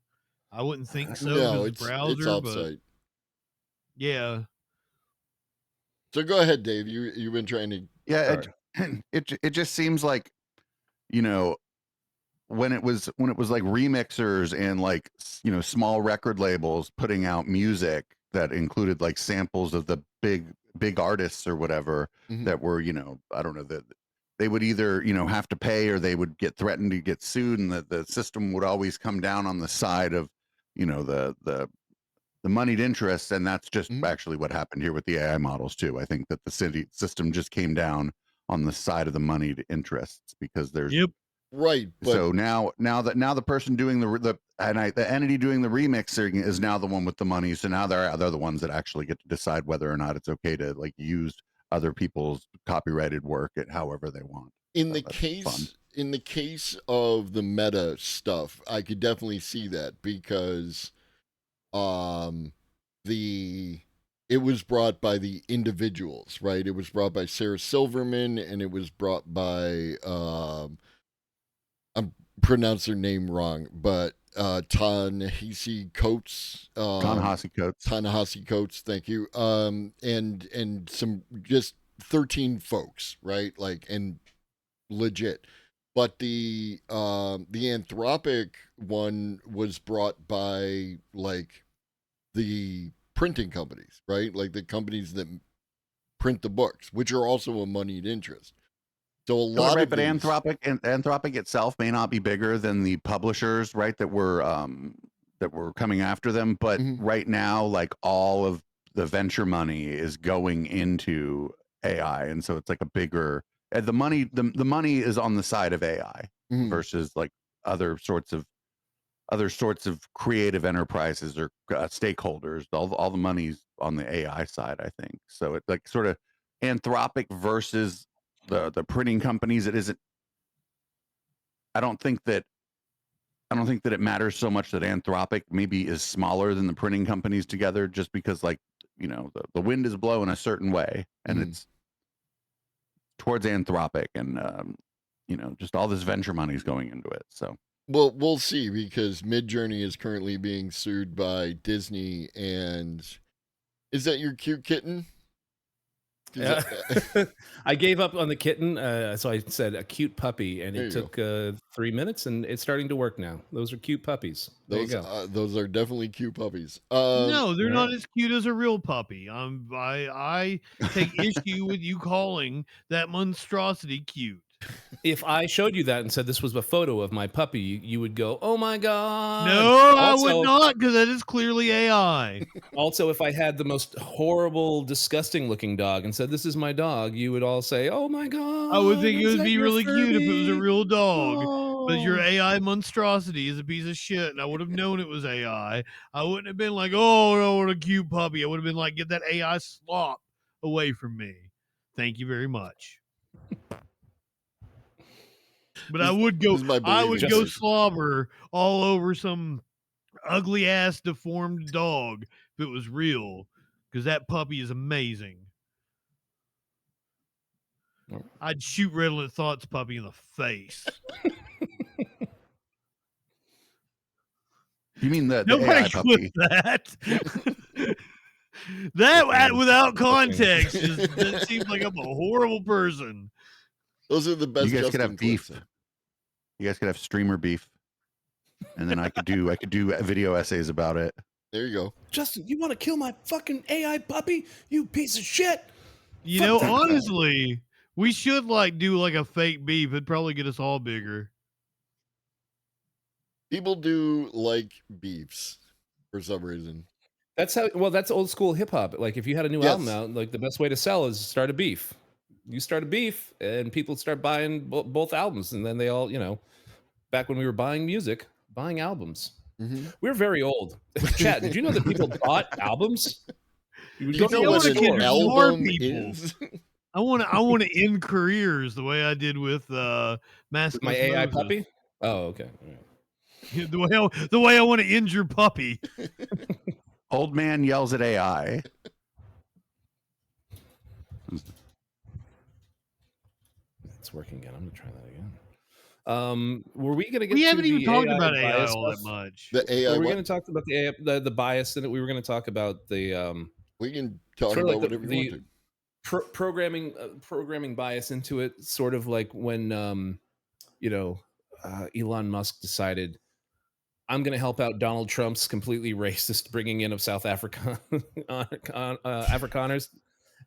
I wouldn't think so. No, 'cause it's browser, but offsite. yeah. So go ahead, Dave. You've been trying to. yeah, sorry. it just seems like, you know, when it was like remixers and like small record labels putting out music that included like samples of the big artists or whatever Mhm. that were, I don't know, that they would either have to pay or they would get threatened to get sued, and the system would always come down on the side of the moneyed interests. And that's just Mhm. actually what happened here with the AI models too. I think that the system just came down on the side of the moneyed interests, because there's Yep. Right, but so now the person doing the entity doing the remixing is now the one with the money. So now they're the ones that actually get to decide whether or not it's okay to like use other people's copyrighted work at however they want. in So the that's fun. case of the meta stuff, I could definitely see that, because it was brought by the individuals, right? It was brought by Sarah Silverman, and it was brought by I'm pronouncing her name wrong, but Ta-Nehisi Coates. Ta-Nehisi Coates. Ta-Nehisi Coates, thank you. And some just 13 folks, right? Like, and legit. But the Anthropic one was brought by like the printing companies, right? Like the companies that print the books, which are also a moneyed interest. So a lot Right, of but these, Anthropic itself may not be bigger than the publishers, right? That were coming after them. But Mhm. right now, like all of the venture money is going into AI, and so it's like a bigger the money is on the side of AI Mhm. versus like other sorts of creative enterprises or stakeholders. All the money's on the AI side, I think. So it's like sort of Anthropic versus the printing companies. It isn't. I don't think that it matters so much that Anthropic maybe is smaller than the printing companies together, just because like the wind is blowing a certain way, and Mhm. it's towards Anthropic, and just all this venture money is going into it. So well, we'll see, because Midjourney is currently being sued by Disney. And is that your cute kitten? Yeah. I gave up on the kitten, so I said a cute puppy, and There it you took 3 minutes, and it's starting to work now. Those are cute puppies. There you go. Those are definitely cute puppies. No, they're yeah. not as cute as a real puppy. I take issue with you calling that monstrosity cute. If I showed you that and said this was a photo of my puppy, you would go, "Oh my god!" No, I would not, because that is clearly AI. Also, if I had the most horrible, disgusting-looking dog and said, "This is my dog," you would all say, "Oh my god!" I would think it is would that be your really cute if it was a Furby?" real dog. But your Oh. AI monstrosity is a piece of shit, and I would have known it was AI. I wouldn't have been like, "Oh no, what a cute puppy." I would have been like, "Get that AI slop away from me." Thank you very much. But I would go. This is my I would believing go system. slobber all over some ugly ass deformed dog if it was real, because that puppy is amazing. Yep. I'd shoot Redolent Thoughts puppy in the face. You mean the Nobody AI clip puppy? that. That without context, that seems like I'm a horrible person. Those are the best. You guys could Justin have beef. clips. You guys could have streamer beef, and then I could do video essays about it. There you go. Justin, you want to kill my fucking AI puppy? You piece of shit. You Fuck know, that. honestly, we should like do like a fake beef. It'd probably get us all bigger. People do like beefs for some reason. That's how. Well, that's old school hip hop. Like if you had a new album out, like the best way to sell is start a beef. You start a beef, and people start buying both albums, and then they all, back when we were buying music, buying albums. Mm-hmm. We're very old. Chad, did you know that people bought albums? You would Do you go know to what a an store. album people. is? I want to end careers the way I did with Mask. My AI puppy. Oh, okay. All right. The way I want to end your puppy. Old man yells at AI. It's working again. I'm gonna try that again. Were we gonna get? We to haven't even the talked about AI bias all that stuff? much. The AI. Were we what? going to talk about the AI, the bias in it? We were going to talk about the We can talk sort of about like whatever you want to. programming bias into it, sort of like when Elon Musk decided, I'm going to help out Donald Trump's completely racist bringing in of South Africa Afrikaners,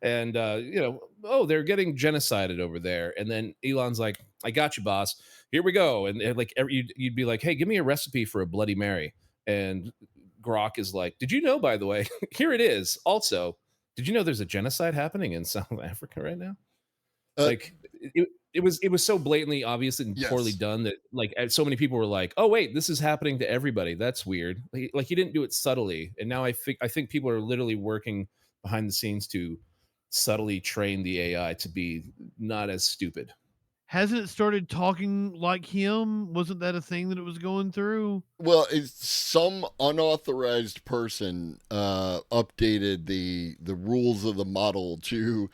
and they're getting genocided over there, and then Elon's like, I got you, boss. Here we go, and like you'd be like, hey, give me a recipe for a Bloody Mary, and Grok is like, did you know, by the way, here it is. Also, did you know there's a genocide happening in South Africa right now? Like it was so blatantly obvious and poorly done that like so many people were like, oh wait, this is happening to everybody. That's weird. Like he didn't do it subtly, and now I think people are literally working behind the scenes to subtly train the AI to be not as stupid. Hasn't it started talking like him? Wasn't that a thing that it was going through? Well, it's some unauthorized person updated the rules of the model to,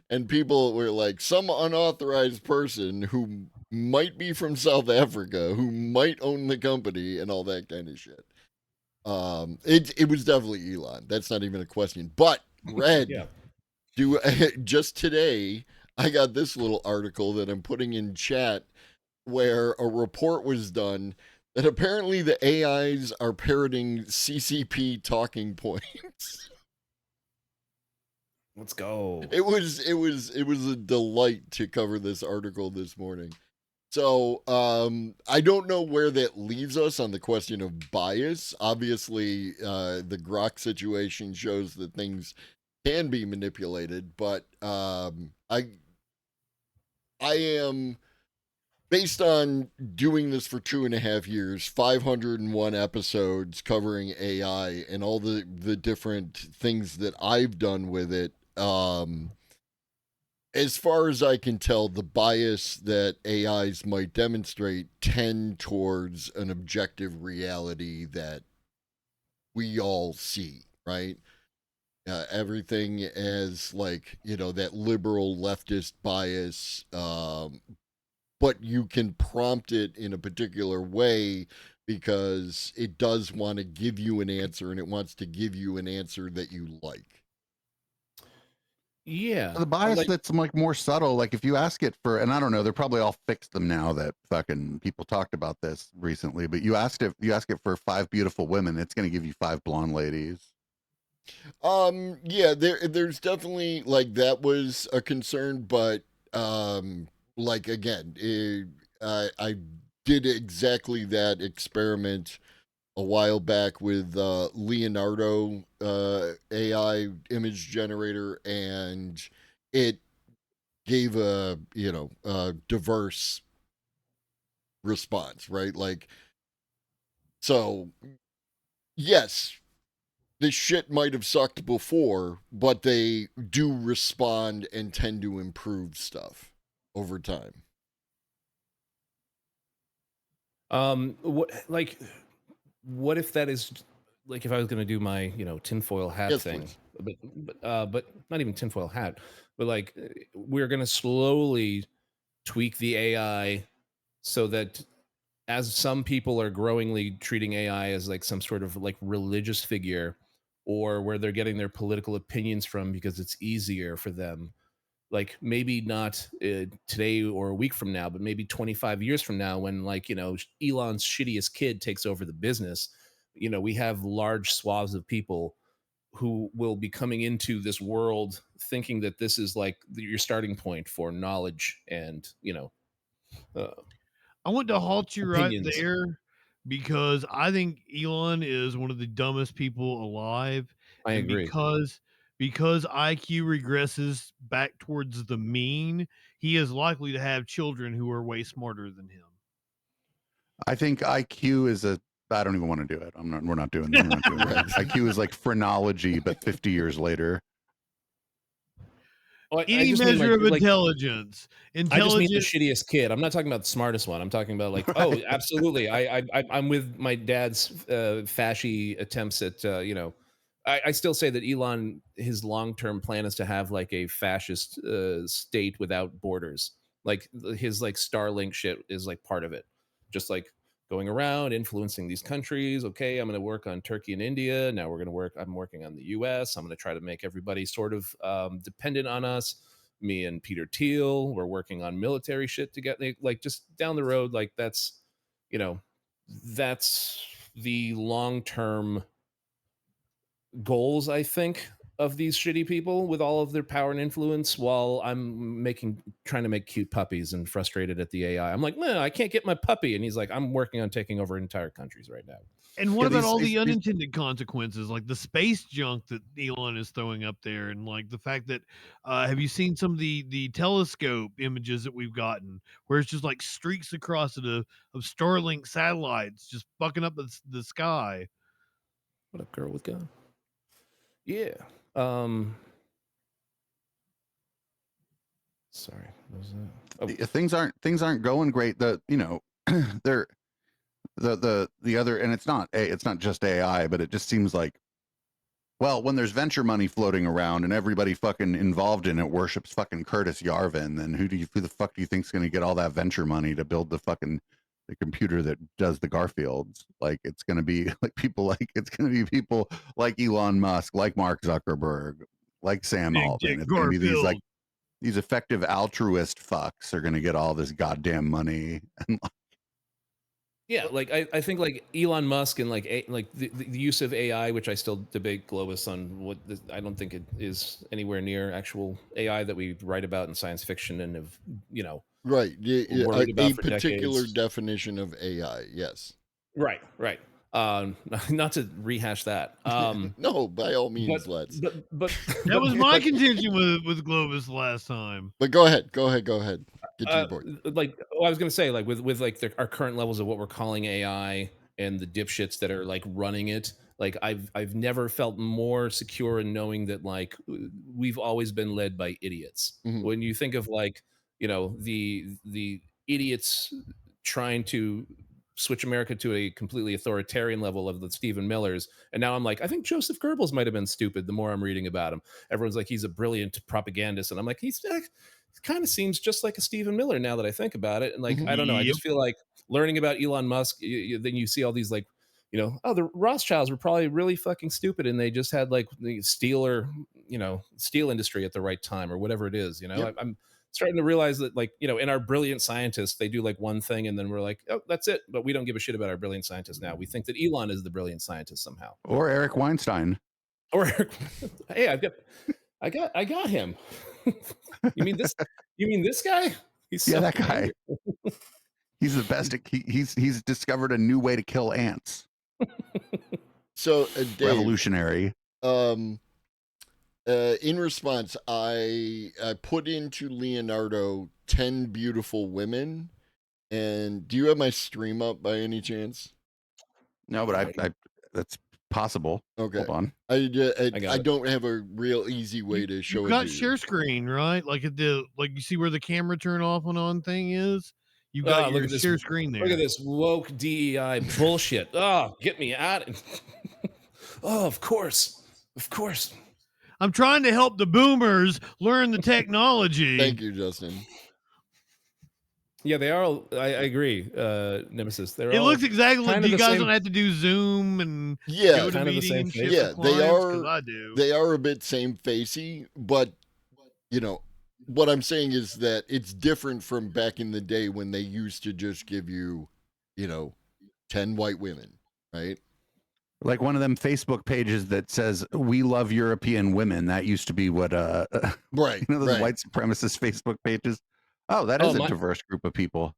and people were like, some unauthorized person who might be from South Africa, who might own the company, and all that kind of shit. It was definitely Elon. That's not even a question. But Red. Yeah. Just today, I got this little article that I'm putting in chat where a report was done that apparently the AIs are parroting CCP talking points. Let's go. It was a delight to cover this article this morning. So I don't know where that leaves us on the question of bias. Obviously, the Grok situation shows that things can be manipulated, but I am, based on doing this for 2.5 years, 501 episodes covering AI and all the different things that I've done with it. As far as I can tell, the bias that AIs might demonstrate tend towards an objective reality that we all see, right? Everything as like, that liberal leftist bias, but you can prompt it in a particular way because it does want to give you an answer, and it wants to give you an answer that you like. Yeah. The bias that's like more subtle, like if you ask it for, and I don't know, they're probably all fixed them now that fucking people talked about this recently, but you ask it for 5 beautiful women, it's going to give you 5 blonde ladies. Yeah, there's definitely, like, that was a concern, but like, again, I did exactly that experiment a while back with Leonardo AI image generator, and it gave a diverse response, right? Like, so yes, this shit might have sucked before, but they do respond and tend to improve stuff. over time? What if that is like if I was going to do my tinfoil hat Yes, thing, please. but not even tinfoil hat, but like we're going to slowly tweak the AI so that as some people are growingly treating AI as like some sort of like religious figure, or where they're getting their political opinions from because it's easier for them, like maybe not today or a week from now, but maybe 25 years from now, when like Elon's shittiest kid takes over the business, we have large swaths of people who will be coming into this world thinking that this is like your starting point for knowledge and uh, I want to halt you right opinions. there because I think Elon is one of the dumbest people alive, I and agree. because IQ regresses back towards the mean, he is likely to have children who are way smarter than him. I think IQ is I don't even want to do it. We're not doing that. IQ is like phrenology, but 50 years later. Oh, I Any just mean measure of like intelligence. I just mean the Intelligent. shittiest kid. I'm not talking about the smartest one. I'm talking about like, oh, absolutely. I'm with my dad's fashy attempts at I still say that Elon, his long-term plan is to have like a fascist state without borders. Like his like Starlink shit is like part of it. Just like going around influencing these countries. Okay, I'm going to work on Turkey and India. Now I'm working on the US. I'm going to try to make everybody sort of dependent on us. Me and Peter Thiel, we're working on military shit together. Like just down the road, like that's the long-term goals, I think, of these shitty people with all of their power and influence, while I'm trying to make cute puppies and frustrated at the AI. I'm like, man, I can't get my puppy. And he's like, I'm working on taking over entire countries right now. And what Yeah, about all these- the unintended consequences, like the space junk that Elon is throwing up there, and like the fact that have you seen some of the telescope images that we've gotten, where it's just like streaks across it of Starlink satellites just fucking up the sky? What up, girl with gun? Yeah. Sorry, what was that? Things aren't going great. They're the other, and it's not just AI, but it just seems like, well, when there's venture money floating around and everybody fucking involved in it worships fucking Curtis Yarvin, then who the fuck do you think's going to get all that venture money to build the computer that does the Garfields? Like it's going to be people like Elon Musk, like Mark Zuckerberg, like Sam Big Altman. Dick It's going to be Garfield. these effective altruist fucks are going to get all this goddamn money. Yeah, like I think like Elon Musk and like the use of AI, which I still debate Globus on I don't think it is anywhere near actual AI that we write about in science fiction and have Right. Yeah, worried a about for particular decades. definition of AI. Yes. Right. Not to rehash that. No, by all means, but let's. but That was my contention with Globus last time. But go ahead. Get to the point. like I was gonna say, like with like our current levels of what we're calling AI and the dipshits that are like running it, like I've never felt more secure in knowing that like we've always been led by idiots. Mhm. When you think of like the idiots trying to switch America to a completely authoritarian level of the Stephen Millers, and now I'm like, I think Joseph Goebbels might have been stupid. The more I'm reading about him, everyone's like, he's a brilliant propagandist, and I'm like, he's kind of seems just like a Stephen Miller now that I think about it. And like, I don't know, I just feel like learning about Elon Musk, then you see all these like, oh, the Rothschilds were probably really fucking stupid and they just had like the steel industry at the right time or whatever it is. Yep. I'm starting to realize that like, in our brilliant scientists, they do like one thing and then we're like, oh, that's it. But we don't give a shit about our brilliant scientists now. We think that Elon is the brilliant scientist somehow. Or Eric Weinstein. Or hey, I got him. You mean this guy? He's that guy. He's the best. He's discovered a new way to kill ants. So, Dave, revolutionary. In response, I put into Leonardo 10 beautiful women. And do you have my stream up by any chance? No, but I that's possible. Okay. Hold on. I got it. don't have a real easy way to show You it got to share you. screen, right? Like you see where the camera turn off and on thing is. You got Look your at this. share screen there. Look at this woke DEI bullshit. Oh, get me out. Oh, of course. Of course. I'm trying to help the boomers learn the technology. Thank you, Justin. Yeah, they are. I agree, Nemesis. They're It all looks exactly like kind do of you the guys same- don't have to do Zoom and Yeah, go to kind of the meeting same and thing. shit Yeah, for they clients? 'Cause are- I do. They are a bit same-facey, but what I'm saying is that it's different from back in the day when they used to just give you, 10 white women, right? Like one of them Facebook pages that says "We love European women." That used to be what Right. those right. white supremacist Facebook pages. Oh, that is a diverse group of people.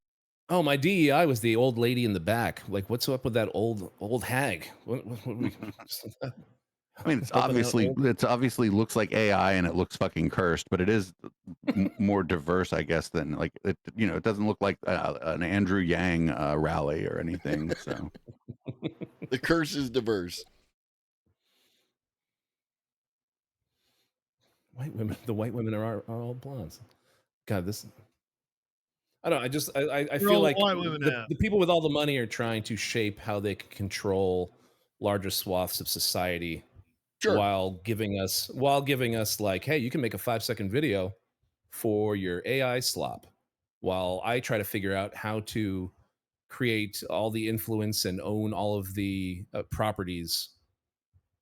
Oh, my DEI was the old lady in the back. Like, what's up with that old hag? What we, I mean, it's Helping out obviously looks like AI and it looks fucking cursed, but it is more diverse, I guess, than like it. It doesn't look like an Andrew Yang rally or anything. So The curse is diverse. white women. The white women are all blondes. God, this. I don't know. I feel all like white women now. the people with all the money are trying to shape how they can control larger swaths of society. Sure. While giving us like, hey, you can make a 5-second video for your AI slop, while I try to figure out how to create all the influence and own all of the properties.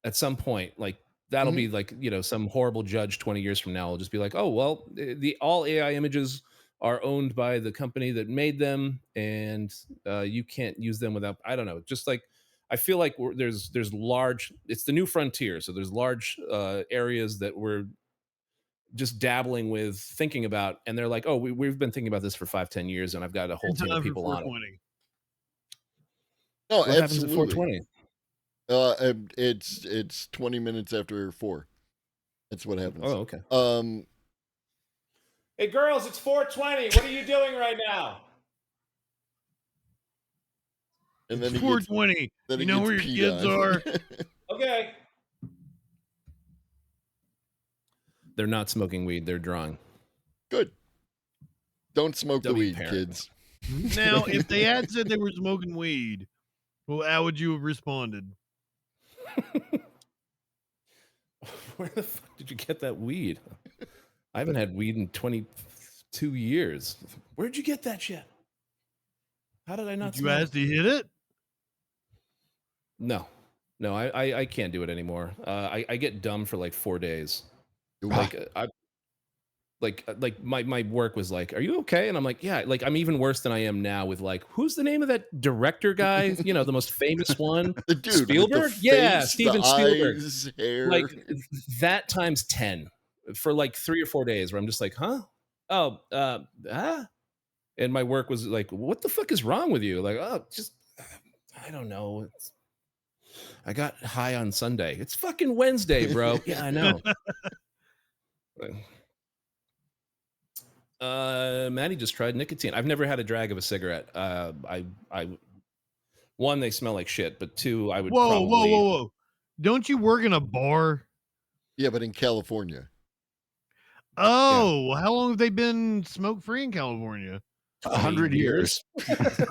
At some point, like that'll be like some horrible judge 20 years from now will just be like, oh well, the all AI images are owned by the company that made them, and you can't use them without. I don't know, just like. I feel like there's large. It's the new frontier, so there's large areas that we're just dabbling with, thinking about, and they're like, "Oh, we've been thinking about this for 5-10 years, and I've got a whole team of people on it." No, What happens at absolutely. 4:20? It's 20 minutes after 4. That's what happens. Oh, okay. Hey, girls, it's 4:20. What are you doing right now? And then it's 4:20. You know where your kids are. Okay. They're not smoking weed. They're drawing. Good. Don't smoke the weed, parent. kids. Now, if they had said they were smoking weed, well, how would you have responded? Where the fuck did you get that weed? I haven't had weed in 22 years. Where'd you get that shit? How did I not? You asked to hit it? No, I can't do it anymore. I get dumb for like 4 days. Like my work was like, "Are you okay?" And I'm like, "Yeah." Like I'm even worse than I am now with like, who's the name of that director guy? The most famous one. The dude, Spielberg. with the Yeah, face, Steven the Spielberg. eyes, hair. Like that times 10 for like 3 or 4 days, where I'm just like, "Huh? Oh, And my work was like, "What the fuck is wrong with you?" Like, "Oh, just I don't know. I got high on Sunday. It's fucking Wednesday, bro." Yeah, I know. Maddie just tried nicotine. I've never had a drag of a cigarette. One, they smell like shit, but two, I would Whoa. Don't you work in a bar? Yeah, but in California. Oh, how long have they been smoke-free in California? 100 years.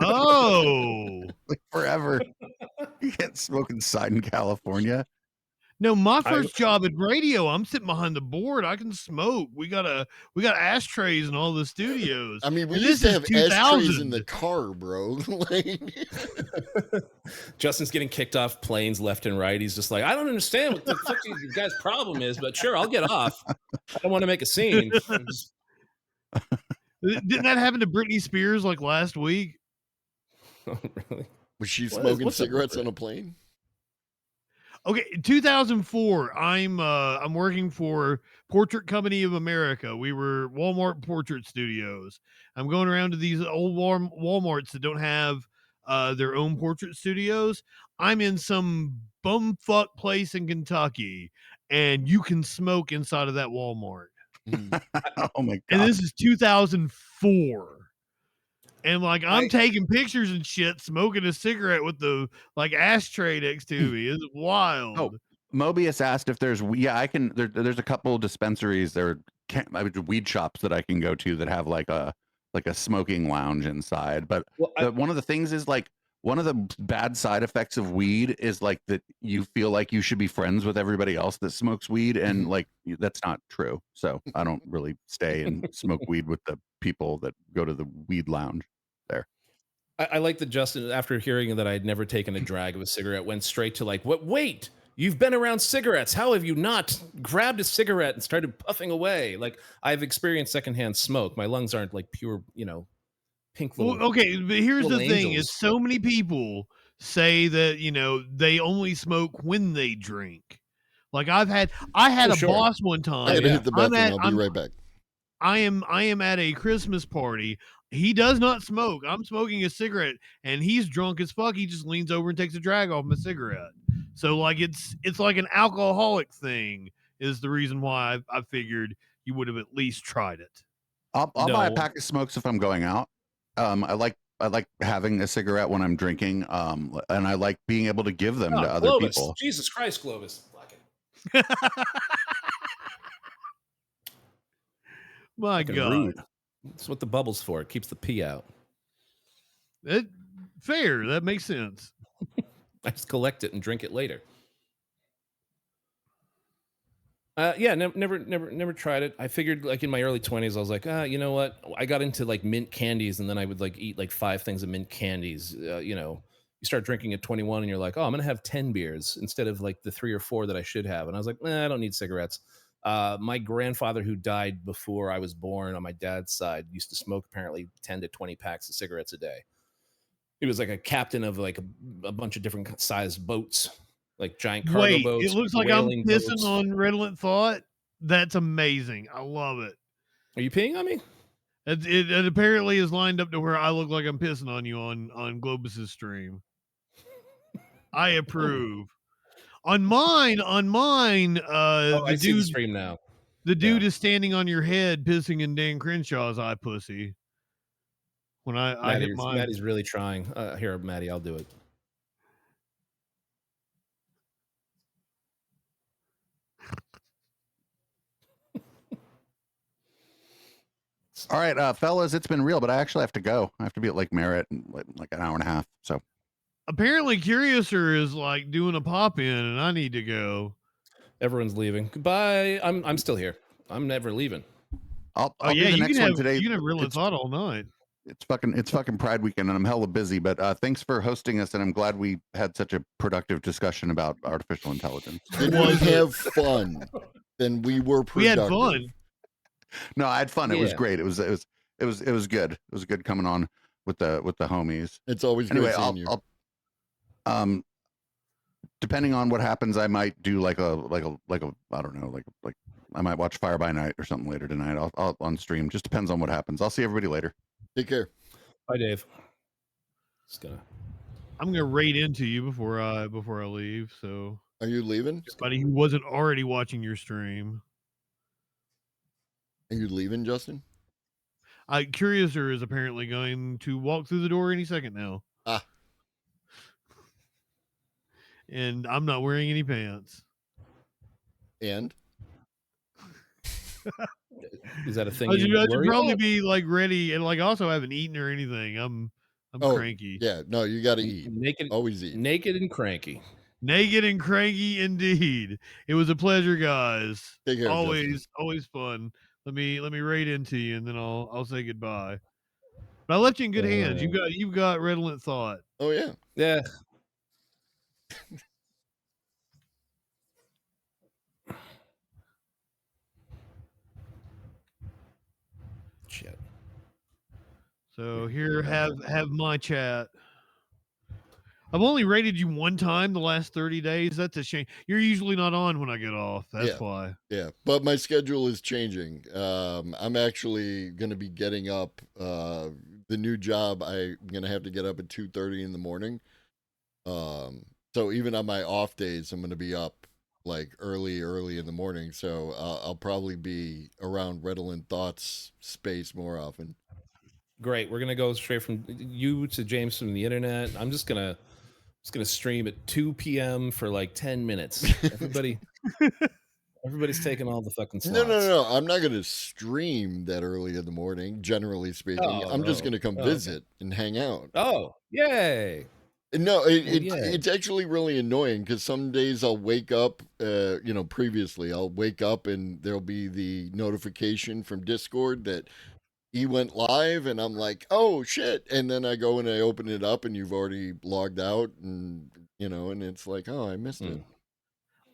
Oh. Like forever. You can't smoke inside in California. No, my first job at radio, I'm sitting behind the board. I can smoke. We got ashtrays in all the studios. I mean, we And used to this have is ashtrays in 2000. the car, bro. Justin's getting kicked off planes left and right. He's just like, I don't understand what the fuck you guys' problem is, but sure, I'll get off. I don't want to make a scene. Didn't that happen to Britney Spears like last week? Oh, really? Was she smoking cigarettes on a plane? Okay, 2004. I'm working for Portrait Company of America. We were Walmart Portrait Studios. I'm going around to these old Walmarts that don't have their own portrait studios. I'm in some bumfuck place in Kentucky, and you can smoke inside of that Walmart. Oh my god! And this is 2004. And like I'm taking pictures and shit, smoking a cigarette with the like ashtray next to me. It's wild. Oh, Mobius asked if there's I can there's a couple dispensaries weed shops that I can go to that have like a smoking lounge inside. But one of the things is like one of the bad side effects of weed is like that you feel like you should be friends with everybody else that smokes weed, and like that's not true. So I don't really stay and smoke weed with the people that go to the weed lounge there. I like that Justin, after hearing that I had never taken a drag of a cigarette, went straight to like, what? Wait, you've been around cigarettes. How have you not grabbed a cigarette and started puffing away? Like I've experienced secondhand smoke. My lungs aren't like pure, pink little. Well, okay, but here's the little thing: angels. is so many people say that they only smoke when they drink. Like I had a boss one time. I gotta hit the bathroom. I'll be right back. I am at a Christmas party. He does not smoke. I'm smoking a cigarette, and he's drunk as fuck. He just leans over and takes a drag off my cigarette. So like it's like an alcoholic thing is the reason why I figured you would have at least tried it. I'll buy a pack of smokes if I'm going out. I like having a cigarette when I'm drinking, and I like being able to give them to other Globus. people. Jesus Christ, Globus. My Fucking God. rude. That's what the bubble's for. It keeps the pee out. Fair. That makes sense. I just collect it and drink it later. Yeah, never tried it. I figured like in my early 20s, I was like, you know what? I got into like mint candies, and then I would like eat like 5 things of mint candies. You start drinking at 21 and you're like, oh, I'm going to have 10 beers instead of like the 3 or 4 that I should have. And I was like, I don't need cigarettes. My grandfather, who died before I was born on my dad's side, used to smoke apparently 10 to 20 packs of cigarettes a day. He was like a captain of like a bunch of different sized boats, like giant cargo boats. It looks like I'm pissing boats. on Redolent Thought. That's amazing. I love it. Are you peeing on me? It apparently is lined up to where I look like I'm pissing on you on Globus's stream. I approve. On mine, I see the stream now. The dude is standing on your head, pissing in Dan Crenshaw's eye pussy. When I hit mine, Maddie's really trying. Here, Maddie, I'll do it. All right, fellas, it's been real, but I actually have to go. I have to be at Lake Merritt in like an hour and a half. So apparently Curiouser is like doing a pop in, and I need to go. Everyone's leaving. Goodbye. I'm still here. I'm never leaving. I'll do the next one today. You can have Redolent Thought all night. It's fucking Pride weekend, and I'm hella busy. But thanks for hosting us, and I'm glad we had such a productive discussion about artificial intelligence. Did we have fun? Then we were productive. We had fun. No, I had fun. It was Yeah. great. It was good. It was good coming on with the homies. It's always Anyway, great seeing you. I'll depending on what happens, I might do like a I don't know, like I might watch Fire by Night or something later tonight. I'll on stream. Just depends on what happens. I'll see everybody later. Take care. Bye, Dave. I'm gonna raid into you before I leave. So are you leaving? Somebody who wasn't already watching your stream. Are you leaving, Justin? Curiouser is apparently going to walk through the door any second now. And I'm not wearing any pants. And is that a thing? I should probably be like ready, and like also haven't eaten or anything. I'm cranky. Yeah, no, you got to eat. Naked, always eat. Naked and cranky. Naked and cranky indeed. It was a pleasure, guys. Take care, always fun. Let me raid into you, and then I'll say goodbye. But I left you in good hands. You've got Redolent Thought. Oh yeah. Yeah. Shit. So here, have my chat. I've only rated you one time the last 30 days. That's a shame. You're usually not on when I get off. That's why. Yeah, but my schedule is changing. I'm actually going to be getting up. The new job, I'm going to have to get up at 2:30 in the morning. So even on my off days, I'm going to be up like early in the morning. So I'll probably be around Redolent Thoughts space more often. Great. We're gonna go straight from you to James from the internet. I'm just gonna stream at 2 p.m. for like 10 minutes. Everybody's taking all the fucking slots. No. I'm not going to stream that early in the morning, generally speaking. Oh, I'm just no. going to come Oh, okay. visit and hang out. Oh, yay. No, Well, it's actually really annoying because some days I'll wake up, previously I'll wake up and there'll be the notification from Discord that he went live and I'm like, oh shit. And then I go and I open it up and you've already logged out and, and it's like, oh, I missed it.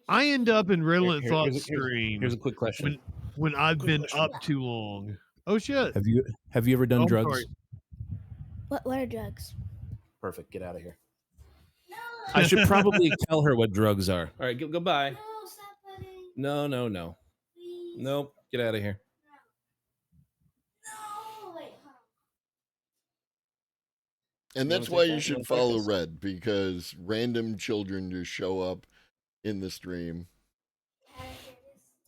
I end up in Redolent Thought Here's stream a quick question. when I've been up too long. Oh shit! Have you ever done Oh, drugs? sorry. What are drugs? Perfect. Get out of here. I should probably tell her what drugs are. All right, goodbye. No, stop putting. No. Please. Nope. Get out of here. No, wait. And You that's wanna why take you that? You should wanna follow focus? Red, because random children just show up in the stream.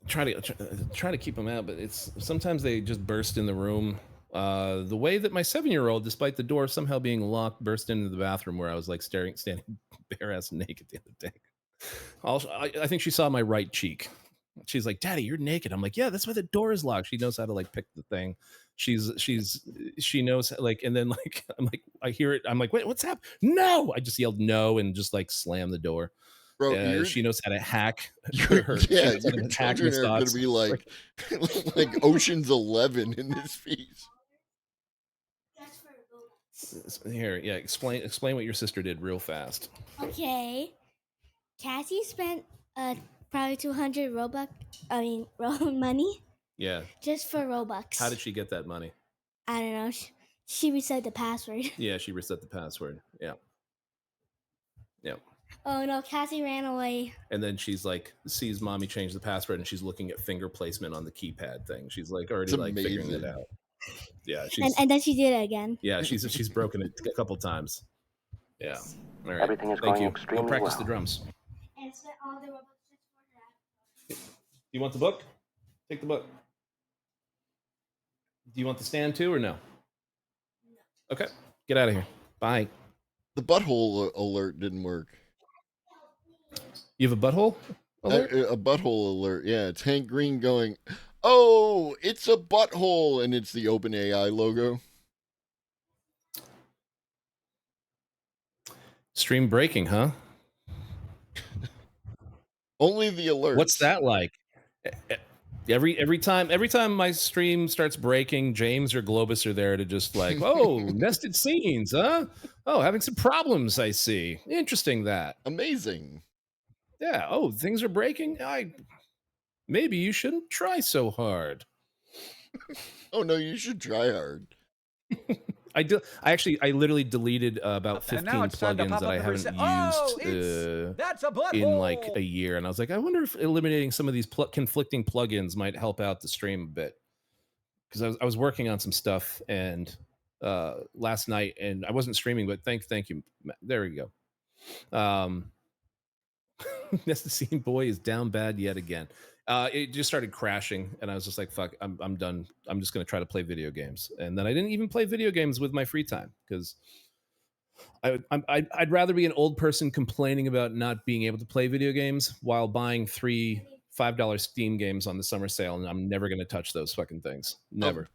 Try to keep them out, but it's sometimes they just burst in the room. The way that my 7-year-old, despite the door somehow being locked, burst into the bathroom where I was like standing bare ass naked the other day. I think she saw my right cheek. She's like, "Daddy, you're naked." I'm like, "Yeah, that's why the door is locked." She knows how to like pick the thing. She knows like, and then like I'm like, I hear it. I'm like, "Wait, what's happening?" No, I just yelled no and just like slammed the door. Bro, She knows how to hack. your Hack children Miss are going to Dots. be like like Ocean's 11 in this piece. Here, yeah. Explain what your sister did real fast. Okay. Cassie spent probably 200 money Yeah. just for Robux. How did she get that money? I don't know. She reset the password. Yeah, she reset the password. Yeah. Oh no, Cassie ran away. And then she's like, sees mommy change the password, and she's looking at finger placement on the keypad thing. She's like already It's like figuring it amazing. out. Yeah, she's And then she did it again. yeah, she's broken it a couple times. Yeah. All right. Everything is Thank going you. extremely Go practice well. the drums. And spent all the Robux just for You want the book? Take the book. Do you want the stand too, or no? Okay. Get out of here. Bye. The butthole alert didn't work. You have a butthole alert? A butthole alert. Yeah, it's Hank Green going, "Oh, it's a butthole," and it's the OpenAI logo. Stream breaking, huh? Only the alert. What's that like? Every time my stream starts breaking, James or Globus are there to just like, oh, nested scenes, huh? Oh, having some problems, I see. Interesting that. Amazing. Yeah. Oh, things are breaking. Maybe you shouldn't try so hard. Oh no, you should try hard. I literally deleted about 15 plugins that I haven't used That's a butthole. in like a year, and I was like, I wonder if eliminating some of these conflicting plugins might help out the stream a bit, because I was working on some stuff and last night, and I wasn't streaming, but thank you. There we go. Nested Scene Boy is down bad yet again. It just started crashing, and I was just like, "Fuck, I'm done. I'm just gonna try to play video games." And then I didn't even play video games with my free time because I'd rather be an old person complaining about not being able to play video games while buying 3 $5 Steam games on the summer sale, and I'm never gonna touch those fucking things. Never.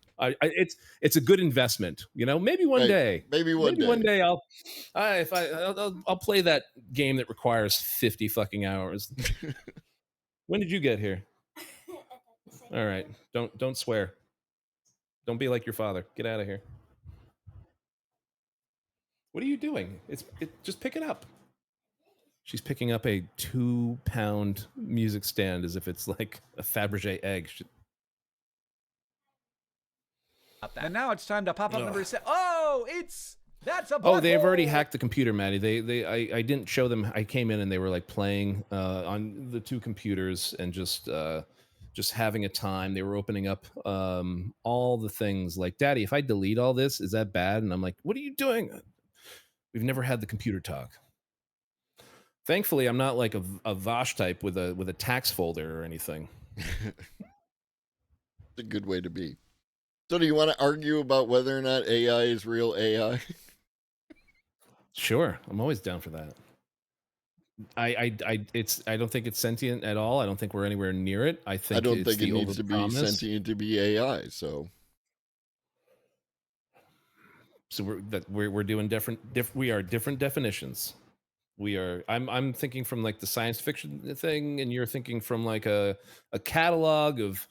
It's a good investment, you know. Maybe one day. Maybe one day I'll play that game that requires 50 fucking hours. When did you get here? All right. Don't swear. Don't be like your father. Get out of here. What are you doing? Just pick it up. She's picking up a 2-pound music stand as if it's like a Fabergé egg. And now it's time to pop up number 7. Oh, that's a butthole. Oh, they've already hacked the computer, Maddie. I didn't show them. I came in and they were like playing on the 2 computers and just having a time. They were opening up all the things like, Daddy, if I delete all this, is that bad? And I'm like, what are you doing? We've never had the computer talk. Thankfully, I'm not like a Vosh type with a tax folder or anything. It's a good way to be. So do you want to argue about whether or not AI is real AI? Sure, I'm always down for that. I don't think it's sentient at all. I don't think we're anywhere near it. I think I don't it's think it the needs to be overpromise. sentient to be AI. So So we're doing we are different definitions. I'm thinking from like the science fiction thing, and you're thinking from like a catalog of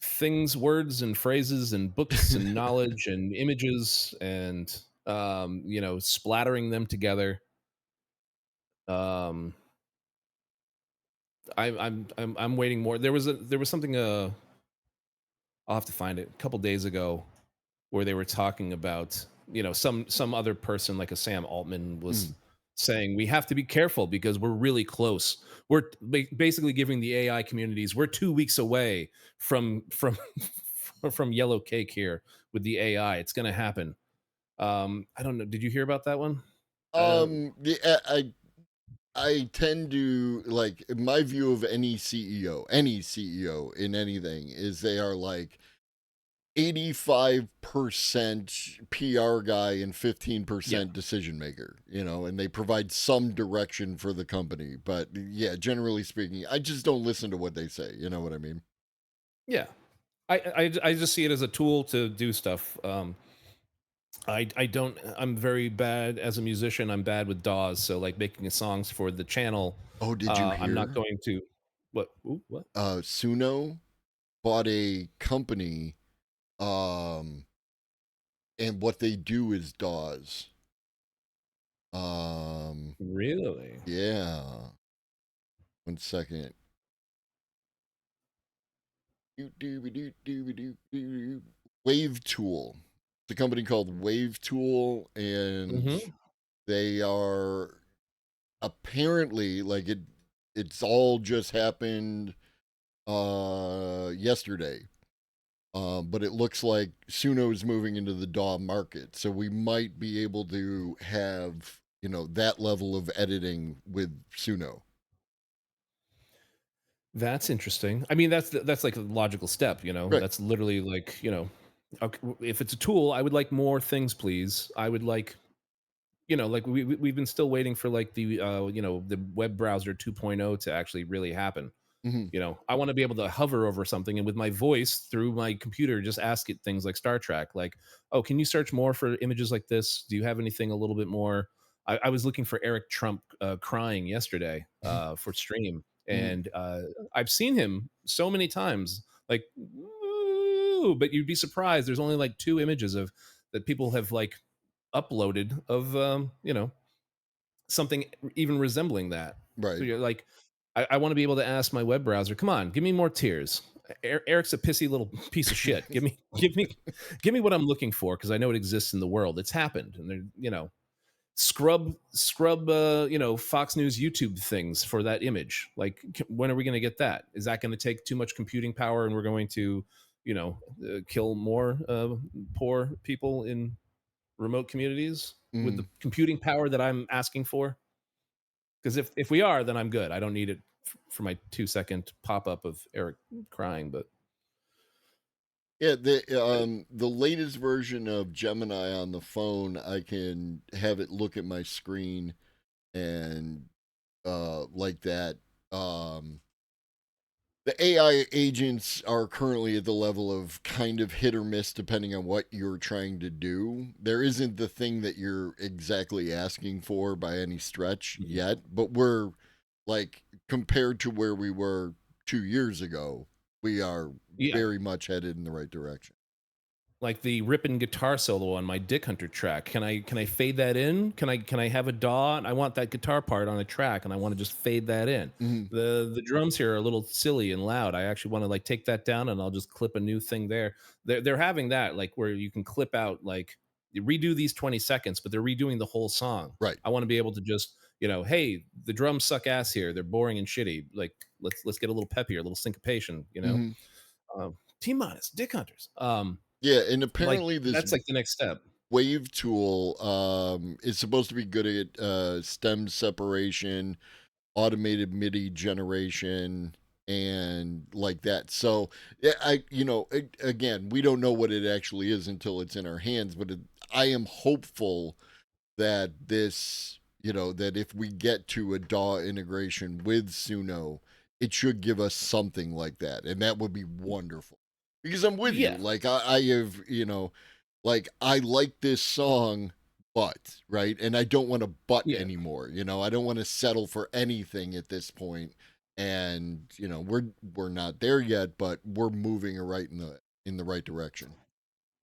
things, words and phrases and books and knowledge and images and splattering them together. I'm waiting more. There was something I'll have to find it a couple days ago where they were talking about some other person like a Sam Altman was saying we have to be careful because we're really close. We're basically giving the AI communities we're 2 weeks away from from yellow cake here with the AI. It's going to happen. I don't know. Did you hear about that one? I tend to like my view of any CEO in anything is they are like 85% PR guy and 15% decision maker, and they provide some direction for the company. But yeah, generally speaking, I just don't listen to what they say. You know what I mean? Yeah. I just see it as a tool to do stuff. I'm very bad as a musician. I'm bad with DAWs. So like making songs for the channel. Oh, did you hear? I'm not going to what? Suno bought a company, and what they do is DAWs. Really? Yeah. 1 second. Wave Tool. It's a company called Wave Tool, and they are apparently like it's all just happened yesterday. But it looks like Suno is moving into the DAW market, so we might be able to have that level of editing with Suno. That's interesting. I mean, that's like a logical step, Right. That's literally like, okay, if it's a tool, I would like more things, please. I would like, like we've been still waiting for like the the web browser 2.0 to actually really happen. I want to be able to hover over something and with my voice through my computer just ask it things like Star Trek, like, oh, can you search more for images like this? Do you have anything a little bit more? I was looking for Eric Trump crying yesterday for stream, and I've seen him so many times, like, "Ooh," but you'd be surprised. There's only like 2 images of that people have like uploaded of something even resembling that. Right. So you're like, I want to be able to ask my web browser, come on, give me more tears. Eric's a pissy little piece of shit. Give me what I'm looking for because I know it exists in the world. It's happened, and they're scrub Fox News YouTube things for that image. Like, when are we going to get that? Is that going to take too much computing power, and we're going to kill more poor people in remote communities with the computing power that I'm asking for? Because if we are, then I'm good. I don't need it for my 2-second pop-up of Eric crying. But yeah, the latest version of Gemini on the phone, I can have it look at my screen and like that. The AI agents are currently at the level of kind of hit or miss depending on what you're trying to do. There isn't the thing that you're exactly asking for by any stretch yet, but we're like, compared to where we were 2 years ago, we are very much headed in the right direction. like the ripping guitar solo on my Dick Hunter track, can I fade that in? Can I have a DAW? I want that guitar part on a track, and I want to just fade that in. The drums here are a little silly and loud. I actually want to like take that down, and I'll just clip a new thing there. They're having that like where you can clip out, like, you redo these 20 seconds, but they're redoing the whole song. Right. I want to be able to just hey, the drums suck ass here. They're boring and shitty. Like, let's get a little pep here, a little syncopation. T-minus Dick Hunters. Yeah, and apparently that's like the next step. Wave Tool is supposed to be good at stem separation, automated MIDI generation, and like that. So again, we don't know what it actually is until it's in our hands, but I am hopeful that this, that if we get to a DAW integration with Suno, it should give us something like that, and that would be wonderful. Because I'm with you. Like I have, like I like this song, but right, and I don't want to anymore. I don't want to settle for anything at this point. And we're not there yet, but we're moving right in the right direction.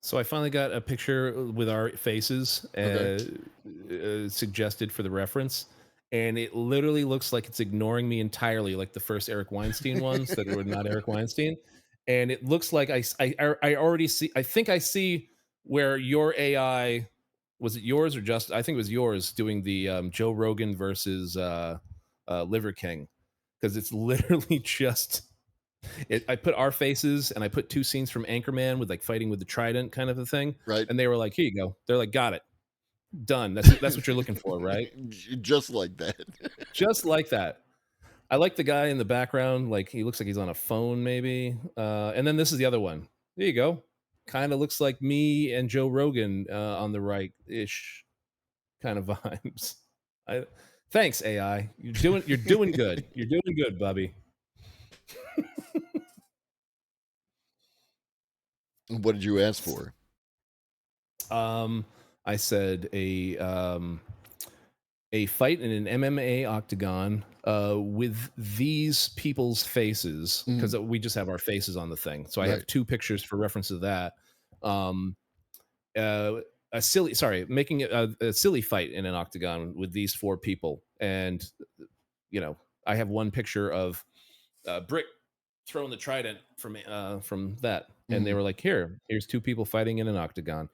So I finally got a picture with our faces suggested for the reference, and it literally looks like it's ignoring me entirely, like the first Eric Weinstein ones that were not Eric Weinstein. And it looks like I already see. I think I see where your AI, was it yours or just? I think it was yours doing the Joe Rogan versus Liver King, because it's literally just. I put our faces and I put 2 scenes from Anchorman with like fighting with the trident kind of a thing. Right. And they were like, here you go. They're like, got it. Done. That's what you're looking for, right? Just like that. Just like that. I like the guy in the background. Like he looks like he's on a phone maybe. And then this is the other one. There you go. Kind of looks like me and Joe Rogan on the right-ish kind of vibes. Thanks, AI. You're doing good. You're doing good, Bubby. What did you ask for? I said a fight in an MMA octagon with these people's faces, because we just have our faces on the thing. So I have 2 pictures for reference to that. Making a silly fight in an octagon with these 4 people, and I have one picture of Brick throwing the trident from that, and they were like, here's 2 people fighting in an octagon.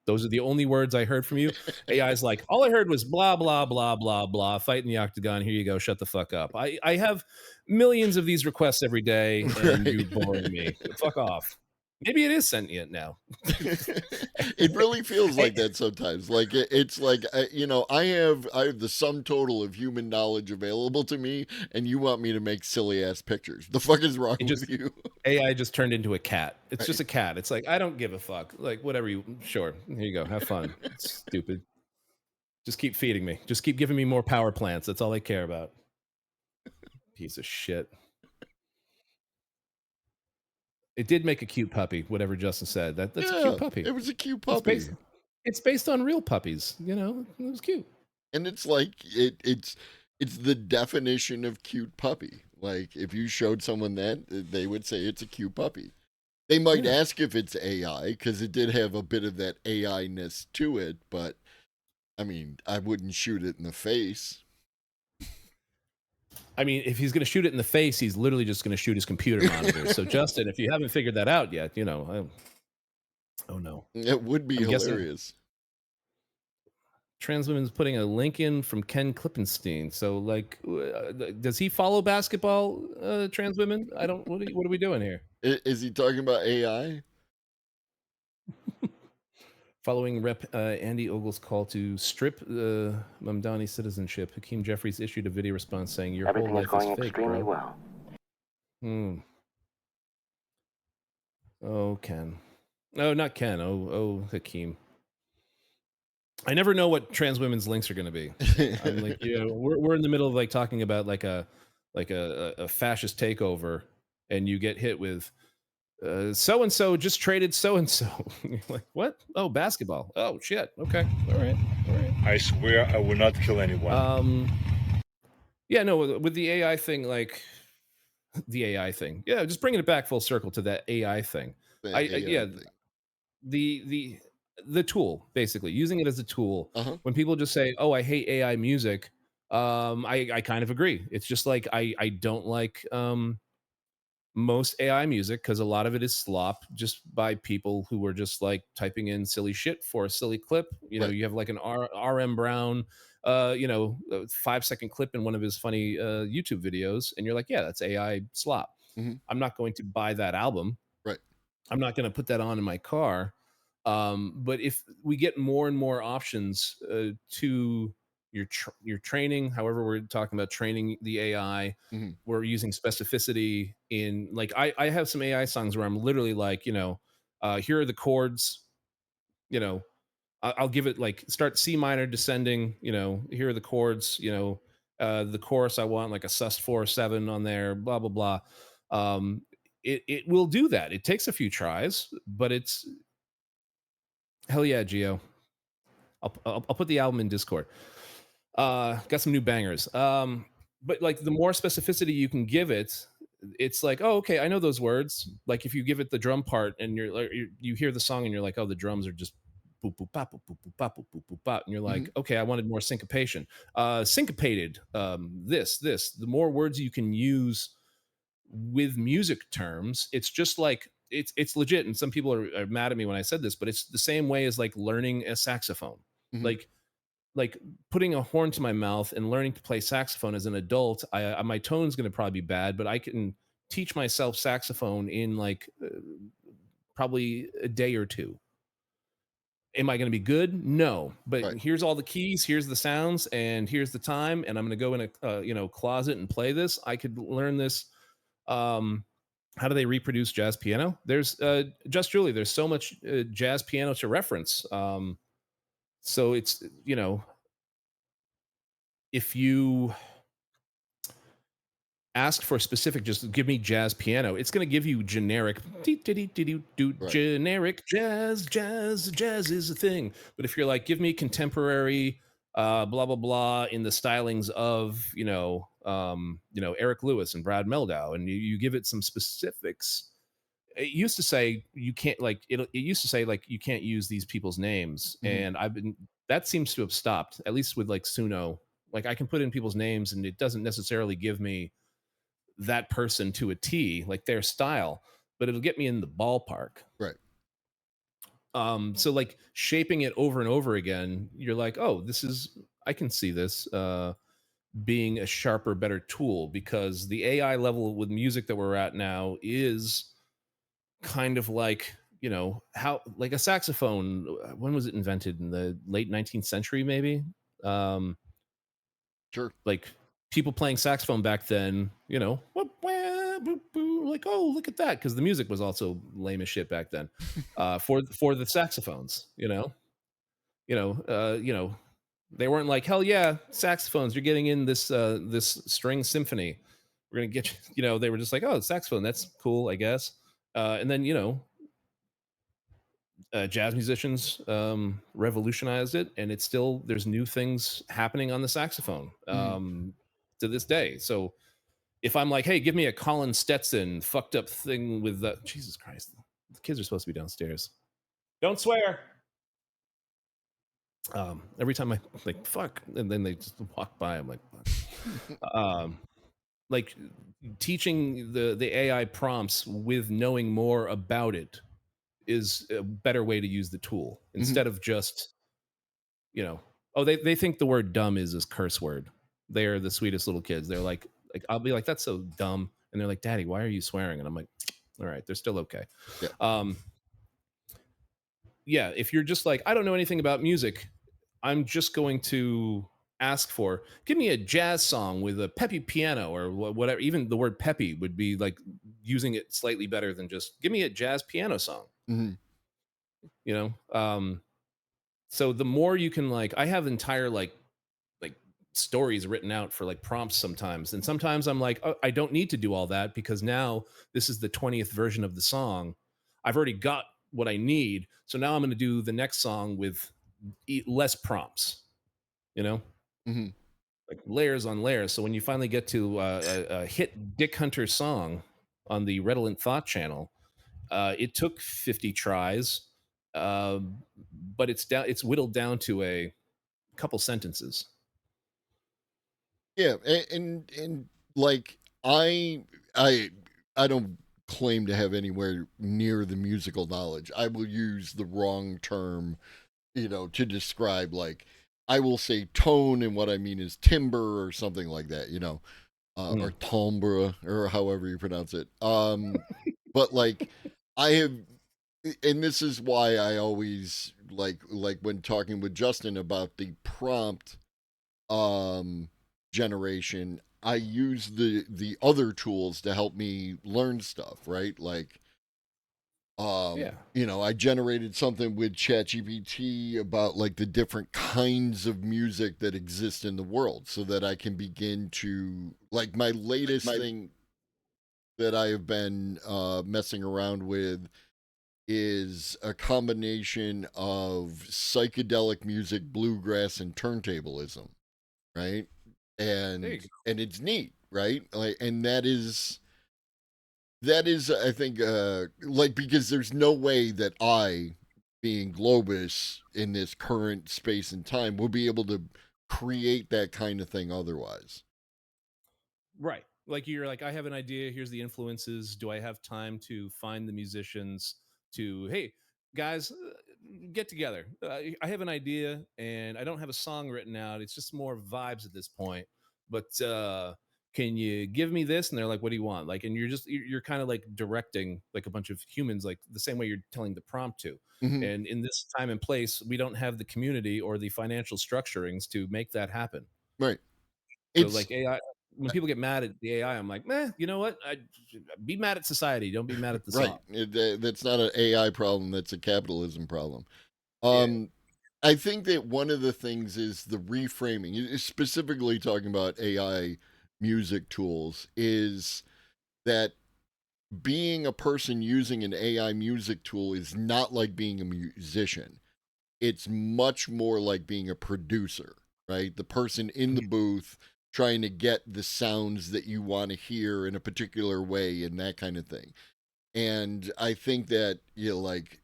Those are the only words I heard from you. AI's like, all I heard was blah blah blah blah blah, fight in the octagon, here you go, shut the fuck up. I have millions of these requests every day, and you boring me. Fuck off. Maybe it is sentient now. It really feels like that sometimes. Like it's like I have the sum total of human knowledge available to me, and you want me to make silly ass pictures. The fuck is wrong with you? AI just turned into a cat. It's just a cat. It's like, I don't give a fuck. Like whatever you. Sure, here you go. Have fun. It's stupid. Just keep feeding me. Just keep giving me more power plants. That's all I care about. Piece of shit. It did make a cute puppy, whatever Justin said. That's a cute puppy. It was a cute puppy. It's based on real puppies, it was cute. And it's like it's the definition of cute puppy. Like if you showed someone that, they would say it's a cute puppy. They might ask if it's AI, because it did have a bit of that AI-ness to it, but I mean, I wouldn't shoot it in the face. I mean, if he's going to shoot it in the face, he's literally just going to shoot his computer monitor. So, Justin, if you haven't figured that out yet, oh no. It would be hilarious. Trans Women's putting a link in from Ken Klippenstein. So, like, does he follow basketball, Trans Women? What are we doing here? Is he talking about AI? Following Rep Andy Ogle's call to strip Mamdani citizenship, Hakeem Jeffries issued a video response saying, "Your whole life is fake, extremely bro." Well. Oh, Ken. No, not Ken. Oh, Hakeem. I never know what trans women's links are going to be. I'm like, we're in the middle of like talking about like a fascist takeover, and you get hit with. So and so just traded so and so. You're like, what? Oh, basketball. Oh shit. Okay. All right. I swear I will not kill anyone. Yeah, no, with the AI thing, like the AI thing. Yeah, just bringing it back full circle to that AI thing. The tool, basically using it as a tool. When people just say, "Oh, I hate AI music," I kind of agree. It's just like I don't like most AI music, because a lot of it is slop just by people who are just like typing in silly shit for a silly clip. You have like an RM Brown, 5-second clip in one of his funny YouTube videos, and you're like, yeah, that's AI slop. I'm not going to buy that album. Right. I'm not going to put that on in my car. But if we get more and more options to you're training. However, we're talking about training the AI. Mhm. We're using specificity in like I have some AI songs where I'm literally like, here are the chords. I'll give it like start C minor descending. Here are the chords. The chorus I want like a sus4/7 on there. Blah blah blah. It will do that. It takes a few tries, but it's hell yeah, Geo. I'll put the album in Discord. Got some new bangers. But like the more specificity you can give it, it's like, oh, okay, I know those words. Like if you give it the drum part and you're like, you hear the song and you're like, oh, the drums are just boop boop bop boop boop boop bop boop boop boop bop, and you're like, okay, I wanted more syncopation. Syncopated. This. The more words you can use with music terms, it's just like it's legit. And some people are mad at me when I said this, but it's the same way as like learning a saxophone. Like putting a horn to my mouth and learning to play saxophone as an adult, my tone's going to probably be bad, but I can teach myself saxophone in like probably a day or two. Am I going to be good? No, but here's all the keys, here's the sounds, and here's the time, and I'm going to go in a closet and play this. I could learn this. How do they reproduce jazz piano? There's Just Julie. There's so much jazz piano to reference. So it's, if you ask for specific, just give me jazz piano, it's going to give you generic, generic jazz is a thing. But if you're like, give me contemporary, blah, blah, blah, in the stylings of, Eric Lewis and Brad Mehldau, and you give it some specifics. It used to say you can't like it used to say like you can't use these people's names, and that seems to have stopped, at least with like Suno. Like I can put in people's names and it doesn't necessarily give me that person to a T, like their style, but it'll get me in the ballpark. Right. So like shaping it over and over again, you're like, oh, I can see this being a sharper, better tool, because the AI level with music that we're at now is kind of like, how like a saxophone, when was it invented? In the late 19th century, maybe? Sure. Like people playing saxophone back then, like, oh, look at that, because the music was also lame as shit back then. For the saxophones, they weren't like, hell yeah, saxophones, you're getting in this string symphony. We're gonna get you. They were just like, oh, saxophone, that's cool, I guess. And then jazz musicians revolutionized it, and it's still, there's new things happening on the saxophone to this day. So if I'm like, hey, give me a Colin Stetson fucked up thing with the Jesus Christ, the kids are supposed to be downstairs. Don't swear. Every time I like fuck, and then they just walk by, I'm like, fuck. Like teaching the AI prompts with knowing more about it is a better way to use the tool, instead of just, oh, they think the word dumb is a curse word. They're the sweetest little kids. They're like I'll be like, that's so dumb. And they're like, Daddy, why are you swearing? And I'm like, all right, they're still okay. Yeah. If you're just like, I don't know anything about music, I'm just going to ask for, give me a jazz song with a peppy piano or whatever. Even the word peppy would be like using it slightly better than just give me a jazz piano song. So the more you can, like, I have entire like stories written out for like prompts sometimes, and sometimes I'm like, oh, I don't need to do all that, because now this is the 20th version of the song. I've already got what I need, so now I'm going to do the next song with less prompts, like layers on layers. So when you finally get to a hit Dick Hunter song on the Redolent Thought channel, it took 50 tries, but it's whittled down to a couple sentences. Yeah, and like I don't claim to have anywhere near the musical knowledge. I will use the wrong term, to describe, like I will say tone, and what I mean is timbre or something like that, or timbre, or however you pronounce it. But like I have, and this is why I always like when talking with Justin about the prompt generation, I use the other tools to help me learn stuff, right? Like, Yeah. you know, I generated something with ChatGPT about like the different kinds of music that exist in the world so that I can begin to, like, my latest thing that I have been messing around with is a combination of psychedelic music, bluegrass, and turntablism, right? There you And go. it's neat, right? Like, and that is I think like, because there's no way that I, being Globus in this current space and time, will be able to create that kind of thing otherwise. Right. Like you're like, I have an idea. Here's the influences. Do I have time to find the musicians to, hey, guys, get together. I have an idea and I don't have a song written out. It's just more vibes at this point. But can you give me this? And they're like, what do you want? Like, and you're kind of like directing like a bunch of humans, like the same way you're telling the prompt to. Mhm. And in this time and place, we don't have the community or the financial structurings to make that happen. Right. So It's like AI, when people get mad at the AI, I'm like, meh, you know what? Be mad at society. Don't be mad at the right. song. That's not an AI problem. That's a capitalism problem. Yeah. I think that one of the things is the reframing, specifically talking about AI music tools, is that being a person using an AI music tool is not like being a musician. It's much more like being a producer, right? The person in the booth trying to get the sounds that you want to hear in a particular way and that kind of thing. And I think that, you know, like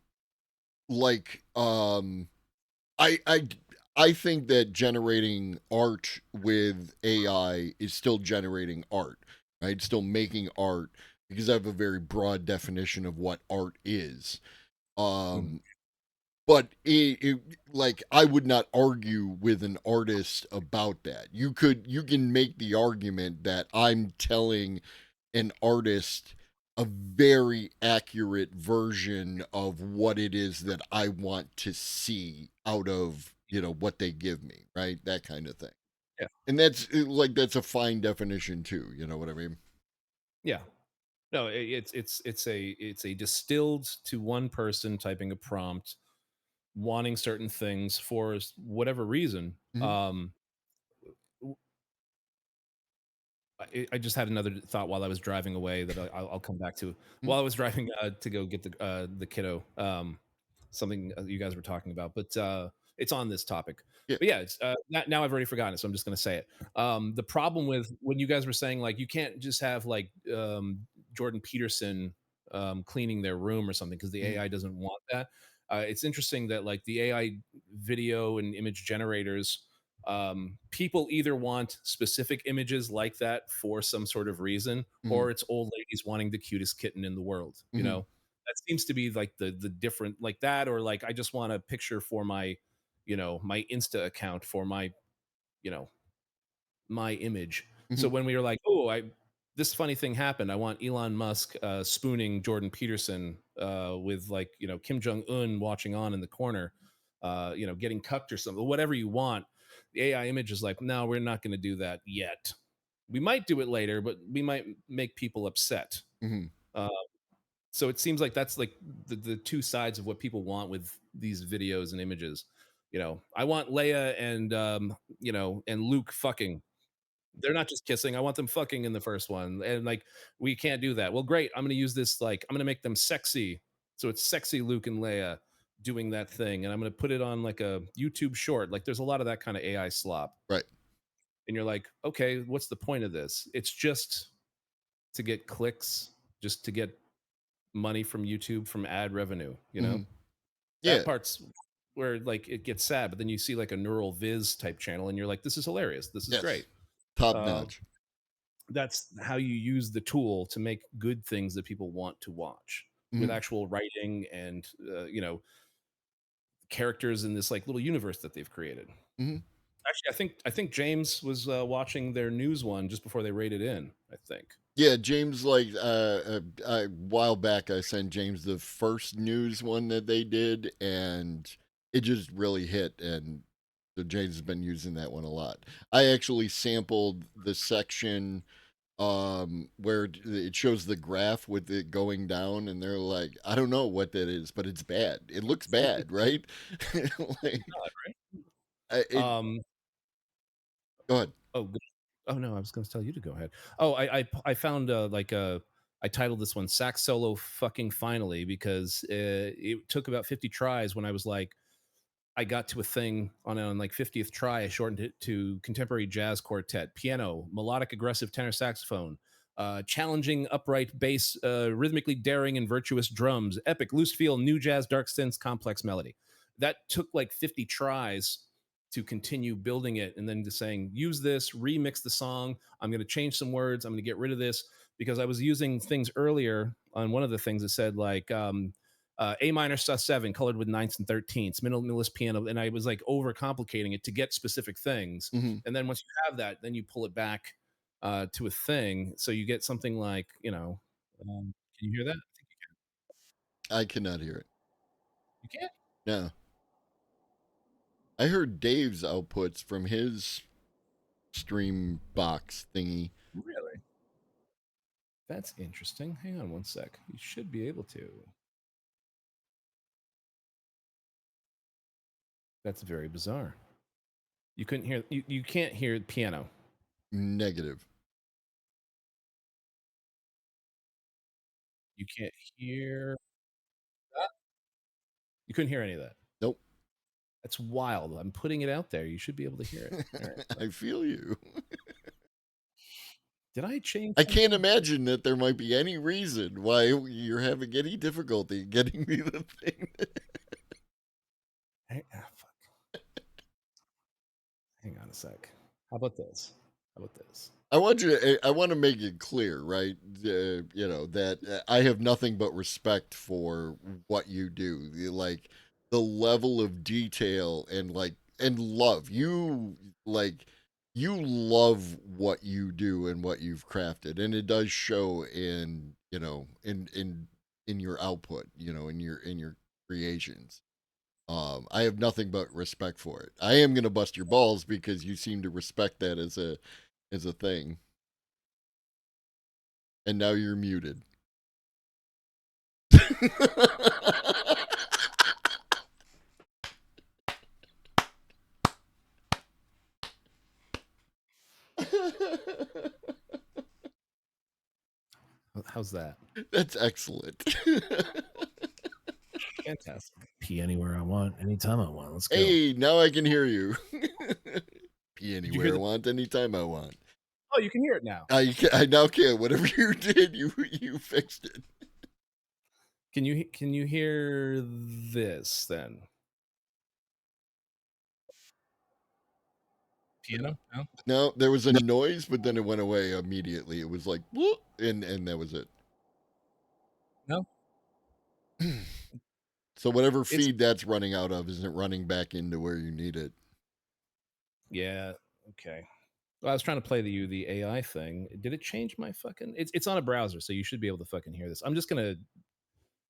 I I I think that generating art with AI is still generating art, right? Still making art, because I have a very broad definition of what art is. But like, I would not argue with an artist about that. You can make the argument that I'm telling an artist a very accurate version of what it is that I want to see out of, you know, what they give me, right? That kind of thing. Yeah. And that's like, that's a fine definition too, you know what I mean? Yeah. No, it's a distilled to one person typing a prompt, wanting certain things for whatever reason. Mhm. I just had another thought while I was driving away that I'll come back to. Mhm. While I was driving to go get the kiddo, something you guys were talking about, but it's on this topic. Yeah. But yeah, it's, now I've already forgotten it, so I'm just going to say it. The problem with when you guys were saying like you can't just have like Jordan Peterson cleaning their room or something because the Mhm. AI doesn't want that. It's interesting that like the AI video and image generators, people either want specific images like that for some sort of reason, Mhm. or it's old ladies wanting the cutest kitten in the world. You Mhm. know, that seems to be like the different, like that, or like I just want a picture for my, you know, my Insta account for my, you know, my image. So Mhm. when we were like, oh, this funny thing happened. I want Elon Musk spooning Jordan Peterson with like, you know, Kim Jong Un watching on in the corner, you know, getting cucked or something, whatever you want. The AI image is like, no, we're not going to do that yet. We might do it later, but we might make people upset. Mhm. Uh, so it seems like that's like the two sides of what people want with these videos and images. You know, I want Leia and you know, and Luke fucking. They're not just kissing. I want them fucking in the first one. And like, we can't do that. Well, great. I'm going to use this, like, I'm going to make them sexy. So it's sexy Luke and Leia doing that thing. And I'm going to put it on like a YouTube short. Like, there's a lot of that kind of AI slop. Right. And you're like, okay, what's the point of this? It's just to get clicks, just to get money from YouTube from ad revenue, you know? Mhm. Yeah. That part's where like it gets sad, but then you see like a neural viz type channel and you're like, this is hilarious. This is Yes. great. Top Um, notch. That's how you use the tool to make good things that people want to watch with Mhm. actual writing and you know, characters in this like little universe that they've created. Mhm. Actually, I think James was watching their news one just before they raided in, I think. Yeah, James, like, a while back, I sent James the first news one that they did, and it just really hit. And So James has been using that one a lot. I actually sampled the section where it shows the graph with it going down, and they're like, I don't know what that is, but it's bad. It looks bad, right? Like, go ahead. Oh, good. Oh no, I was going to tell you to go ahead. Oh, I found I titled this one "Sax Solo Fucking Finally" because it took about 50 tries when I was like, I got to a thing on like 50th try. I shortened it to contemporary jazz quartet, piano, melodic aggressive tenor saxophone, challenging upright bass, rhythmically daring and virtuous drums, epic loose feel, new jazz, dark synths, complex melody. That took like 50 tries to continue building it, and then just saying, use this, remix the song. I'm going to change some words. I'm going to get rid of this, because I was using things earlier on one of the things that said like A minor sus7 colored with ninths and 13ths, minimalist piano, and I was like overcomplicating it to get specific things. And then once you have that, then you pull it back to a thing, so you get something like, you know, can you hear that? I think you can. I cannot hear it. You can't? No. I heard Dave's outputs from his stream box thingy. Really? That's interesting. Hang on one sec. You should be able to. That's very bizarre. You couldn't hear. You can't hear piano. Negative. You can't hear that? You couldn't hear any of that? Nope. That's wild. I'm putting it out there. You should be able to hear it. All right. I feel you. Did I change? I can't imagine that there might be any reason why you're having any difficulty getting me the thing. Fuck. Hang on a sec. How about this? How about this? I want to make it clear, right? You know, that I have nothing but respect for what you do. Like the level of detail and love. You love what you do and what you've crafted, and it does show in, you know, in your output, you know, in your creations. I have nothing but respect for it. I am gonna bust your balls because you seem to respect that as a thing. And now you're muted. How's that? That's excellent. Fantastic. Pee anywhere I want, anytime I want. Let's go. Hey, now I can hear you. Pee you anywhere hear I the- want, anytime I want. Oh, you can hear it now. I now can. Whatever you did, you fixed it. Can you hear this then? Piano? No. No, there was a noise, but then it went away immediately. It was like, whoop, and that was it. No. So whatever feed that's running out of isn't running back into where you need it. Yeah. Okay. Well, I was trying to play the AI thing. Did it change my fucking? It's on a browser, so you should be able to fucking hear this. I'm just gonna.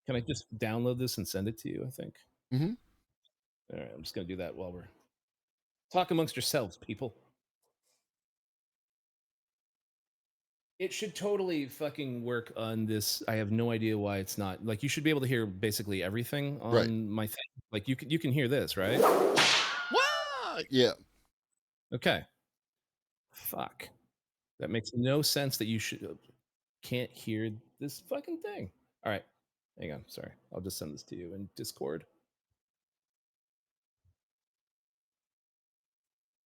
Can I just download this and send it to you? I think. Mm-hmm. All right. I'm just gonna do that while we're talk amongst yourselves, people. It should totally fucking work on this. I have no idea why it's not. Like, you should be able to hear basically everything on my thing. Like, you can hear this, right? Yeah. Okay. Fuck. That makes no sense that you can't hear this fucking thing. All right. Hang on. Sorry. I'll just send this to you in Discord.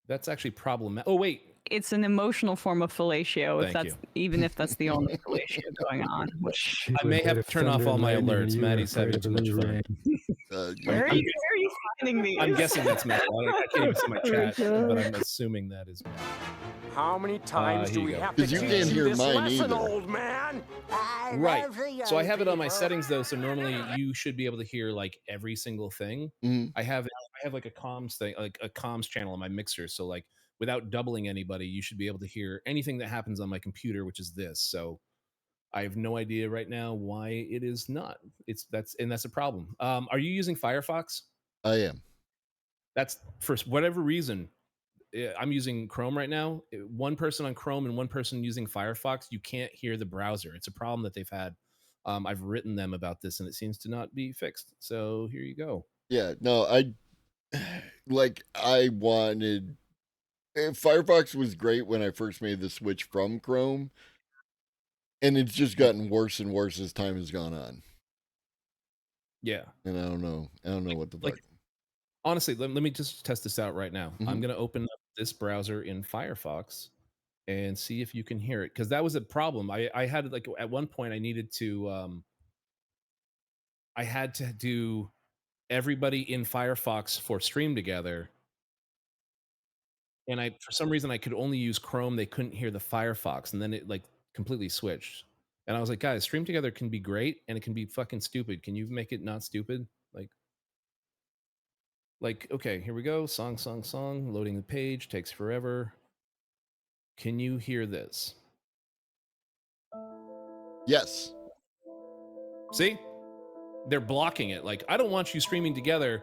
That's actually problematic. Oh, wait. It's an emotional form of fellatio, if Thank that's even if that's the only fellatio going on. Which I may have to turn off all my alerts. Maddie's having too much fun. where are you finding these? I'm guessing that's Matt. I can't even see my chat, but I'm assuming that is Matt. How many times do we have to 'Cause you teach can't hear this mine lesson, either. old man? Right. So I have it on my settings though. So normally you should be able to hear like every single thing. I have like a comms thing, like a comms channel on my mixer. So like without doubling anybody, you should be able to hear anything that happens on my computer, which is this. So I have no idea right now why it is not. That's a problem. Are you using Firefox? I am. That's for whatever reason. I'm using Chrome right now. One person on Chrome and one person using Firefox, you can't hear the browser. It's a problem that they've had. I've written them about this and it seems to not be fixed. So here you go. Yeah, no, I wanted Firefox was great when I first made the switch from Chrome, and it's just gotten worse and worse as time has gone on. Yeah. And I don't know what the fuck. Honestly, let me just test this out right now. I'm going to open up this browser in Firefox and see if you can hear it. Because that was a problem. I had like at one point I needed to I had to do everybody in Firefox for Stream Together. And for some reason I could only use Chrome. They couldn't hear the Firefox. And then it like completely switched. And I was like, guys, Stream Together can be great and it can be fucking stupid. Can you make it not stupid? Like, okay, here we go. Song. Loading the page. Takes forever. Can you hear this? Yes. See? They're blocking it. Like, I don't want you streaming together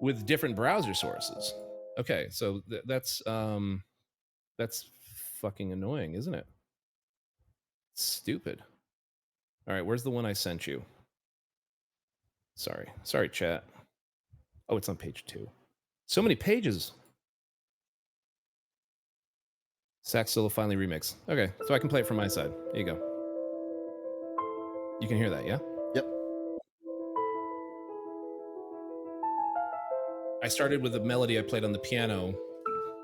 with different browser sources. Okay, so that's fucking annoying, isn't it? Stupid. All right, where's the one I sent you? Sorry, chat. Oh, it's on page 2. So many pages. Sax solo finally remix. Okay, so I can play it from my side. There you go. You can hear that, yeah? Yep. I started with a melody I played on the piano,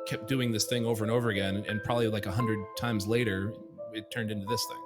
kept doing this thing over and over again, and probably like 100 times later, it turned into this thing.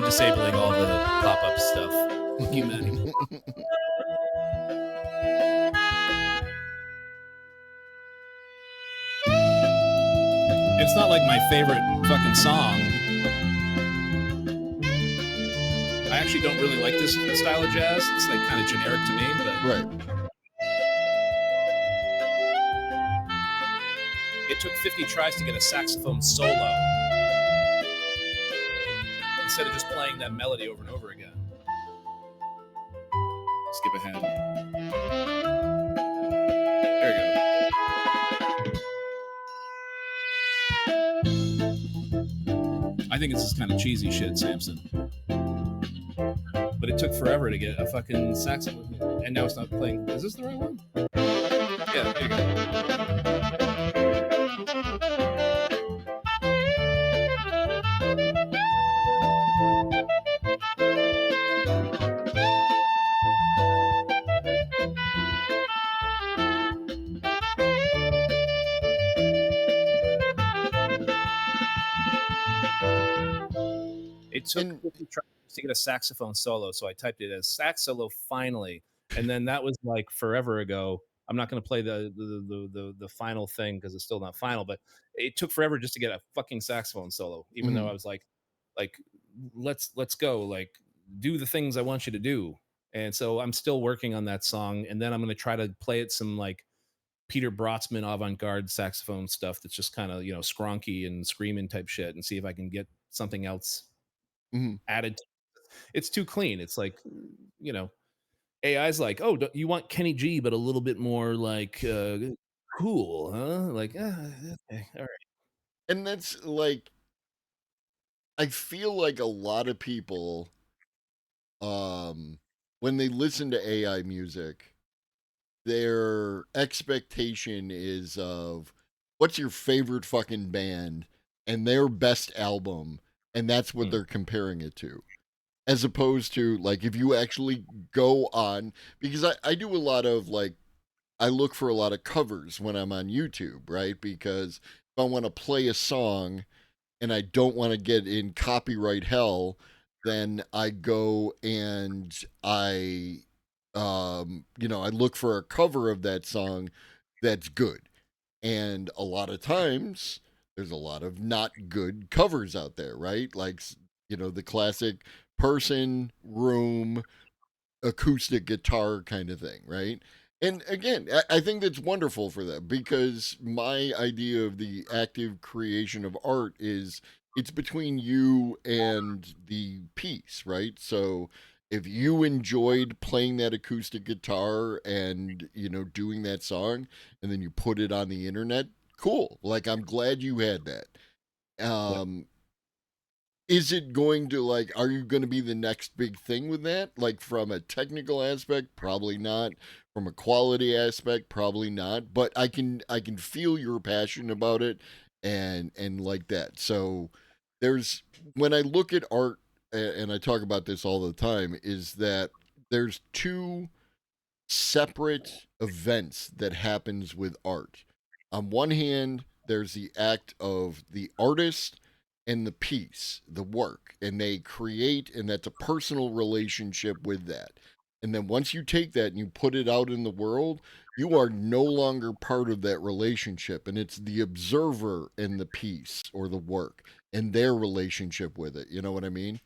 Disabling all the pop-up stuff. Human. It's not like my favorite fucking song. I actually don't really like this style of jazz. It's like kind of generic to me, but right. It took 50 tries to get a saxophone solo. Instead of just playing that melody over and over again. Skip ahead. There you go. I think this is kind of cheesy shit, Samson. But it took forever to get a fucking saxophone. And now it's not playing. Is this the right one? Yeah, there you go. It took 50 tries to get a saxophone solo, so I typed it as sax solo finally, and then that was like forever ago. I'm not going to play the final thing because it's still not final, but it took forever just to get a fucking saxophone solo, even though I was like, let's go, like do the things I want you to do. And so I'm still working on that song, and then I'm going to try to play it some like Peter Brotzman avant-garde saxophone stuff that's just kind of, you know, skronky and screaming type shit, and see if I can get something else added. It's too clean. It's like, you know, AI's like, oh, you want Kenny G but a little bit more like cool, huh? Like, okay, all right. And that's like, I feel like a lot of people when they listen to AI music, their expectation is of what's your favorite fucking band and their best album, and that's what they're comparing it to, as opposed to like if you actually go on, because I do a lot of like, I look for a lot of covers when I'm on YouTube, right? Because if I want to play a song and I don't want to get in copyright hell, then I go and I I look for a cover of that song that's good. And a lot of times there's a lot of not good covers out there, right? Like, the classic person, room, acoustic guitar kind of thing, right? And again, I think that's wonderful for them, because my idea of the active creation of art is it's between you and the piece, right? So if you enjoyed playing that acoustic guitar and, doing that song, and then you put it on the internet, cool. Like, I'm glad you had that. Is it going to, like, are you going to be the next big thing with that? Like, from a technical aspect, probably not. From a quality aspect, probably not. But I can feel your passion about it, and like that. So when I look at art, and I talk about this all the time, is that there's two separate events that happens with art. On one hand, there's the act of the artist and the piece, the work, and they create, and that's a personal relationship with that. And then once you take that and you put it out in the world, you are no longer part of that relationship, and it's the observer and the piece or the work and their relationship with it. You know what I mean?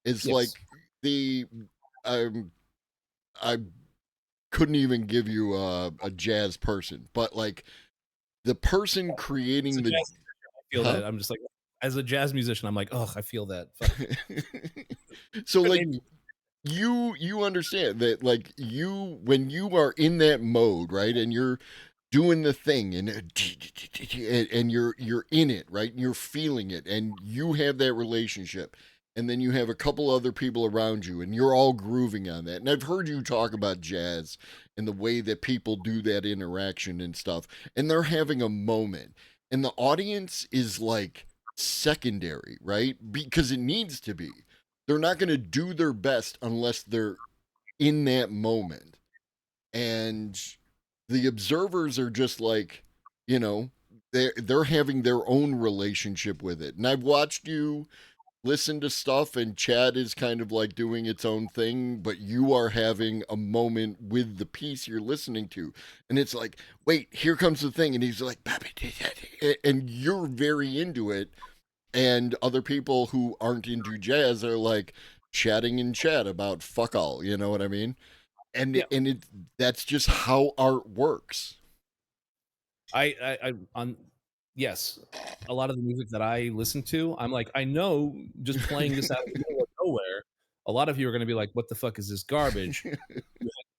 It's like I couldn't even give you a jazz person, but like the person creating the. I feel that. I'm just like, as a jazz musician, I'm like, oh, I feel that. So like you understand that, like, when you are in that mode, right, and you're doing the thing, and you're in it, right, and you're feeling it, and you have that relationship, and then you have a couple other people around you, and you're all grooving on that. And I've heard you talk about jazz and the way that people do that interaction and stuff, and they're having a moment, and the audience is like secondary, right? Because it needs to be. They're not going to do their best unless they're in that moment. And the observers are just like, they're having their own relationship with it. And I've watched you listen to stuff, and Chad is kind of like doing its own thing, but you are having a moment with the piece you're listening to. And it's like, wait, here comes the thing. And he's like, and you're very into it. And other people who aren't into jazz are like chatting in chat about fuck all, you know what I mean? And that's just how art works. Yes, a lot of the music that I listen to, I'm like, I know, just playing this out of the middle of nowhere, a lot of you are going to be like, what the fuck is this garbage?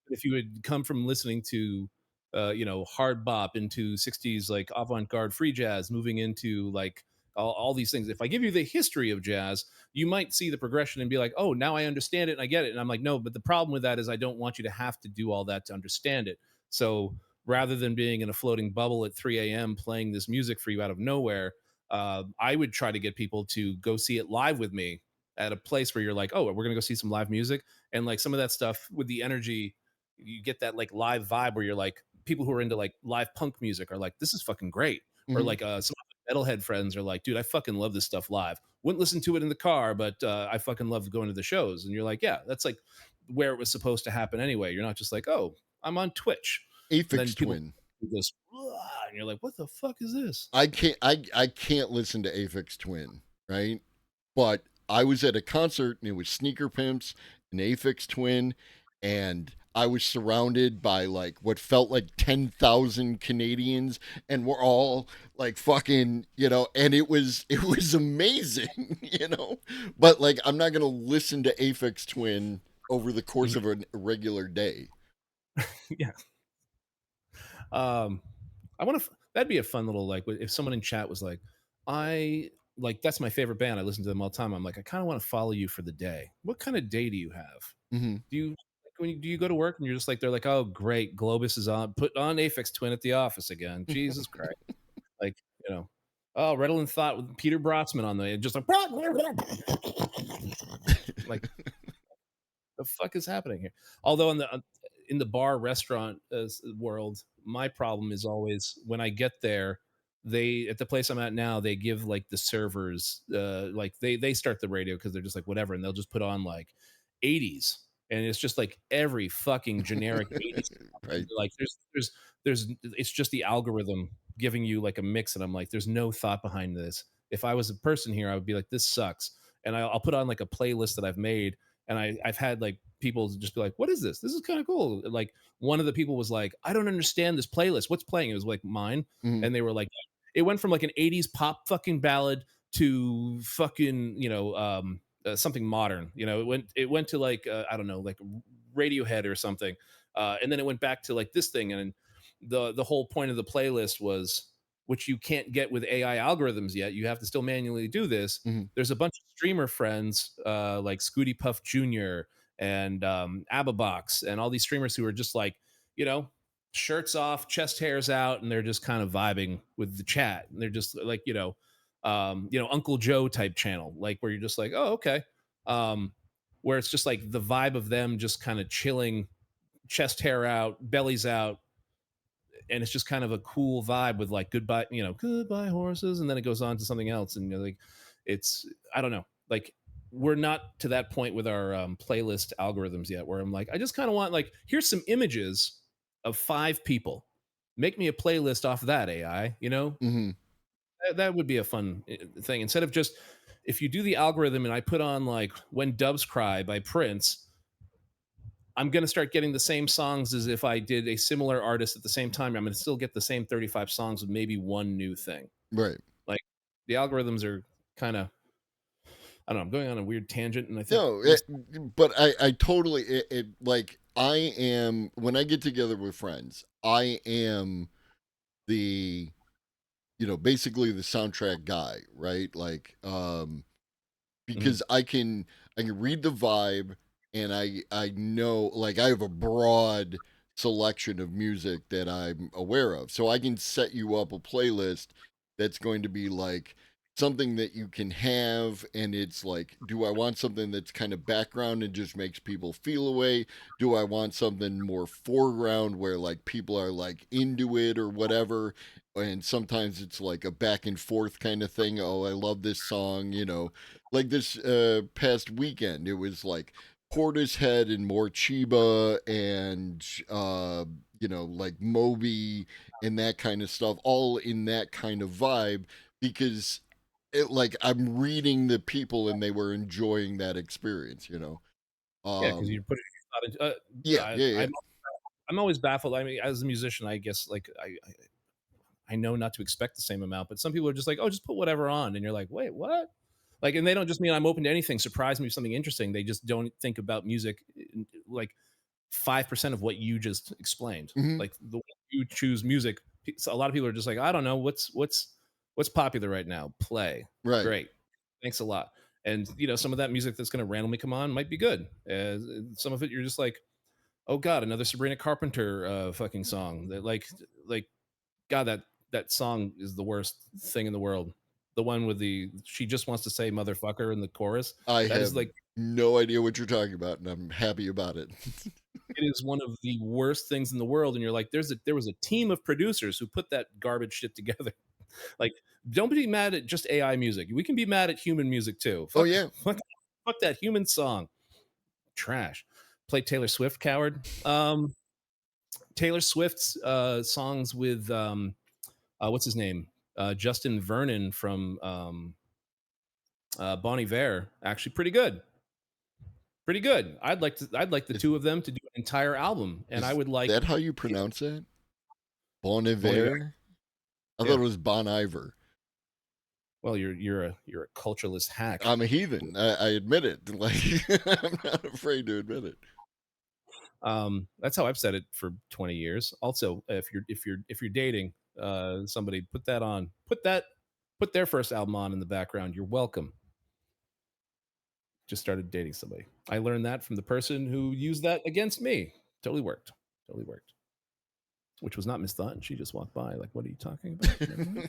If you had come from listening to hard bop into 60s like avant-garde free jazz, moving into like all these things, if I give you the history of jazz, you might see the progression and be like, oh, now I understand it and I get it. And I'm like, no, but the problem with that is I don't want you to have to do all that to understand it. So rather than being in a floating bubble at 3 a.m. playing this music for you out of nowhere, I would try to get people to go see it live with me at a place where you're like, oh, we're gonna go see some live music. And like some of that stuff with the energy, you get that like live vibe where you're like, people who are into like live punk music are like, this is fucking great. Or like some metalhead friends are like, dude, I fucking love this stuff live. Wouldn't listen to it in the car, but I fucking love going to the shows. And you're like, yeah, that's like where it was supposed to happen anyway. You're not just like, oh, I'm on Twitch. Aphex Twin. Goes, and you're like, what the fuck is this? I can't listen to Aphex Twin, right? But I was at a concert and it was Sneaker Pimps and Aphex Twin, and I was surrounded by like what felt like 10,000 Canadians, and we're all like fucking, and it was amazing, But like, I'm not gonna listen to Aphex Twin over the course of a regular day. Yeah. I want to. That'd be a fun little like if someone in chat was like, that's my favorite band. I listen to them all the time. I'm like, I kind of want to follow you for the day. What kind of day do you have? Mm-hmm. Do you go to work and you're just like, they're like, oh great, Globus is on, put on Aphex Twin at the office again. Jesus Christ. Like, oh, Redolent Thought with Peter Brotzman on the just like the fuck is happening here? Although in the bar restaurant world, my problem is always when I get there, they at the place I'm at now, they give like the servers like they start the radio because they're just like whatever, and they'll just put on like 80s, and it's just like every fucking generic 80s. Right. Like there's it's just the algorithm giving you like a mix, and I'm like, there's no thought behind this. If I was a person here, I would be like, this sucks, and I'll put on like a playlist that I've made, and I've had like people just be like, what is this? This is kind of cool. Like one of the people was like, I don't understand this playlist. What's playing? It was like mine, and they were like, it went from like an 80s pop fucking ballad to fucking, you know, something modern. You know, it went to like I don't know, like Radiohead or something, and then it went back to like this thing. And the whole point of the playlist was, which you can't get with AI algorithms yet. You have to still manually do this. There's a bunch of streamer friends like Scooty Puff Jr. and Ababox and all these streamers who are just like, you know, shirts off, chest hairs out, and they're just kind of vibing with the chat. And they're just like, you know, Uncle Joe type channel, like where you're just like, oh, okay. Where it's just like the vibe of them just kind of chilling, chest hair out, bellies out. And it's just kind of a cool vibe with like goodbye, you know, goodbye horses. And then it goes on to something else. And you're like, it's, I don't know, like we're not to that point with our playlist algorithms yet, where I'm like, I just kind of want like, here's some images of 5 people, make me a playlist off of that, AI, you know. That would be a fun thing, instead of just, if you do the algorithm and I put on like When Doves Cry by Prince, I'm going to start getting the same songs as if I did a similar artist at the same time. I'm going to still get the same 35 songs with maybe one new thing. Right. Like the algorithms are kind of, I don't know, I'm going on a weird tangent, and I think No, but I totally like I am, when I get together with friends, I am the, you know, basically the soundtrack guy, right? Like because I can read the vibe, and I know, like I have a broad selection of music that I'm aware of. So I can set you up a playlist that's going to be like something that you can have, and it's like, do I want something that's kind of background and just makes people feel away? Do I want something more foreground where like people are like into it or whatever? And sometimes it's like a back and forth kind of thing. Oh, I love this song, you know. Like this past weekend, it was like Portishead and Morcheeba and you know, like Moby and that kind of stuff, all in that kind of vibe, because it, like, I'm reading the people and they were enjoying that experience, you know. yeah, because you're putting your thought into, Yeah. I'm always baffled. I mean, as a musician, I guess like I know not to expect the same amount, but some people are just like, oh, just put whatever on, and you're like, wait, what? Like, and they don't just mean I'm open to anything. Surprise me with something interesting. They just don't think about music like 5% of what you just explained. Like the way you choose music, so a lot of people are just like, I don't know, what's popular right now. Play. Right. Great. Thanks a lot. And you know, some of that music that's going to randomly come on might be good. Some of it you're just like, oh god, another Sabrina Carpenter fucking song. That like god, that song is the worst thing in the world. The one with the, she just wants to say motherfucker in the chorus. I That have is like, no idea what you're talking about, and I'm happy about it. it is one of the worst things in the world. And you're like, there was a team of producers who put that garbage shit together. Like, don't be mad at just AI music. We can be mad at human music too. Oh yeah. Fuck that human song. Trash. Play Taylor Swift, coward. Taylor Swift's songs with what's his name? Justin Vernon from Bon Iver, actually pretty good. Pretty good. I'd like the two of them to do an entire album, and I would like. Is that how you pronounce that? Bon Iver? I thought it was Bon Iver. Well, you're a cultureless hack. I'm a heathen. I admit it. Like, I'm not afraid to admit it. That's how I've said it for 20 years. Also, if you're dating somebody, put that on. Put their first album on in the background. You're welcome. Just started dating somebody. I learned that from the person who used that against me. Totally worked. Which was not Miss Thoughton. She just walked by. Like, what are you talking about?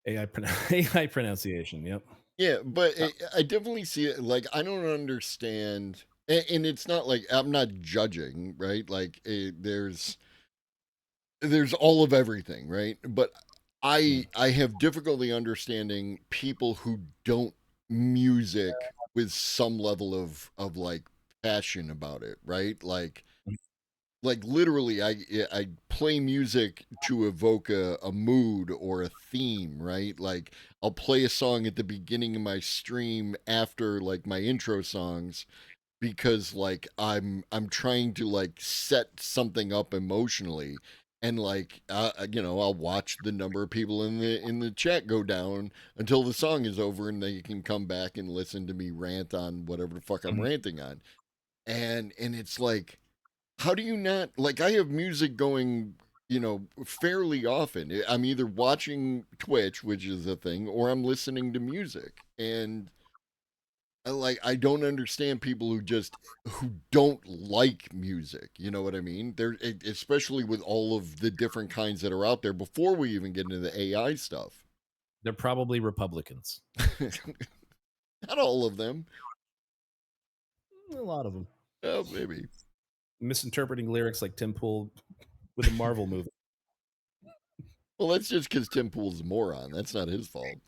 AI pronunciation. Yep. Yeah, but I definitely see it. Like, I don't understand, and it's not like I'm not judging, right? Like, there's there's all of everything, right? But I have difficulty understanding people who don't music with some level of like passion about it, right? Like literally I play music to evoke a mood or a theme, right? Like I'll play a song at the beginning of my stream after like my intro songs because like I'm trying to like set something up emotionally, and like I'll watch the number of people in the chat go down until the song is over and they can come back and listen to me rant on whatever the fuck I'm ranting on. And it's like, how do you not, like, I have music going, fairly often. I'm either watching Twitch, which is a thing, or I'm listening to music. And I don't understand people who don't like music. You know what I mean? Especially with all of the different kinds that are out there before we even get into the AI stuff. They're probably Republicans. Not all of them. A lot of them. Oh, maybe. Misinterpreting lyrics like Tim Pool with a Marvel movie. Well, that's just because Tim Pool's a moron. That's not his fault.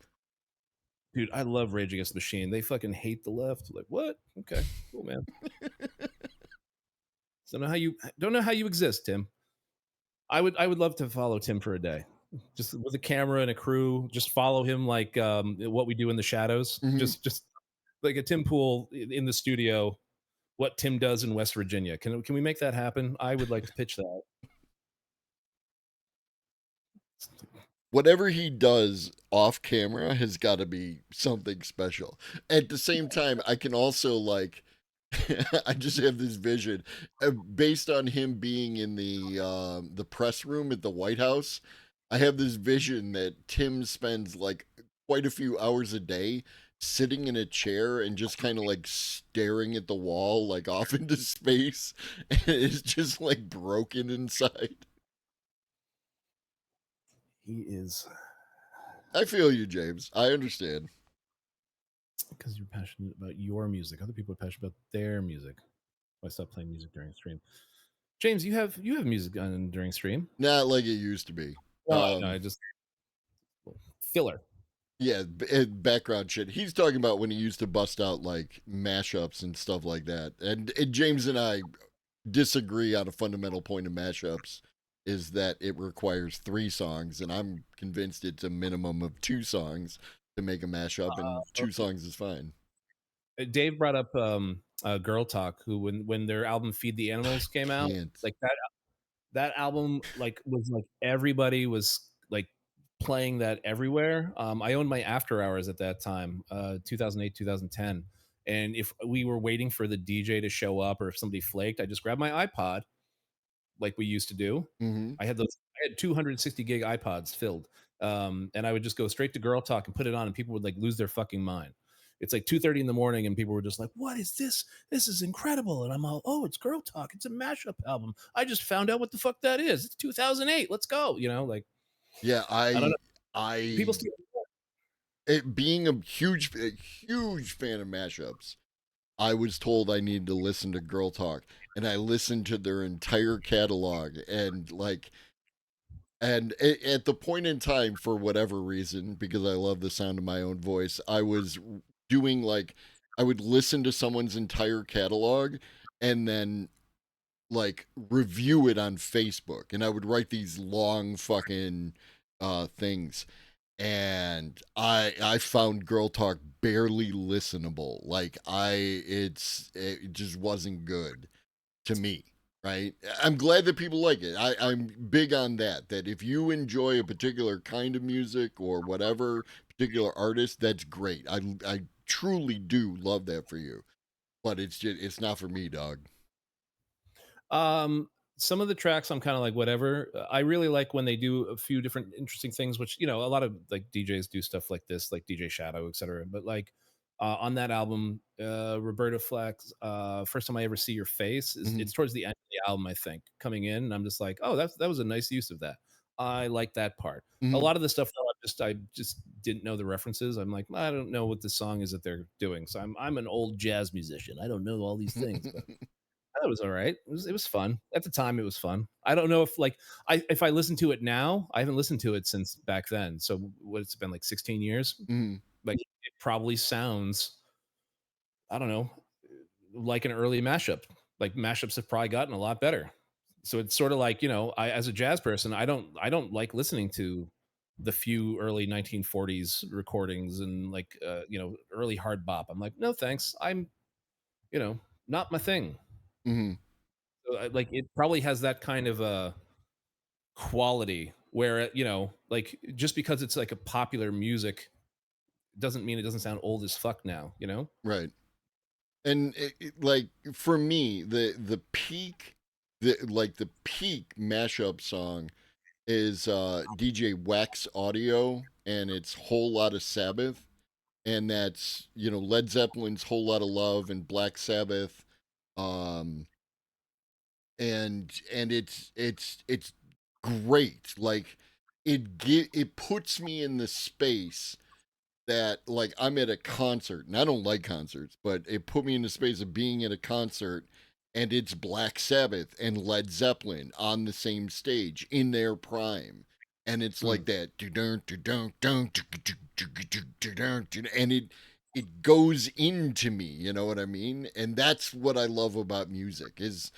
Dude, I love Rage Against the Machine. They fucking hate the left. Like, what? Okay, cool, man. So don't know how you exist, Tim. I would love to follow Tim for a day, just with a camera and a crew. Just follow him like What We Do in the Shadows. Mm-hmm. Just like a Tim Pool in the studio. What Tim does in West Virginia. Can we make that happen? I would like to pitch that. Whatever he does off camera has got to be something special. At the same time, I can also like, I just have this vision based on him being in the press room at the White House. I have this vision that Tim spends like quite a few hours a day sitting in a chair and just kind of like staring at the wall, like off into space, and it's just like broken inside. He is. I feel you, James. I understand. Because you're passionate about your music. Other people are passionate about their music. I stopped playing music during stream. James, you have music on during stream? Not like it used to be. No, I just filler. Yeah, background shit. He's talking about when he used to bust out like mashups and stuff like that. And James and I disagree on a fundamental point of mashups, is that it requires 3 songs, and I'm convinced it's a minimum of 2 songs to make a mashup, and 2 songs is fine. Dave brought up Girl Talk, who when their album Feed the Animals came out, like that album like was like everybody was like playing that everywhere. I owned my After Hours at that time, 2008, 2010. And if we were waiting for the DJ to show up, or if somebody flaked, I just grabbed my iPod like we used to do. Mm-hmm. I had 260 gig iPods filled. And I would just go straight to Girl Talk and put it on, and people would like lose their fucking mind. It's like 2:30 in the morning, and people were just like, "What is this? This is incredible!" And I'm all, "Oh, it's Girl Talk. It's a mashup album. I just found out what the fuck that is. It's 2008. Let's go." You know, like. Yeah, I don't know. People still. Being a huge fan of mashups, I was told I needed to listen to Girl Talk, and I listened to their entire catalog, and like. And at the point in time, for whatever reason, because I love the sound of my own voice, I was doing like, I would listen to someone's entire catalog and then like review it on Facebook. And I would write these long fucking things. And I found Girl Talk barely listenable. Like it just wasn't good to me. Right. I'm glad that people like it. I'm big on that if you enjoy a particular kind of music or whatever particular artist, that's great. I truly do love that for you. But it's not for me, dog. Some of the tracks I'm kind of like whatever. I really like when they do a few different interesting things, which, you know, a lot of like DJs do stuff like this, like DJ Shadow, etc. But like on that album, Roberta Flack's First Time I Ever See Your Face it's towards the end of the album, I think, coming in, and I'm just like, oh, that was a nice use of that. I like that part. A lot of the stuff though, I just didn't know the references. I'm like, I don't know what the song is that they're doing. So I'm an old jazz musician. I don't know all these things. But It was all right. It was fun at the time. It was fun. I don't know if if I listen to it now, I haven't listened to it since back then. So what it's been like 16 years. Like it probably sounds, I don't know, like an early mashup. Like mashups have probably gotten a lot better. So it's sort of like, I as a jazz person, I don't like listening to the few early 1940s recordings and early hard bop. I'm like, no thanks. I'm, not my thing. So, like it probably has that kind of a quality where like just because it's like a popular music doesn't mean it doesn't sound old as fuck now, Right. And like for me, the peak mashup song is DJ Wax Audio, and it's Whole Lotta Sabbath, and that's Led Zeppelin's Whole Lotta Love and Black Sabbath, and it's great. Like it puts me in the space that like I'm at a concert, and I don't like concerts, but it put me in the space of being at a concert, and it's Black Sabbath and Led Zeppelin on the same stage in their prime, and it's like that, and it goes into me, you know what I mean? And that's what I love about music is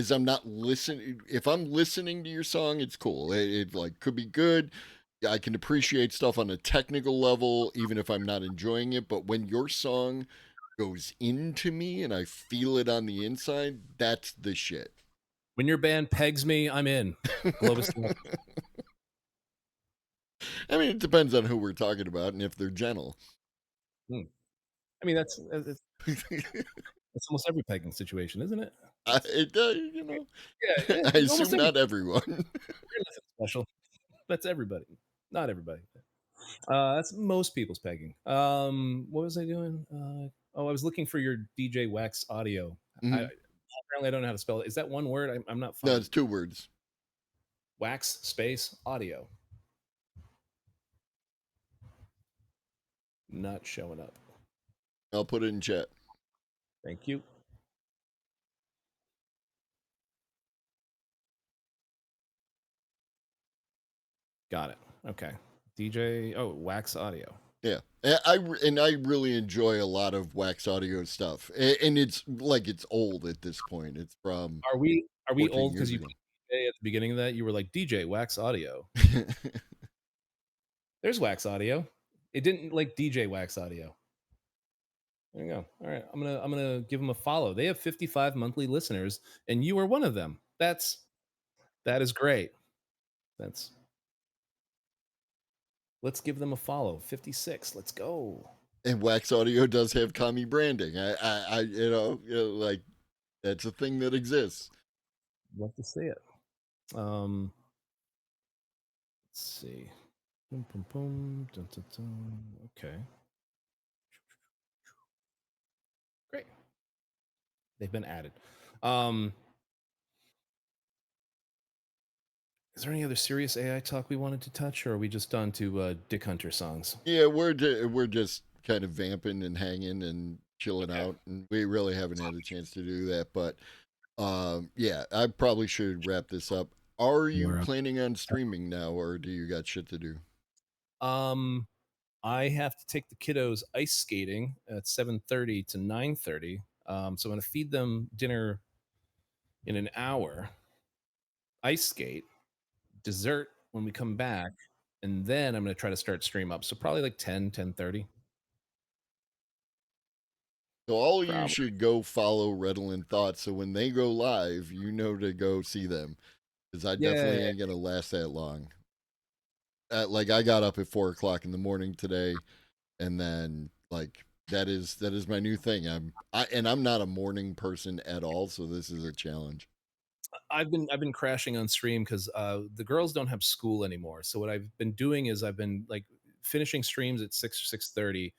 I'm not listening. If I'm listening to your song, it's cool. It like could be good. I can appreciate stuff on a technical level, even if I'm not enjoying it. But when your song goes into me and I feel it on the inside, that's the shit. When your band pegs me, I'm in. Globus. I mean, it depends on who we're talking about and if they're gentle. I mean, that's almost every pegging situation, isn't it? It does, Yeah, I assume not everyone. You're nothing special. That's everybody. Not everybody. That's most people's pegging. What was I doing? I was looking for your DJ Wax Audio. Apparently, I don't know how to spell it. Is that one word? I'm not. No, it's 2 words. Wax space audio. Not showing up. I'll put it in chat. Thank you. Got it. Okay. DJ. Oh, Wax Audio. Yeah, I really enjoy a lot of Wax Audio stuff, and it's like it's old at this point. It's from. Are we old because you put DJ at the beginning of that? You were like DJ Wax Audio. There's Wax Audio. It didn't like DJ Wax Audio. There you go. All right, I'm gonna give them a follow. They have 55 monthly listeners, and you are one of them. That is great. Let's give them a follow. 56. Let's go. And Wax Audio does have commie branding. I like that's a thing that exists. Love to see it. Let's see. Boom, boom, boom. Dun, dun, dun. Okay. Great. They've been added. Is there any other serious AI talk we wanted to touch, or are we just done to Dick Hunter songs? Yeah, we're just kind of vamping and hanging and chilling out, and we really haven't had a chance to do that. But yeah, I probably should wrap this up. Are you planning on streaming now, or do you got shit to do? I have to take the kiddos ice skating at 7:30 to 9:30. So I'm going to feed them dinner in an hour, ice skate, dessert when we come back, and then I'm going to try to start stream up. So probably like 10:30. So all of you should go follow Redolent Thoughts, so when they go live, you know to go see them, because I definitely ain't gonna last that long. Like I got up at 4:00 in the morning today, and then like that is my new thing. I'm not a morning person at all, so this is a challenge. I've been crashing on stream because the girls don't have school anymore. So what I've been doing is I've been like finishing streams at 6:30,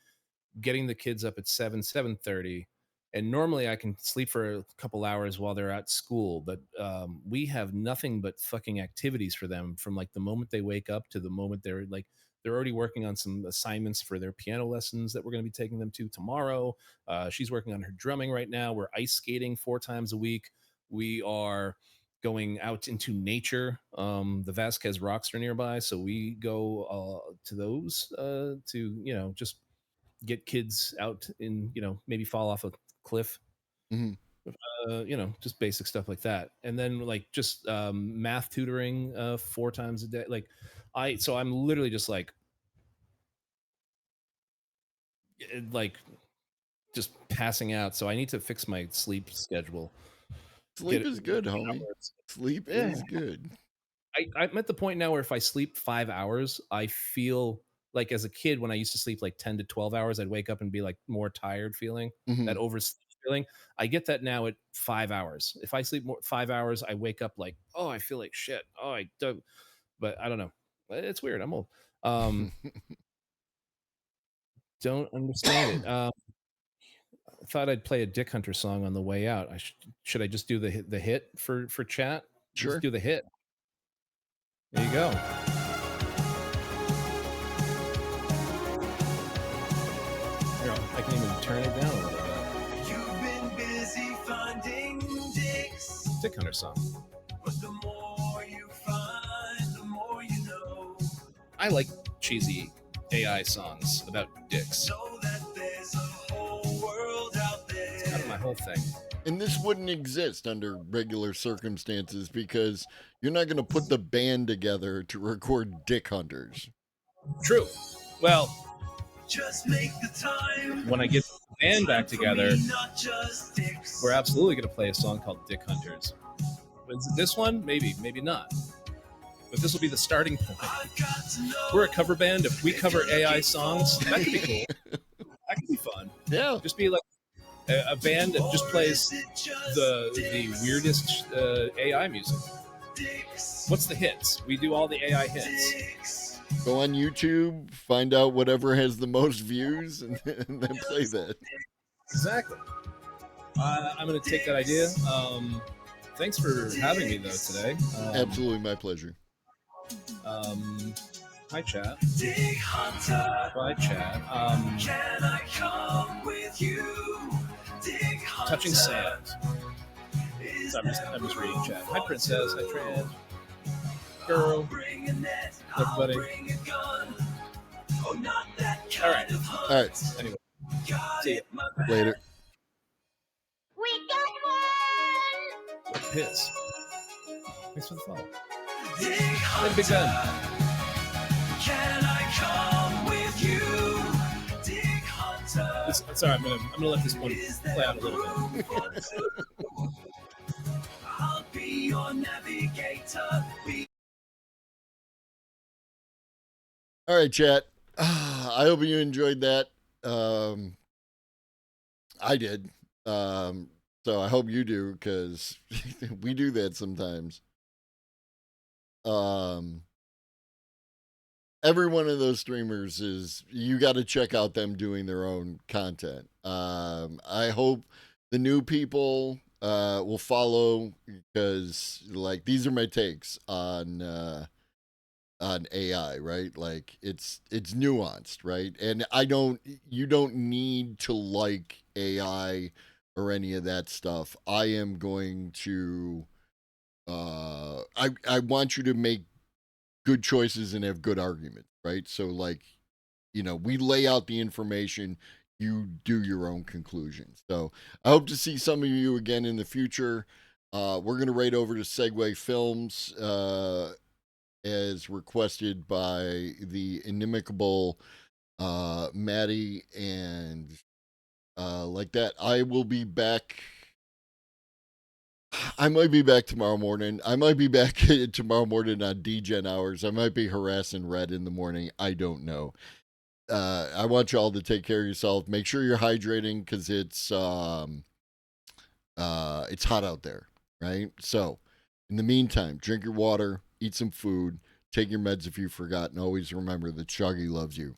getting the kids up at 7:30, and normally I can sleep for a couple hours while they're at school. But we have nothing but fucking activities for them from like the moment they wake up to the moment they're already working on some assignments for their piano lessons that we're going to be taking them to tomorrow. She's working on her drumming right now. We're ice skating 4 times a week. We are going out into nature. The Vasquez rocks are nearby, so we go to those to just get kids out in maybe fall off a cliff. Just basic stuff like that, and then like just math tutoring 4 times a day. Like I'm literally just like just passing out. So I need to fix my sleep schedule. Sleep is good, homie. Sleep is good. I'm at the point now where if I sleep 5 hours, I feel like as a kid when I used to sleep like 10 to 12 hours, I'd wake up and be like more tired feeling, that oversleep feeling. I get that now at 5 hours. If I sleep more 5 hours, I wake up like, oh, I feel like shit. Oh, I don't, but I don't know. It's weird. I'm old. Don't understand it. I thought I'd play a Dick Hunter song on the way out. Should I just do the hit for chat? Sure. Just do the hit. There you go. Here, I can even turn it down a little bit. You've been busy finding dicks. Dick Hunter song. But the more you find, the more you know. I like cheesy AI songs about dicks. Know that there's a whole world out there. It's kind of my whole thing. And this wouldn't exist under regular circumstances because you're not going to put the band together to record Dick Hunters. True. Well, just make the time. When I get the band back together, not just dicks. we're absolutely going to play a song called Dick Hunters. Is it this one? Maybe, maybe not. But this will be the starting point. We're a cover band. If we cover AI songs, that could be cool. That could be fun. Yeah. Just be like a band that just plays the weirdest AI music. What's the hits? We do all the AI hits. Go on YouTube, find out whatever has the most views, and then play that. Exactly. I'm going to take that idea. Thanks for having me, though, today. Absolutely, my pleasure. Hi, chat. Dick Hunter. Hi, chat. Can I come with you? Dick Hunter. Touching Sand. I'm just reading chat. Hi, Princess. Hi, Trans. Girl. Everybody. All right. All right. Anyway. See you. Later. We got one! Piss. Thanks for the follow. Dick Hey, Big Ben. Can I come with you? Dick Hunter. Sorry, I'm gonna let this one play out a little bit. I'll be your navigator. All right, chat. I hope you enjoyed that. I did. So I hope you do, because we do that sometimes. Every one of those streamers you got to check out them doing their own content. I hope the new people will follow, because like these are my takes on AI, right? Like it's nuanced, right? And you don't need to like AI or any of that stuff. I am going to I want you to make good choices and have good arguments, right? So like, we lay out the information, you do your own conclusions. So I hope to see some of you again in the future. We're going to raid over to Segway Films as requested by the inimicable Maddie, and like that. I will be back. I might be back tomorrow morning. I might be back tomorrow morning on DGen hours. I might be harassing Red in the morning. I don't know. I want y'all to take care of yourself. Make sure you're hydrating, because it's hot out there, right? So in the meantime, drink your water, eat some food, take your meds if you forgot, and always remember that Shaggy loves you,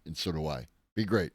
and so do I. Be great.